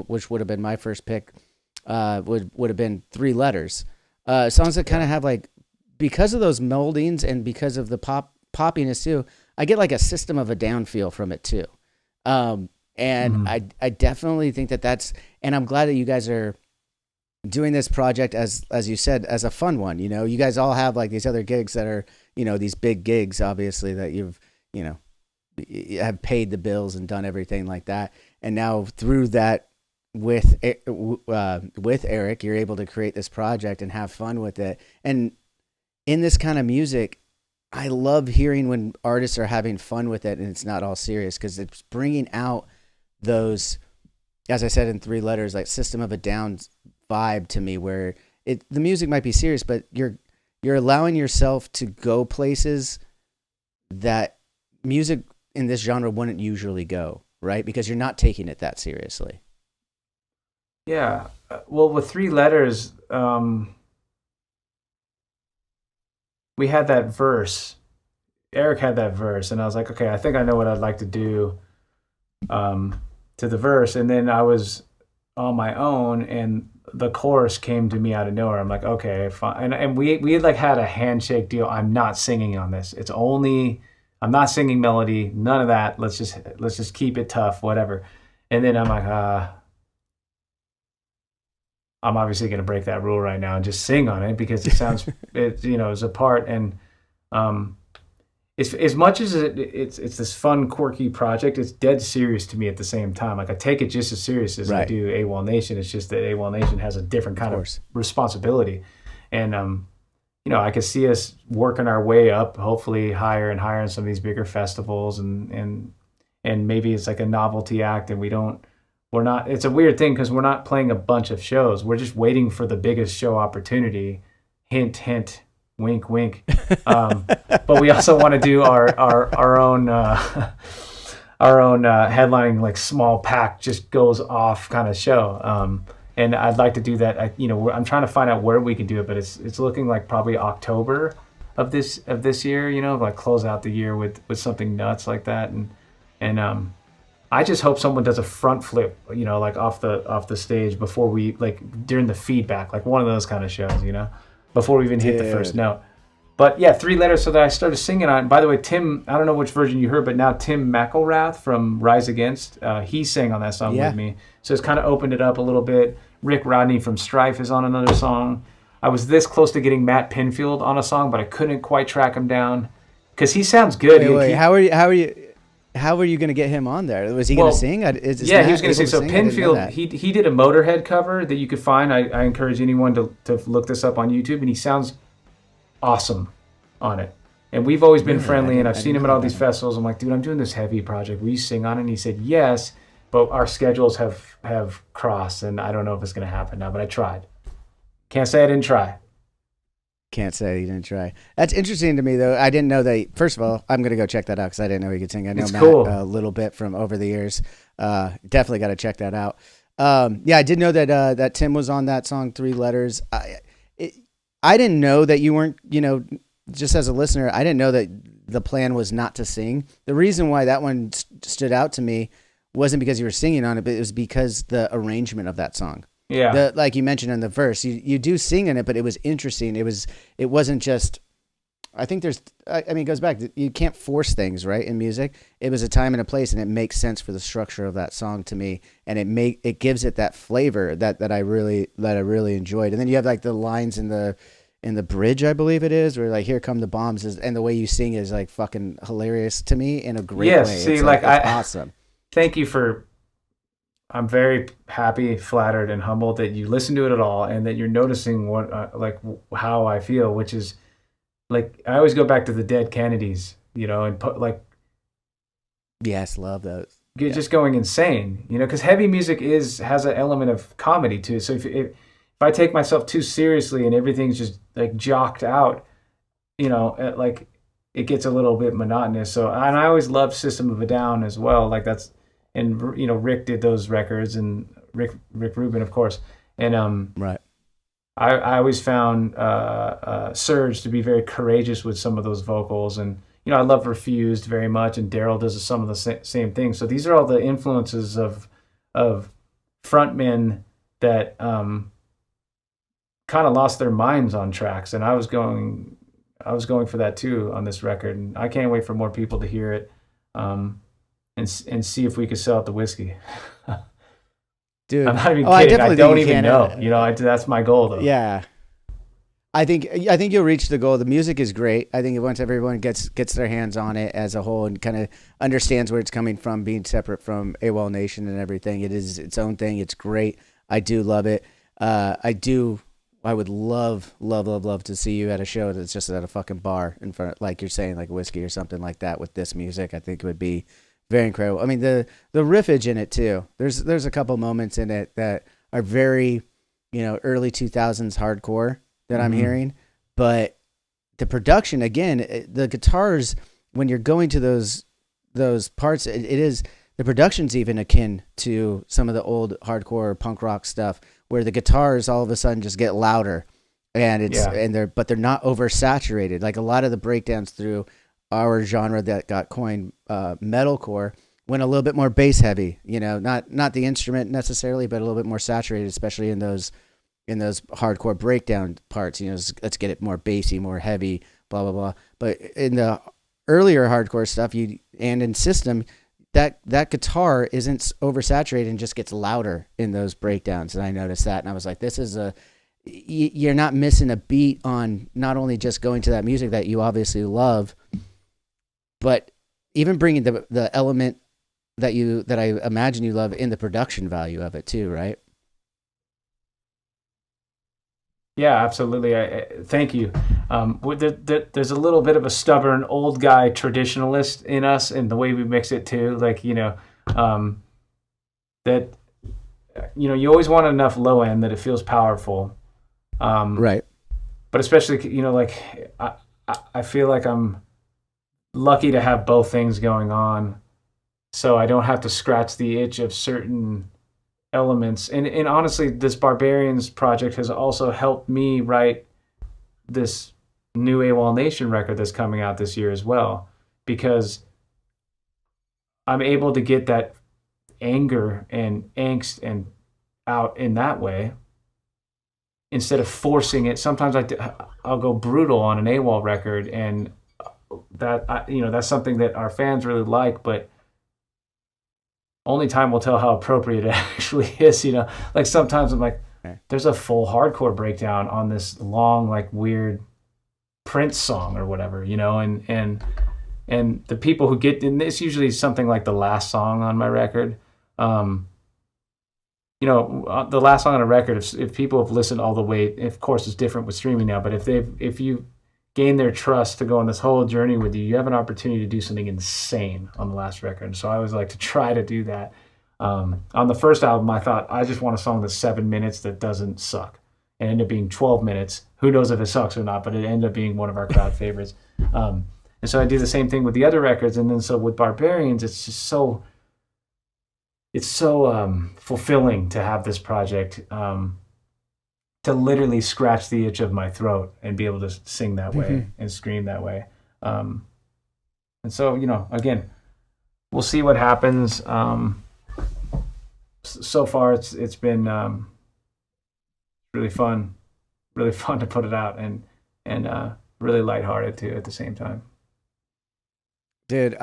which would have been my first pick, would have been 3 letters. Songs that kind of have like, because of those meldings and because of the poppiness too, I get like a System of a Down feel from it too. And I definitely think that's, and I'm glad that you guys are doing this project as you said, as a fun one. You know, you guys all have like these other gigs that are, you know, these big gigs, obviously, that you've, you know, have paid the bills and done everything like that. And now through that, with Eric, you're able to create this project and have fun with it. And in this kind of music, I love hearing when artists are having fun with it and it's not all serious, because it's bringing out those, as I said in 3 letters, like System of a Down vibe to me, where the music might be serious, but you're allowing yourself to go places that music in this genre wouldn't usually go, right? Because you're not taking it that seriously. Yeah. Well, with 3 letters, we had that verse. Eric had that verse, and I was like, okay, I think I know what I'd like to do to the verse. And then I was on my own, and the chorus came to me out of nowhere. I'm like, okay, fine. And we had like had a handshake deal. I'm not singing on this. I'm not singing melody, none of that. Let's just keep it tough, whatever. And then I'm like, I'm obviously going to break that rule right now and just sing on it, because it sounds, is a part. And as much as it's this fun, quirky project, it's dead serious to me at the same time. Like, I take it just as serious as I do AWOL Nation. It's just that AWOL Nation has a different kind of responsibility. And, I could see us working our way up, hopefully higher and higher in some of these bigger festivals. And maybe it's like a novelty act, and it's a weird thing, because we're not playing a bunch of shows. We're just waiting for the biggest show opportunity. Hint, hint, wink, wink. But we also want to do our own headlining, like small pack, just goes off kind of show. And I'd like to do that. I'm trying to find out where we can do it, but it's looking like probably October of this year. Like close out the year with something nuts like that. And I just hope someone does a front flip, like off the stage before we, like during the feedback, like one of those kind of shows, before we even hit the first note. But yeah, 3 letters, so that I started singing on. By the way, Tim, I don't know which version you heard, but now Tim McElrath from Rise Against, he sang on that song with me. So it's kind of opened it up a little bit. Rick Rodney from Strife is on another song. I was this close to getting Matt Pinfield on a song, but I couldn't quite track him down, because he sounds good. Wait, how are you going to get him on there? Was he going to sing? He was going to sing. So Pinfield, he did a Motorhead cover that you could find. I encourage anyone to look this up on YouTube, and he sounds awesome on it. And we've always been friendly, and I've seen him at all these festivals. I'm like, dude, I'm doing this heavy project. Will you sing on it? And he said yes, but our schedules have crossed, and I don't know if it's going to happen now, but I tried. Can't say I didn't try. Can't say you didn't try. That's interesting to me, though. I didn't know that. First of all, I'm going to go check that out, because I didn't know he could sing. I know Matt a little bit from over the years. Definitely got to check that out. I did know that Tim was on that song, 3 letters. I didn't know that you weren't, just as a listener, I didn't know that the plan was not to sing. The reason why that one stood out to me wasn't because you were singing on it, but it was because the arrangement of that song. Yeah. Like you mentioned in the verse, you do sing in it, but it was interesting. It wasn't just, I think it goes back, you can't force things, right, in music. It was a time and a place, and it makes sense for the structure of that song to me, and it gives it that flavor that I really enjoyed. And then you have like the lines in the bridge, I believe it is, where like "Here Come the Bombs" and the way you sing is like fucking hilarious to me in a great way. See, it's awesome. Thank you I'm very happy, flattered, and humbled that you listen to it at all, and that you're noticing what how I feel, which is like, I always go back to the Dead Kennedys, and put like, yes, love those. Just going insane, because heavy music has an element of comedy too. So if I take myself too seriously and everything's just like jocked out, like it gets a little bit monotonous. So, and I always loved System of a Down as well. Like that's, and Rick did those records, and Rick Rubin, of course, and right. I always found Serge to be very courageous with some of those vocals, and I love Refused very much, and Daryl does some of the same things. So these are all the influences of frontmen that kind of lost their minds on tracks, and I I was going for that too on this record, and I can't wait for more people to hear it, and see if we could sell out the whiskey. Dude. I'm not even I kidding. I definitely don't think you even can. know. That's my goal though. Yeah. I think you'll reach the goal. The music is great. I think once everyone gets their hands on it as a whole and kind of understands where it's coming from, being separate from AWOL Nation and everything, it is its own thing. It's great. I do love it. I would love to see you at a show that's just at a fucking bar in front of, like you're saying, like whiskey or something like that with this music. I think it would be very incredible. I mean, the riffage in it too. There's a couple moments in it that are very, early 2000s hardcore that I'm hearing, but the production, again, the guitars, when you're going to those parts, it is, the production's even akin to some of the old hardcore punk rock stuff where the guitars all of a sudden just get louder and they're not oversaturated. Like a lot of the breakdowns through our genre that got coined metalcore went a little bit more bass heavy, not the instrument necessarily, but a little bit more saturated, especially in those hardcore breakdown parts. Let's get it more bassy, more heavy, blah blah blah. But in the earlier hardcore stuff, and in System, that guitar isn't oversaturated and just gets louder in those breakdowns. And I noticed that, and I was like, this is you're not missing a beat on not only just going to that music that you obviously love, but even bringing the element that I imagine you love in the production value of it too, right? Yeah, absolutely. Thank you. There's a little bit of a stubborn old guy traditionalist in us in the way we mix it too. Like, that, you always want enough low end that it feels powerful. Right. But especially, like I feel like I'm lucky to have both things going on, so I don't have to scratch the itch of certain elements. And honestly, this Barbarians project has also helped me write this new AWOL Nation record that's coming out this year as well, because I'm able to get that anger and angst and out in that way instead of forcing it. Sometimes I'll go brutal on an AWOL record, and that's something that our fans really like, but only time will tell how appropriate it actually is. Like sometimes I'm like, there's a full hardcore breakdown on this long, like weird Prince song or whatever, and the people who get, and it's usually something like the last song on my record. The last song on a record, if people have listened all the way, of course it's different with streaming now, but if you gain their trust to go on this whole journey with you, you have an opportunity to do something insane on the last record. And so I always like to try to do that. On the first album, I thought, I just want a song that's 7 minutes that doesn't suck. And it ended up being 12 minutes. Who knows if it sucks or not, but it ended up being one of our crowd favorites. And so I do the same thing with the other records. And then so with Barbarians, it's just so fulfilling to have this project, to literally scratch the itch of my throat and be able to sing that way and scream that way. And so, again, we'll see what happens. So far it's been really fun to put it out, and really lighthearted too at the same time. Dude,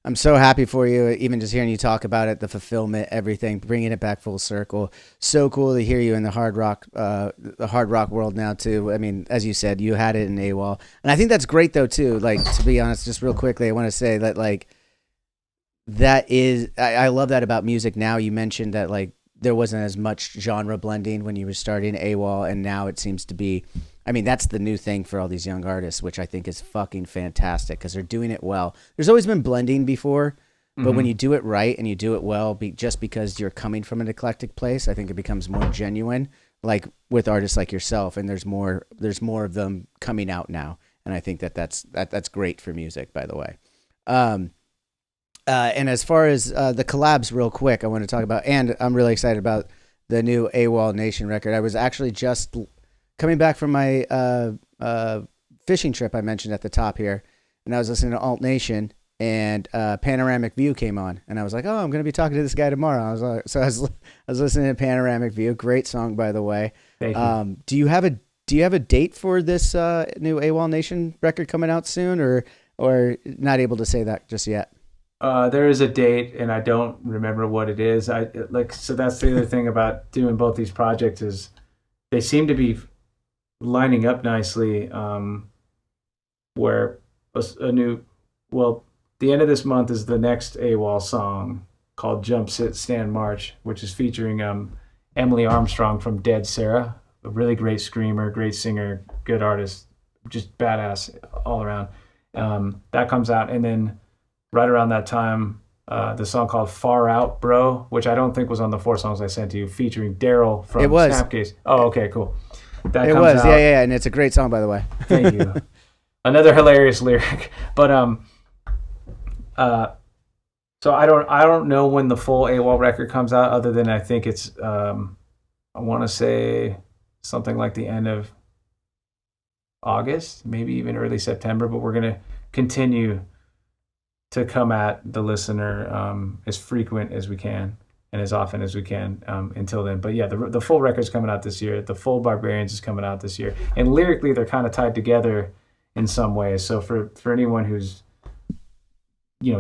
I'm so happy for you, even just hearing you talk about it, the fulfillment, everything, bringing it back full circle. So cool to hear you in the hard rock world now too. I mean, as you said, you had it in AWOL, and I think that's great though too. Like, to be honest, just real quickly, I want to say that I love that about music now. You mentioned that there wasn't as much genre blending when you were starting AWOL, and now it seems to be. I mean, that's the new thing for all these young artists, which I think is fucking fantastic because they're doing it well. There's always been blending before, but when you do it right and you do it well, just because you're coming from an eclectic place, I think it becomes more genuine, like with artists like yourself, and there's more of them coming out now, and I think that's great for music, by the way. And as far as the collabs, real quick, I want to talk about, and I'm really excited about the new AWOL Nation record. I was actually just coming back from my fishing trip I mentioned at the top here, and I was listening to Alt Nation, and Panoramic View came on, and I was like, oh, I'm going to be talking to this guy tomorrow. I was listening to Panoramic View. Great song, by the way. Thank you. Do you have do you have a date for this new AWOL Nation record coming out soon, or not able to say that just yet? There is a date, and I don't remember what it is. So that's the other thing about doing both these projects is they seem to be lining up nicely. Where the end of this month is the next AWOL song called Jump, Sit, Stand, March, which is featuring Emily Armstrong from Dead Sarah, a really great screamer, great singer, good artist, just badass all around. That comes out, and then right around that time, the song called Far Out Bro, which I don't think was on the 4 songs I sent to you, featuring Daryl from Snapcase. Oh, okay, cool. That comes out. Yeah, and it's a great song, by the way. Thank you. Another hilarious lyric, but so I don't know when the full AWOL record comes out, other than I think it's I want to say something like the end of August, maybe even early September. But we're gonna continue to come at the listener as frequent as we can and as often as we can until then. But yeah, the full record's coming out this year. The full Barbarians is coming out this year, and lyrically they're kind of tied together in some ways. So for anyone who's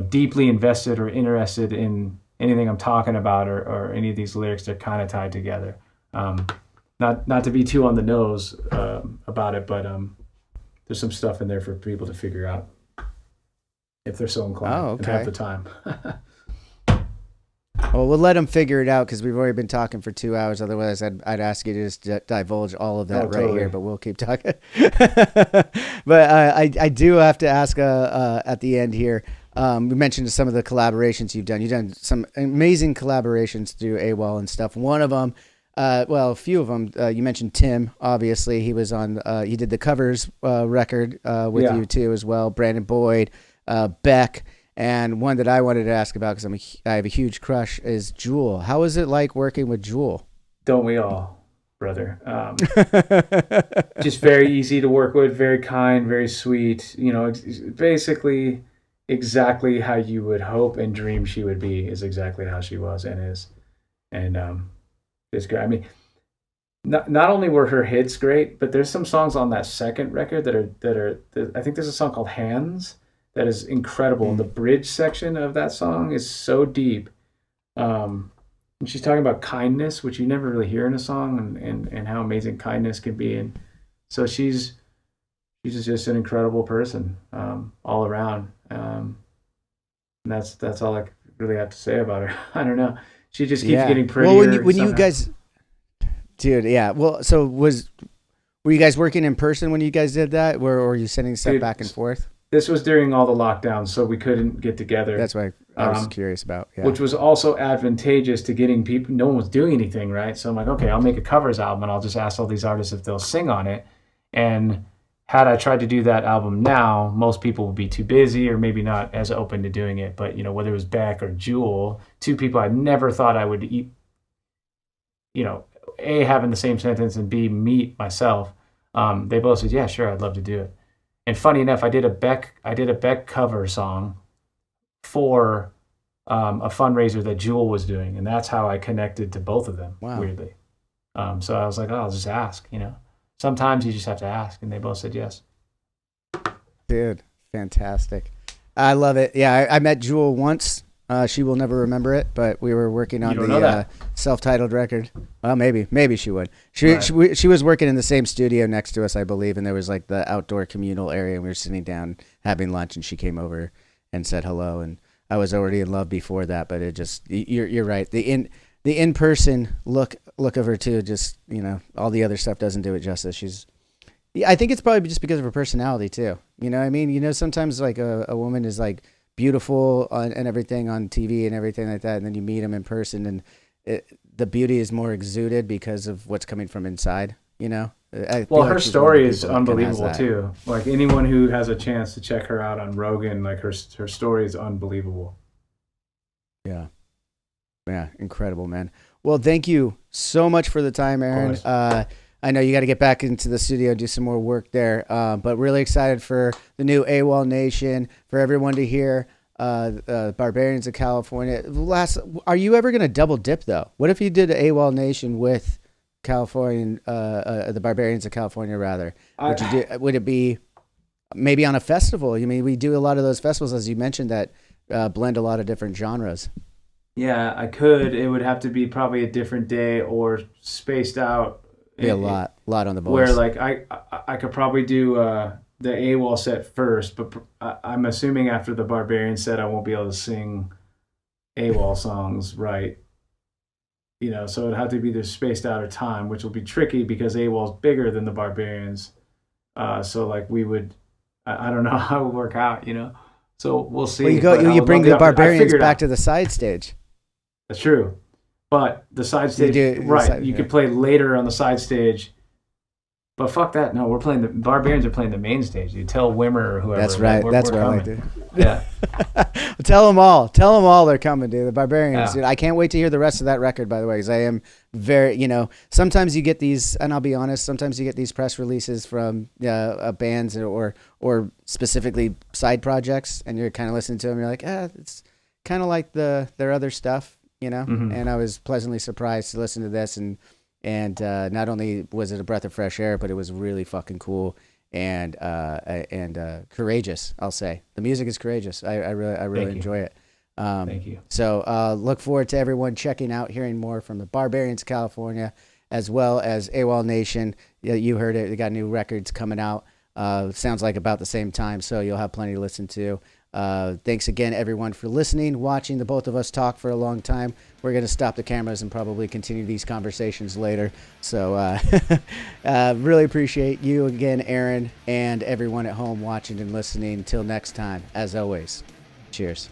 deeply invested or interested in anything I'm talking about or any of these lyrics, they're kind of tied together. Not to be too on the nose about it, but there's some stuff in there for people to figure out if they're so inclined and have the time. Well, we'll let them figure it out because we've already been talking for 2 hours. Otherwise, I'd ask you to just divulge all of that right here, but we'll keep talking. But I do have to ask at the end here, we mentioned some of the collaborations you've done. You've done some amazing collaborations through AWOL and stuff. One of them, a few of them, you mentioned Tim, obviously. He was on, he did the covers record with you too as well. Brandon Boyd, Beck. And one that I wanted to ask about because I have a huge crush is Jewel. How is it like working with Jewel? Don't we all, brother? Just very easy to work with, very kind, very sweet. Basically exactly how you would hope and dream she would be is exactly how she was and is. And it's great. I mean, not only were her hits great, but there's some songs on that second record that are I think there's a song called Hands that is incredible. The bridge section of that song is so deep. And she's talking about kindness, which you never really hear in a song, and how amazing kindness can be. And so she's just an incredible person all around. And that's all I really have to say about her. I don't know. She just keeps getting prettier. Well, when you guys, dude, yeah. Well, so were you guys working in person when you guys did that, or were you sending stuff back and forth? This was during all the lockdowns, so we couldn't get together. That's what I was curious about. Yeah. Which was also advantageous to getting people. No one was doing anything, right? So I'm like, okay, I'll make a covers album, and I'll just ask all these artists if they'll sing on it. And had I tried to do that album now, most people would be too busy or maybe not as open to doing it. But, whether it was Beck or Jewel, two people I never thought I would eat, A, having the same sentence, and B, meet myself, they both said, yeah, sure, I'd love to do it. And funny enough, I did a Beck cover song for a fundraiser that Jewel was doing, and that's how I connected to both of them. Wow. Weirdly. So I was like, I'll just ask. Sometimes you just have to ask, and they both said yes. Dude, fantastic! I love it. Yeah, I met Jewel once. She will never remember it, but we were working on the self-titled record. Well, maybe she would. She was working in the same studio next to us, I believe, and there was like the outdoor communal area, and we were sitting down having lunch, and she came over and said hello, and I was already in love before that, but it just you're right. The in-person look of her too, just all the other stuff doesn't do it justice. I think it's probably just because of her personality too. You know what I mean? Sometimes like a woman is like beautiful and everything on TV and everything like that, and then you meet them in person, and the beauty is more exuded because of what's coming from inside. Well, her story is unbelievable too. Like anyone who has a chance to check her out on Rogan, like her story is unbelievable. Yeah, incredible, man. Well, thank you so much for the time, Aaron. I know you got to get back into the studio and do some more work there, but really excited for the new AWOL Nation, for everyone to hear Barbarians of California. Are you ever going to double dip, though? What if you did AWOL Nation with California, the Barbarians of California, rather? Would it be maybe on a festival? I mean, we do a lot of those festivals, as you mentioned, that blend a lot of different genres. Yeah, I could. It would have to be probably a different day or spaced out. Be a lot on the balls. Where like I could probably do the AWOL set first, but I'm assuming after the Barbarian set, I won't be able to sing AWOL songs right. You know, so it'd have to be either spaced out or time, which will be tricky because AWOL's bigger than the Barbarians. So like we would, I don't know how it would work out, you know. So we'll see. Well, you bring the Barbarians back to the side stage. That's true. But the side stage, you could play later on the side stage. But fuck that. No, we're playing the Barbarians are playing the main stage. You tell Wimmer or whoever. That's right. That's what I like to do. Yeah. Tell them all. Tell them all they're coming, dude. The Barbarians. Yeah. Dude, I can't wait to hear the rest of that record, by the way, because I am very, sometimes you get these, and I'll be honest, sometimes you get these press releases from bands or specifically side projects, and you're kind of listening to them, you're like, it's kind of like their other stuff, Mm-hmm. And I was pleasantly surprised to listen to this, and not only was it a breath of fresh air, but it was really fucking cool and courageous. I'll say the music is courageous. I really enjoy it. Thank you. So look forward to everyone checking out, hearing more from the Barbarians of California, as well as AWOL Nation. You heard it. They got new records coming out. Sounds like about the same time, so you'll have plenty to listen to. Thanks again, everyone, for listening, watching the both of us talk for a long time. We're going to stop the cameras and probably continue these conversations later. So really appreciate you again, Aaron, and everyone at home watching and listening. Until next time, as always, cheers.